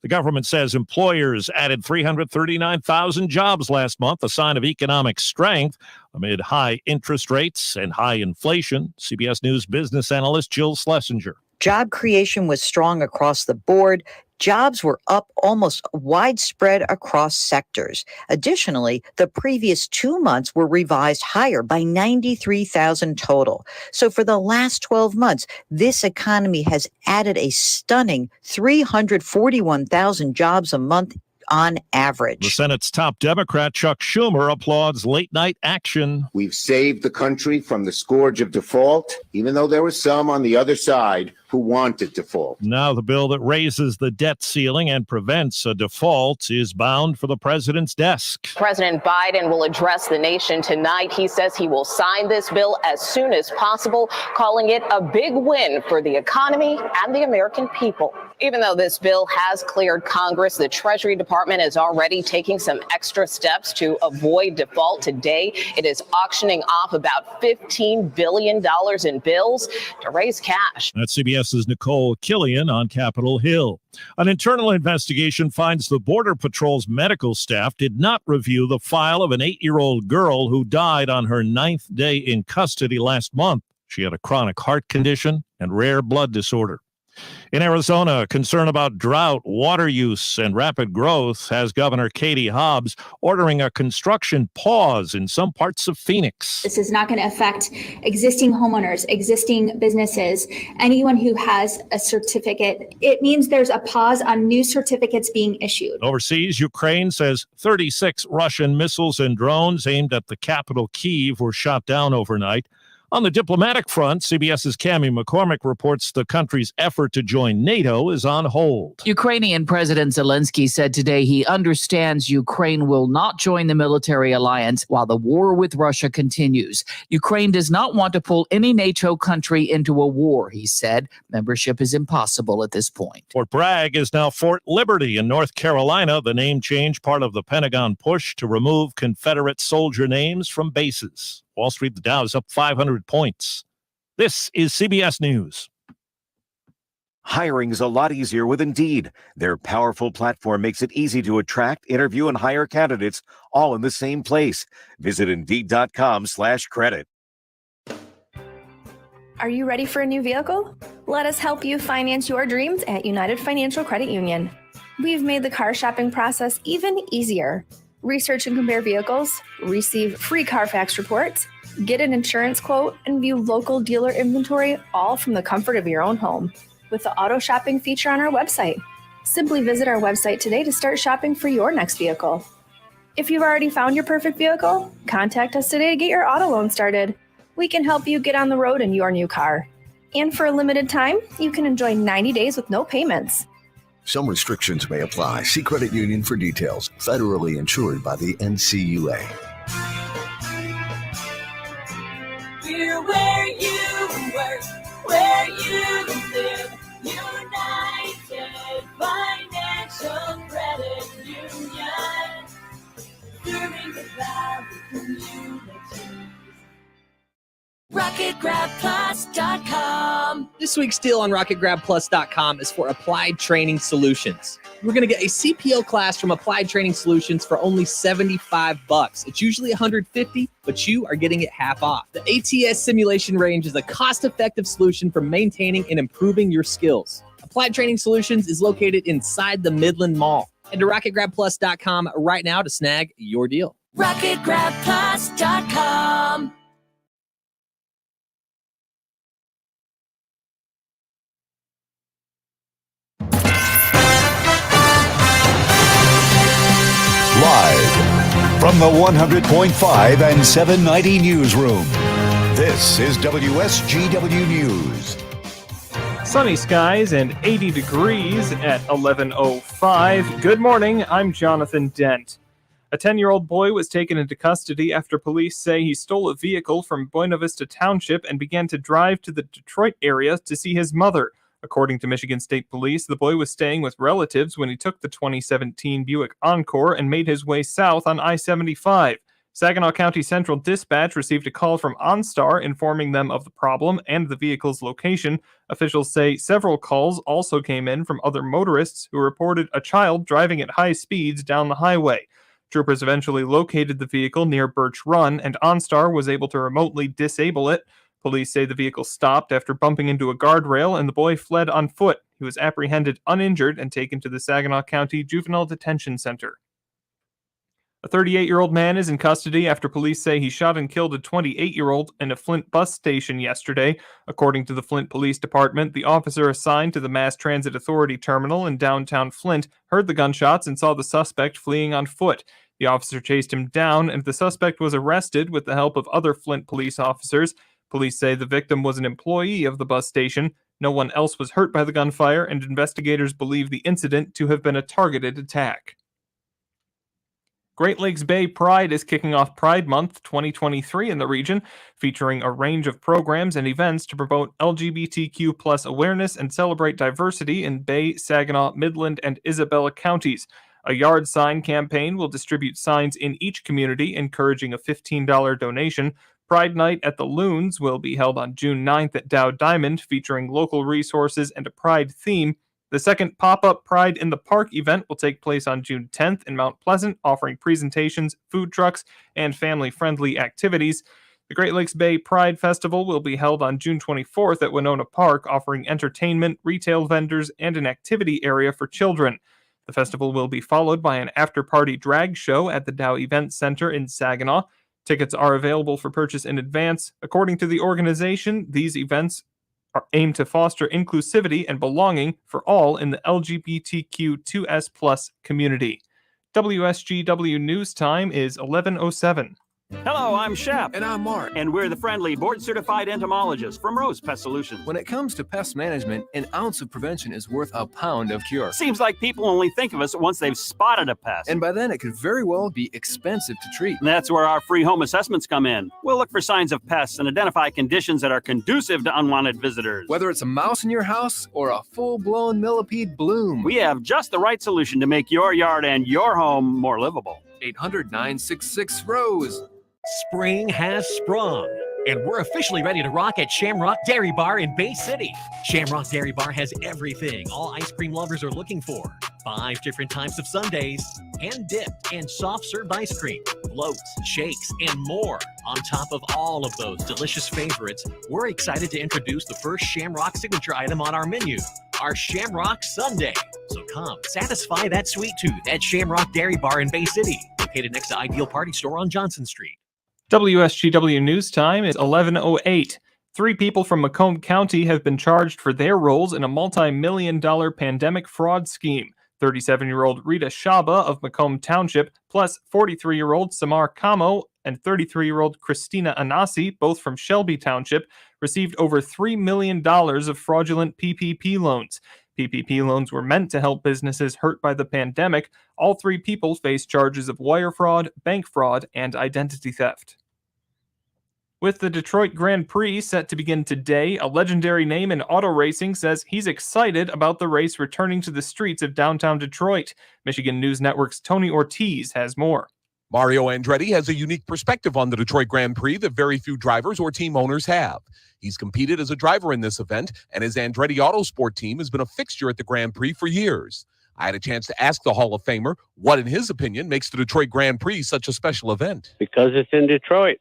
The government says employers added 339,000 jobs last month, a sign of economic strength amid high interest rates and high inflation. CBS News business analyst Jill Schlesinger. Job creation was strong across the board. Jobs were up almost widespread across sectors. Additionally, the previous 2 months were revised higher by 93,000 total. So for the last 12 months, this economy has added a stunning 341,000 jobs a month on average. The Senate's top Democrat, Chuck Schumer, applauds late-night action. We've saved the country from the scourge of default, even though there were some on the other side who wanted default. Now the bill that raises the debt ceiling and prevents a default is bound for the president's desk. President Biden will address the nation tonight. He says he will sign this bill as soon as possible, calling it a big win for the economy and the American people. Even though this bill has cleared Congress, the Treasury Department is already taking some extra steps to avoid default. Today, it is auctioning off about $15 billion in bills to raise cash. That's CBS's Nicole Killian on Capitol Hill. An internal investigation finds the Border Patrol's medical staff did not review the file of an 8-year-old girl who died on her 9th day in custody last month. She had a chronic heart condition and rare blood disorder. In Arizona, concern about drought, water use, and rapid growth has Governor Katie Hobbs ordering a construction pause in some parts of Phoenix. This is not going to affect existing homeowners, existing businesses, anyone who has a certificate. It means there's a pause on new certificates being issued. Overseas, Ukraine says 36 Russian missiles and drones aimed at the capital Kyiv were shot down overnight. On the diplomatic front, CBS's Cammie McCormick reports the country's effort to join NATO is on hold. Ukrainian President Zelensky said today he understands Ukraine will not join the military alliance while the war with Russia continues. Ukraine does not want to pull any NATO country into a war, he said. Membership is impossible at this point. Fort Bragg is now Fort Liberty in North Carolina, the name change part of the Pentagon push to remove Confederate soldier names from bases. Wall Street, the Dow is up 500 points. This is CBS News. Hiring is a lot easier with Indeed. Their powerful platform makes it easy to attract, interview, and hire candidates all in the same place. Visit Indeed.com/credit. Are you ready for a new vehicle? Let us help you finance your dreams at United Financial Credit Union. We've made the car shopping process even easier. Research and compare vehicles, receive free Carfax reports, get an insurance quote, and view local dealer inventory, all from the comfort of your own home with the auto shopping feature on our website. Simply visit our website today to start shopping for your next vehicle. If you've already found your perfect vehicle, contact us today to get your auto loan started. We can help you get on the road in your new car. And for a limited time, you can enjoy 90 days with no payments. Some restrictions may apply. See credit union for details. Federally insured by the NCUA. We're where you work, where you live. United Financial Credit Union. Serving the Valley community. RocketGrabPlus.com. This week's deal on RocketGrabPlus.com is for Applied Training Solutions. We're going to get a CPO class from Applied Training Solutions for only $75. It's usually $150, but you are getting it half off. The ATS Simulation Range is a cost-effective solution for maintaining and improving your skills. Applied Training Solutions is located inside the Midland Mall. Head to RocketGrabPlus.com right now to snag your deal. RocketGrabPlus.com. Live from the 100.5 and 790 newsroom, this is WSGW News. Sunny skies and 80 degrees at 11:05. Good morning, I'm Jonathan Dent. A 10-year-old boy was taken into custody after police say he stole a vehicle from Buena Vista Township and began to drive to the Detroit area to see his mother. According to Michigan State Police, the boy was staying with relatives when he took the 2017 Buick Encore and made his way south on I-75. Saginaw County Central Dispatch received a call from OnStar informing them of the problem and the vehicle's location. Officials say several calls also came in from other motorists who reported a child driving at high speeds down the highway. Troopers eventually located the vehicle near Birch Run, and OnStar was able to remotely disable it. Police say the vehicle stopped after bumping into a guardrail, and the boy fled on foot. He was apprehended uninjured and taken to the Saginaw County Juvenile Detention Center. A 38-year-old man is in custody after police say he shot and killed a 28-year-old in a Flint bus station yesterday. According to the Flint Police Department, the officer assigned to the Mass Transit Authority terminal in downtown Flint heard the gunshots and saw the suspect fleeing on foot. The officer chased him down, and the suspect was arrested with the help of other Flint police officers. Police say the victim was an employee of the bus station. No one else was hurt by the gunfire, and investigators believe the incident to have been a targeted attack. Great Lakes Bay Pride is kicking off Pride Month 2023 in the region, featuring a range of programs and events to promote LGBTQ+ awareness and celebrate diversity in Bay, Saginaw, Midland, and Isabella counties. A yard sign campaign will distribute signs in each community, encouraging a $15 donation. Pride Night at the Loons will be held on June 9th at Dow Diamond, featuring local resources and a Pride theme. The second pop-up Pride in the Park event will take place on June 10th in Mount Pleasant, offering presentations, food trucks, and family-friendly activities. The Great Lakes Bay Pride Festival will be held on June 24th at Winona Park, offering entertainment, retail vendors, and an activity area for children. The festival will be followed by an after-party drag show at the Dow Event Center in Saginaw. Tickets are available for purchase in advance. According to the organization, these events are aimed to foster inclusivity and belonging for all in the LGBTQ2S+ community. WSGW News Time is 11:07. Hello, I'm Shep. And I'm Mark. And we're the friendly, board-certified entomologists from Rose Pest Solutions. When it comes to pest management, an ounce of prevention is worth a pound of cure. Seems like people only think of us once they've spotted a pest. And by then, it could very well be expensive to treat. That's where our free home assessments come in. We'll look for signs of pests and identify conditions that are conducive to unwanted visitors. Whether it's a mouse in your house or a full-blown millipede bloom, we have just the right solution to make your yard and your home more livable. 800-966-ROSE. Spring has sprung, and we're officially ready to rock at Shamrock Dairy Bar in Bay City. Shamrock Dairy Bar has everything all ice cream lovers are looking for. 5 different types of sundaes, hand-dipped and soft-served ice cream, floats, shakes, and more. On top of all of those delicious favorites, we're excited to introduce the first Shamrock signature item on our menu, our Shamrock Sundae. So come, satisfy that sweet tooth at Shamrock Dairy Bar in Bay City, located next to Ideal Party Store on Johnson Street. WSGW News Time is 11:08. 3 people from Macomb County have been charged for their roles in a multi-million-dollar pandemic fraud scheme. 37-year-old Rita Shaba of Macomb Township, plus 43-year-old Samar Kamo and 33-year-old Christina Anasi, both from Shelby Township, received over $3 million of fraudulent PPP loans. PPP loans were meant to help businesses hurt by the pandemic. All 3 people face charges of wire fraud, bank fraud, and identity theft. With the Detroit Grand Prix set to begin today, a legendary name in auto racing says he's excited about the race returning to the streets of downtown Detroit. Michigan News Network's Tony Ortiz has more. Mario Andretti has a unique perspective on the Detroit Grand Prix that very few drivers or team owners have. He's competed as a driver in this event, and his Andretti Autosport team has been a fixture at the Grand Prix for years. I had a chance to ask the Hall of Famer what, in his opinion, makes the Detroit Grand Prix such a special event. Because it's in Detroit.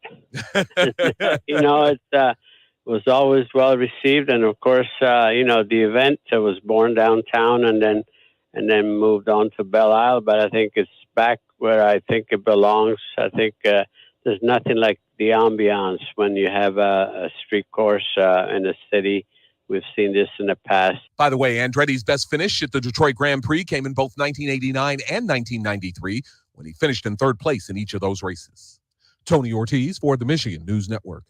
It was always well received. And, of course, the event was born downtown and then moved on to Belle Isle. But I think it's back where I think it belongs. I think there's nothing like the ambiance when you have a street course in the city. We've seen this in the past. By the way, Andretti's best finish at the Detroit Grand Prix came in both 1989 and 1993, when he finished in 3rd place in each of those races. Tony Ortiz for the Michigan News Network.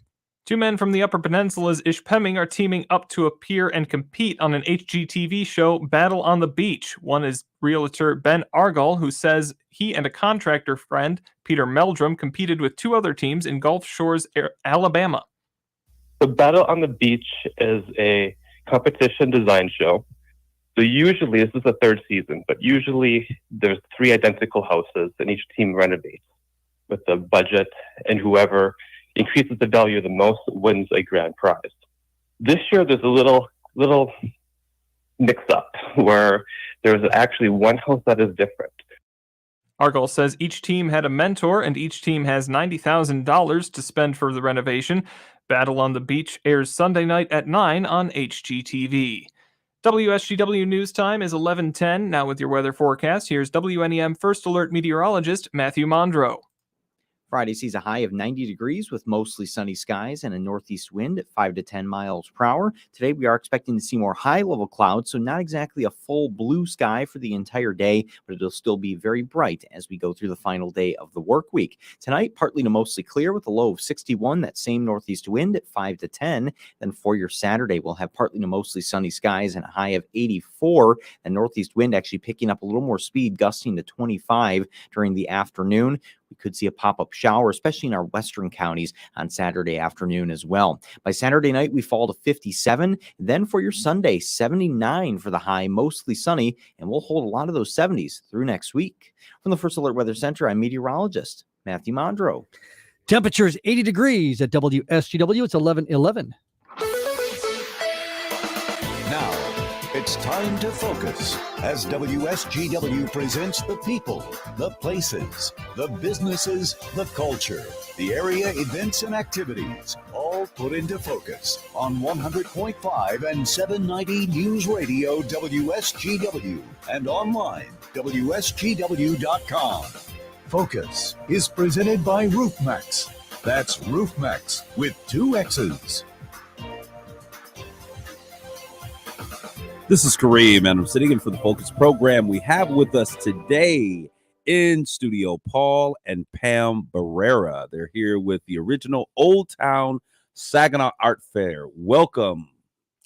Two men from the Upper Peninsula's Ishpeming are teaming up to appear and compete on an HGTV show, Battle on the Beach. One is realtor Ben Argall, who says he and a contractor friend, Peter Meldrum, competed with two other teams in Gulf Shores, Alabama. The Battle on the Beach is a competition design show. So usually, this is the third season, but usually there's three identical houses and each team renovates with the budget, and whoever increases the value the most wins a grand prize. This year, there's a little mix-up where there's actually one house that is different. Argall says each team had a mentor and each team has $90,000 to spend for the renovation. Battle on the Beach airs Sunday night at 9 on HGTV. WSGW News Time is 11:10. Now with your weather forecast, here's WNEM First Alert meteorologist Matthew Mondro. Friday sees a high of 90 degrees with mostly sunny skies and a northeast wind at 5 to 10 miles per hour. Today, we are expecting to see more high-level clouds, so not exactly a full blue sky for the entire day, but it'll still be very bright as we go through the final day of the work week. Tonight, partly to mostly clear with a low of 61, that same northeast wind at 5 to 10. Then for your Saturday, we'll have partly to mostly sunny skies and a high of 84. The northeast wind actually picking up a little more speed, gusting to 25 during the afternoon. We could see a pop-up shower, especially in our western counties on Saturday afternoon as well. By Saturday night, we fall to 57. Then for your Sunday, 79 for the high, mostly sunny, and we'll hold a lot of those 70s through next week. From the First Alert Weather Center, I'm meteorologist Matthew Mondro. Temperatures 80 degrees at WSGW. It's 11:11. Now, it's time to focus as WSGW presents the people, the places, the businesses, the culture, the area events and activities, all put into focus on 100.5 and 790 News Radio WSGW and online WSGW.com. Focus is presented by RoofMax. That's RoofMax with 2 X's. This is Kareem, and I'm sitting in for the Focus program. We have with us today in studio Paul and Pam Barrera. They're here with the original Old Town Saginaw Art Fair. Welcome.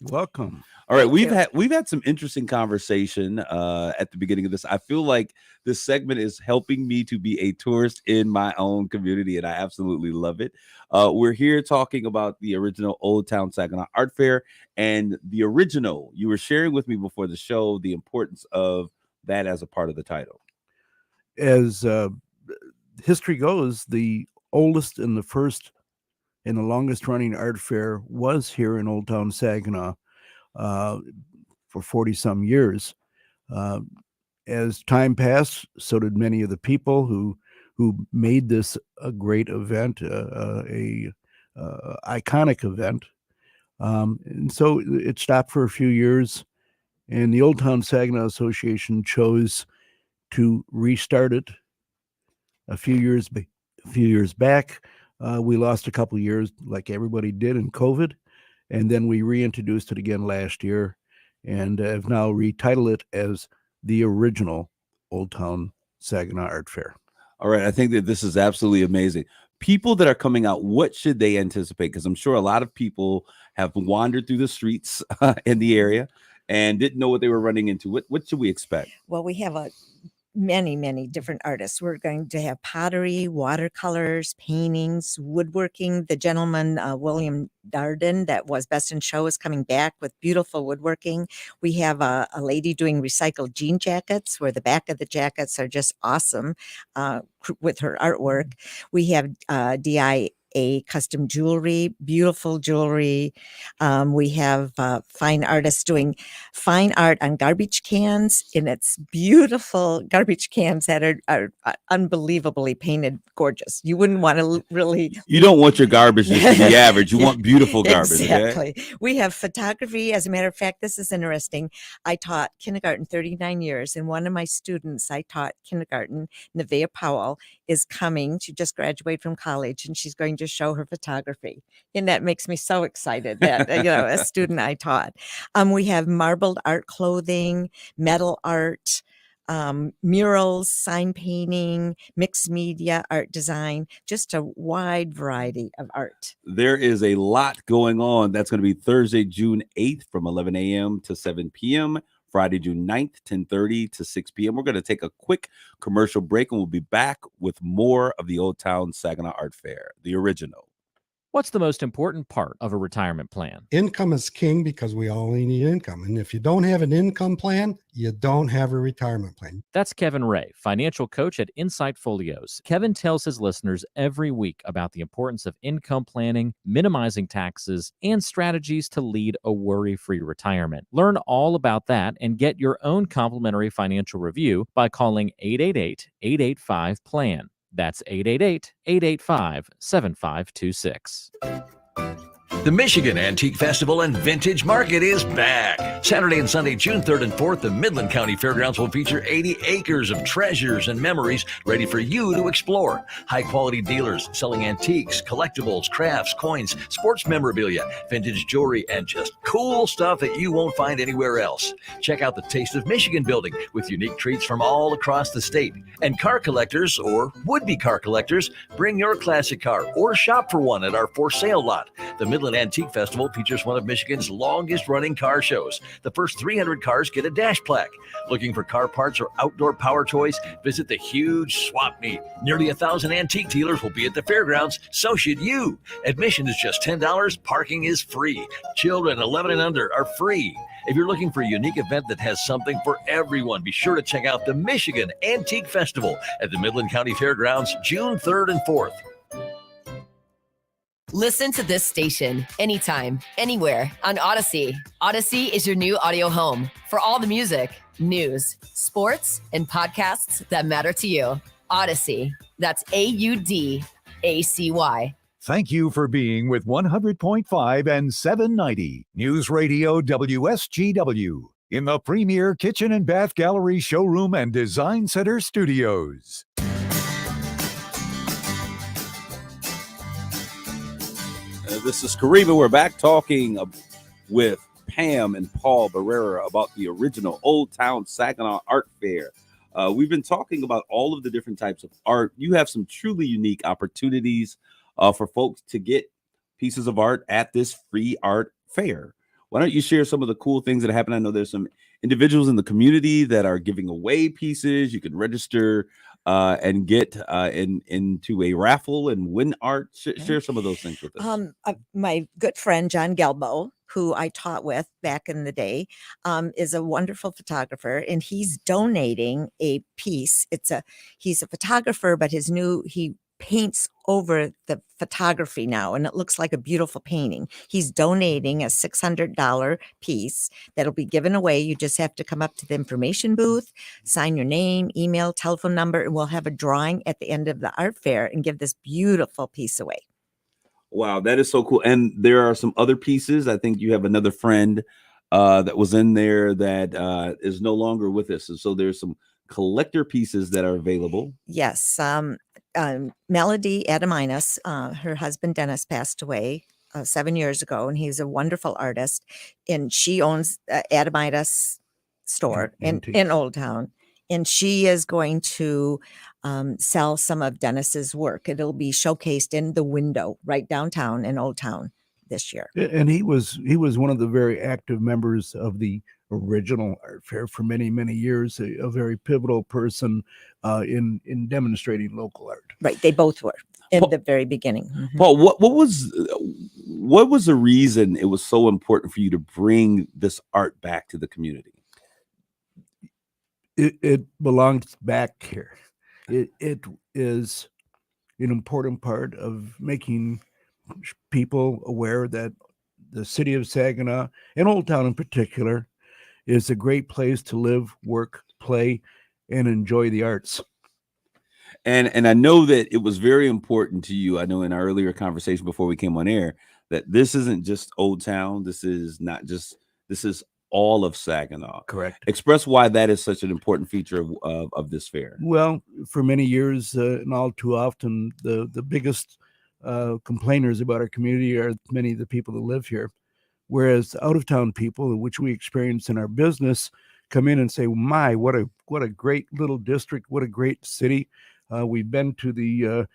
Welcome. All right, we've had some interesting conversation at the beginning of this. I feel like this segment is helping me to be a tourist in my own community, and I absolutely love it. We're here talking about the original Old Town Saginaw Art Fair, and the original. You were sharing with me before the show the importance of that as a part of the title. As history goes, the oldest and the first and the longest running art fair was here in Old Town Saginaw for 40 some years. As time passed, so did many of the people who made this a great event, a iconic event. And so it stopped for a few years, and the Old Town Saginaw Association chose to restart it a few years back. We lost a couple years, like everybody did, in COVID, and then we reintroduced it again last year, and have now retitled it as the original Old Town Saginaw Art Fair. All right, I think that this is absolutely amazing. People that are coming out, what should they anticipate? Because I'm sure a lot of people have wandered through the streets in the area and didn't know what they were running into. What should we expect? Well, we have many different artists. We're going to have pottery, watercolors, paintings, woodworking. The gentleman, William Darden, that was Best in Show, is coming back with beautiful woodworking. We have a lady doing recycled jean jackets, where the back of the jackets are just awesome with her artwork. We have DIA custom jewelry, beautiful jewelry. We have fine artists doing fine art on garbage cans, and it's beautiful garbage cans that are unbelievably painted gorgeous. You wouldn't want to really... You don't want your garbage just to be average. You want beautiful garbage. Exactly. Okay? We have photography. As a matter of fact, this is interesting. I taught kindergarten 39 years, and one of my students I taught kindergarten, Nevaeh Powell, is coming. She just graduated from college, and she's going to show her photography, and that makes me so excited that a student I taught. We have marbled art clothing, metal art, murals, sign painting, mixed media, art design, just a wide variety of art. There is a lot going on. That's going to be Thursday, June 8th from 11 a.m. to 7 p.m. Friday, June 9th, 10:30 to 6 p.m. We're going to take a quick commercial break and we'll be back with more of the Old Town Saginaw Art Fair, the original. What's the most important part of a retirement plan? Income is king because we all need income. And if you don't have an income plan, you don't have a retirement plan. That's Kevin Ray, financial coach at Insight Folios. Kevin tells his listeners every week about the importance of income planning, minimizing taxes, and strategies to lead a worry-free retirement. Learn all about that and get your own complimentary financial review by calling 888-885-PLAN. That's 888-885-7526. The Michigan Antique Festival and Vintage Market is back. Saturday and Sunday, June 3rd and 4th, the Midland County Fairgrounds will feature 80 acres of treasures and memories ready for you to explore. High-quality dealers selling antiques, collectibles, crafts, coins, sports memorabilia, vintage jewelry, and just cool stuff that you won't find anywhere else. Check out the Taste of Michigan building with unique treats from all across the state. And car collectors, or would-be car collectors, bring your classic car or shop for one at our for sale lot. The Midland Antique Festival features one of Michigan's longest-running car shows. The first 300 cars get a dash plaque. Looking for car parts or outdoor power toys? Visit the huge swap meet. Nearly 1,000 antique dealers will be at the fairgrounds. So should you. Admission is just $10. Parking is free. Children 11 and under are free. If you're looking for a unique event that has something for everyone, be sure to check out the Michigan Antique Festival at the Midland County Fairgrounds, June 3rd and 4th. Listen to this station anytime, anywhere on Odyssey. Odyssey is your new audio home for all the music, news, sports, and podcasts that matter to you. Odyssey. That's AUDACY. Thank you for being with 100.5 and 790 News Radio WSGW in the premier kitchen and bath gallery showroom and design center studios. This is Kareem. We're back talking with Pam and Paul Barrera about the original Old Town Saginaw Art Fair. We've been talking about all of the different types of art. You have some truly unique opportunities for folks to get pieces of art at this free art fair. Why don't you share some of the cool things that happen? I know there's some individuals in the community that are giving away pieces. You can register and get into a raffle and win art. Share some of those things with us. My good friend John Gelbo, who I taught with back in the day, is a wonderful photographer, and he's donating a piece. He's a photographer, but he paints over the photography now, and it looks like a beautiful painting. He's donating a $600 piece that'll be given away. You just have to come up to the information booth, sign your name, email, telephone number, and we'll have a drawing at the end of the art fair and give this beautiful piece away. Wow, that is so cool. And there are some other pieces. I think you have another friend that was in there that is no longer with us. And so there's some collector pieces that are available. Yes. Melody Adaminas, her husband Dennis passed away 7 years ago, and he's a wonderful artist. And she owns Adaminas store in Old Town. And she is going to sell some of Dennis's work. It'll be showcased in the window right downtown in Old Town this year. And he was one of the very active members of the original art fair for many, many years, a very pivotal person in demonstrating local art. Right. They both were in the very beginning. Mm-hmm. Paul, what was the reason it was so important for you to bring this art back to the community? It belongs back here. It is an important part of making people aware that the city of Saginaw, and Old Town in particular, is a great place to live, work, play, and enjoy the arts. And I know that it was very important to you. I know in our earlier conversation before we came on air that this isn't just Old Town. This is all of Saginaw. Correct. Express why that is such an important feature of this fair. Well, for many years, and all too often, the biggest complainers about our community are many of the people that live here. Whereas out-of-town people, which we experience in our business, come in and say, "My, what a great little district! What a great city!" We've been to the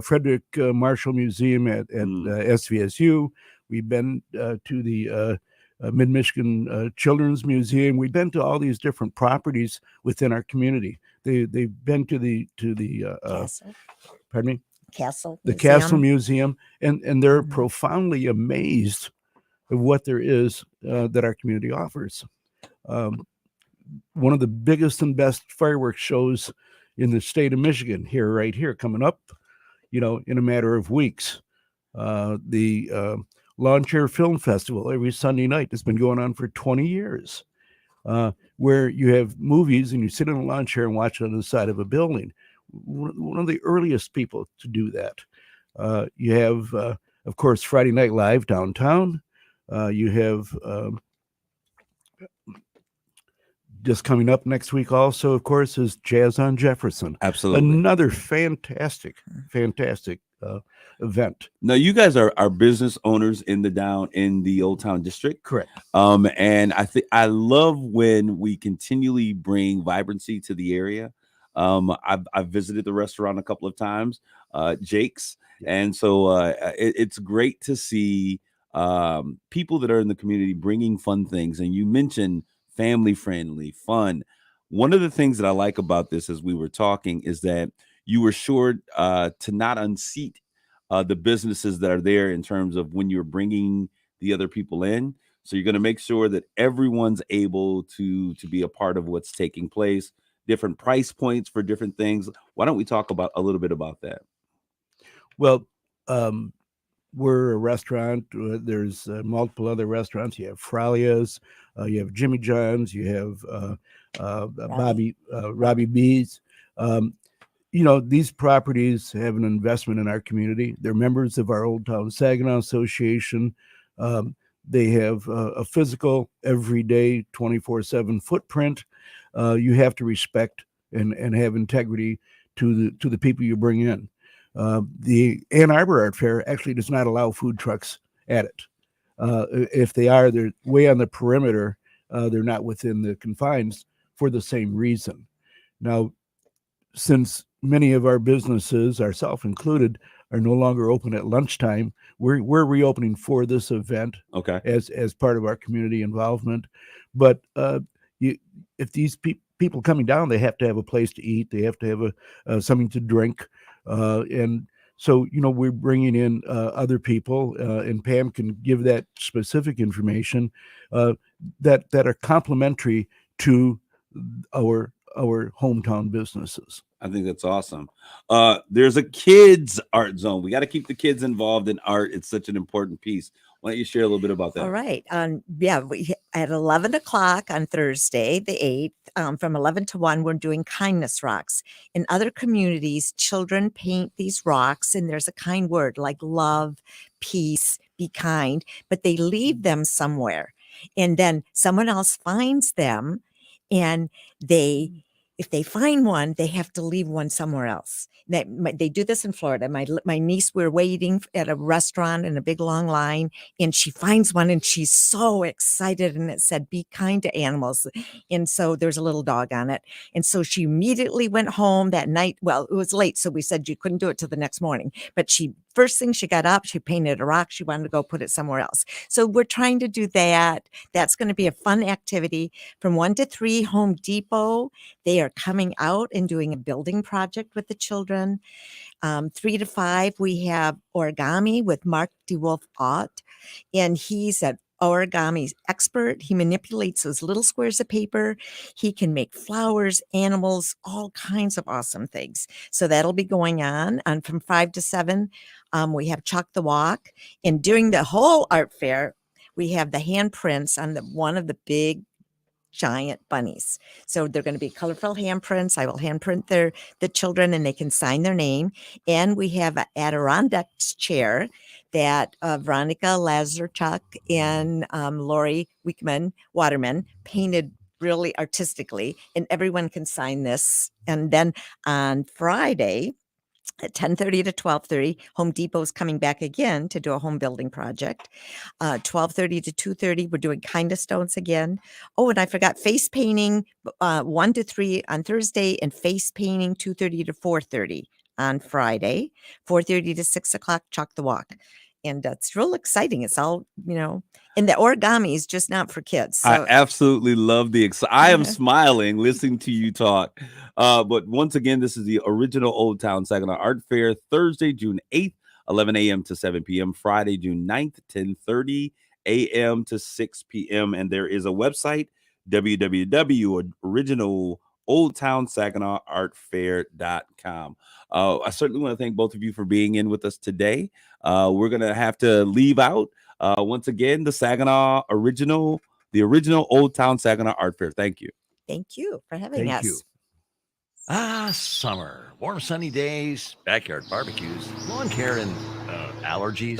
Frederick Marshall Museum at SVSU. We've been to the Mid-Michigan Children's Museum. We've been to all these different properties within our community. They've been to the Castle. Pardon me? Castle. The Museum. Castle Museum, and they're profoundly amazed at what there is that our community offers. One of the biggest and best fireworks shows in the state of Michigan right here, coming up, in a matter of weeks. The Lawn Chair Film Festival every Sunday night. It's been going on for 20 years, where you have movies and you sit in a lawn chair and watch it on the side of a building. One of the earliest people to do that. You have, of course, Friday Night Live downtown. You have just coming up next week also, of course, is Jazz on Jefferson. Absolutely. Another fantastic event. Now, you guys are business owners in the Old Town District. Correct. And I love when we continually bring vibrancy to the area. I've visited the restaurant a couple of times, Jake's. And so it's great to see people that are in the community bringing fun things. And you mentioned family friendly, fun. One of the things that I like about this, as we were talking, is that you were sure to not unseat the businesses that are there in terms of when you're bringing the other people in. So you're going to make sure that everyone's able to be a part of what's taking place, different price points for different things. Why don't we talk about a little bit about that? Well, we're a rrestaurant. There's multiple other restaurants. You have Fralia's, you have Jimmy John's, you have Robbie B's. These properties have an investment in our community. They're members of our Old Town Saginaw Association. They have a physical, everyday, 24/7 footprint. You have to respect and have integrity to the people you bring in. The Ann Arbor Art Fair actually does not allow food trucks at it. If they are, they're way on the perimeter. They're not within the confines for the same reason. Now, since many of our businesses, ourselves included, are no longer open at lunchtime, we're reopening for this event. Okay. As part of our community involvement. But if these people coming down, they have to have a place to eat. They have to have something to drink. And so, we're bringing in other people, and Pam can give that specific information that are complementary to our hometown businesses. I think that's awesome. There's a kids art zone. We got to keep the kids involved in art. It's such an important piece. Why don't you share a little bit about that? All right. At 11 o'clock on Thursday, the 8th, from 11 to 1, we're doing kindness rocks. In other communities, children paint these rocks, and there's a kind word like love, peace, be kind, but they leave them somewhere. And then someone else finds them, and if they find one, they have to leave one somewhere else. They do this in Florida. My niece, we're waiting at a restaurant in a big long line, and she finds one, and she's so excited. And it said, "Be kind to animals." And so there's a little dog on it. And so she immediately went home that night. Well, it was late, so we said you couldn't do it till the next morning. But first thing she got up, she painted a rock. She wanted to go put it somewhere else. So we're trying to do that. That's going to be a fun activity. From 1 to 3, Home Depot, they are coming out and doing a building project with the children. 3 to 5, we have origami with Mark DeWolf Ott, and he's an origami expert. He manipulates those little squares of paper. He can make flowers, animals, all kinds of awesome things. So that'll be going on. And from 5 to 7, we have Chalk the Walk. And during the whole art fair, we have the handprints on one of the big giant bunnies. So they're going to be colorful handprints. I will handprint the children, and they can sign their name. And we have an Adirondack chair that Veronica Lazarchuk and Lori Waterman painted really artistically, and everyone can sign this. And then on Friday, At 10:30 to 12:30, Home Depot's coming back again to do a home building project. 12:30 to 2:30, we're doing Kindness Stones again. Oh, and I forgot face painting 1 to 3 on Thursday and face painting 2:30 to 4:30 on Friday. 4:30 to 6 o'clock, Chalk the Walk. And it's real exciting. It's all, and the origami is just not for kids. So. I absolutely love I am smiling listening to you talk. But once again, this is the original Old Town Saginaw Art Fair, Thursday, June 8th, 11 a.m. to 7 p.m. Friday, June 9th, 10:30 a.m. to 6 p.m. And there is a website, www.originaloldtownsaginawartfair.com. I certainly want to thank both of you for being in with us today. We're going to have to leave out once again the original Old Town Saginaw Art Fair. Thank you. Thank you for having us. Summer, warm sunny days, backyard barbecues, lawn care, and allergies.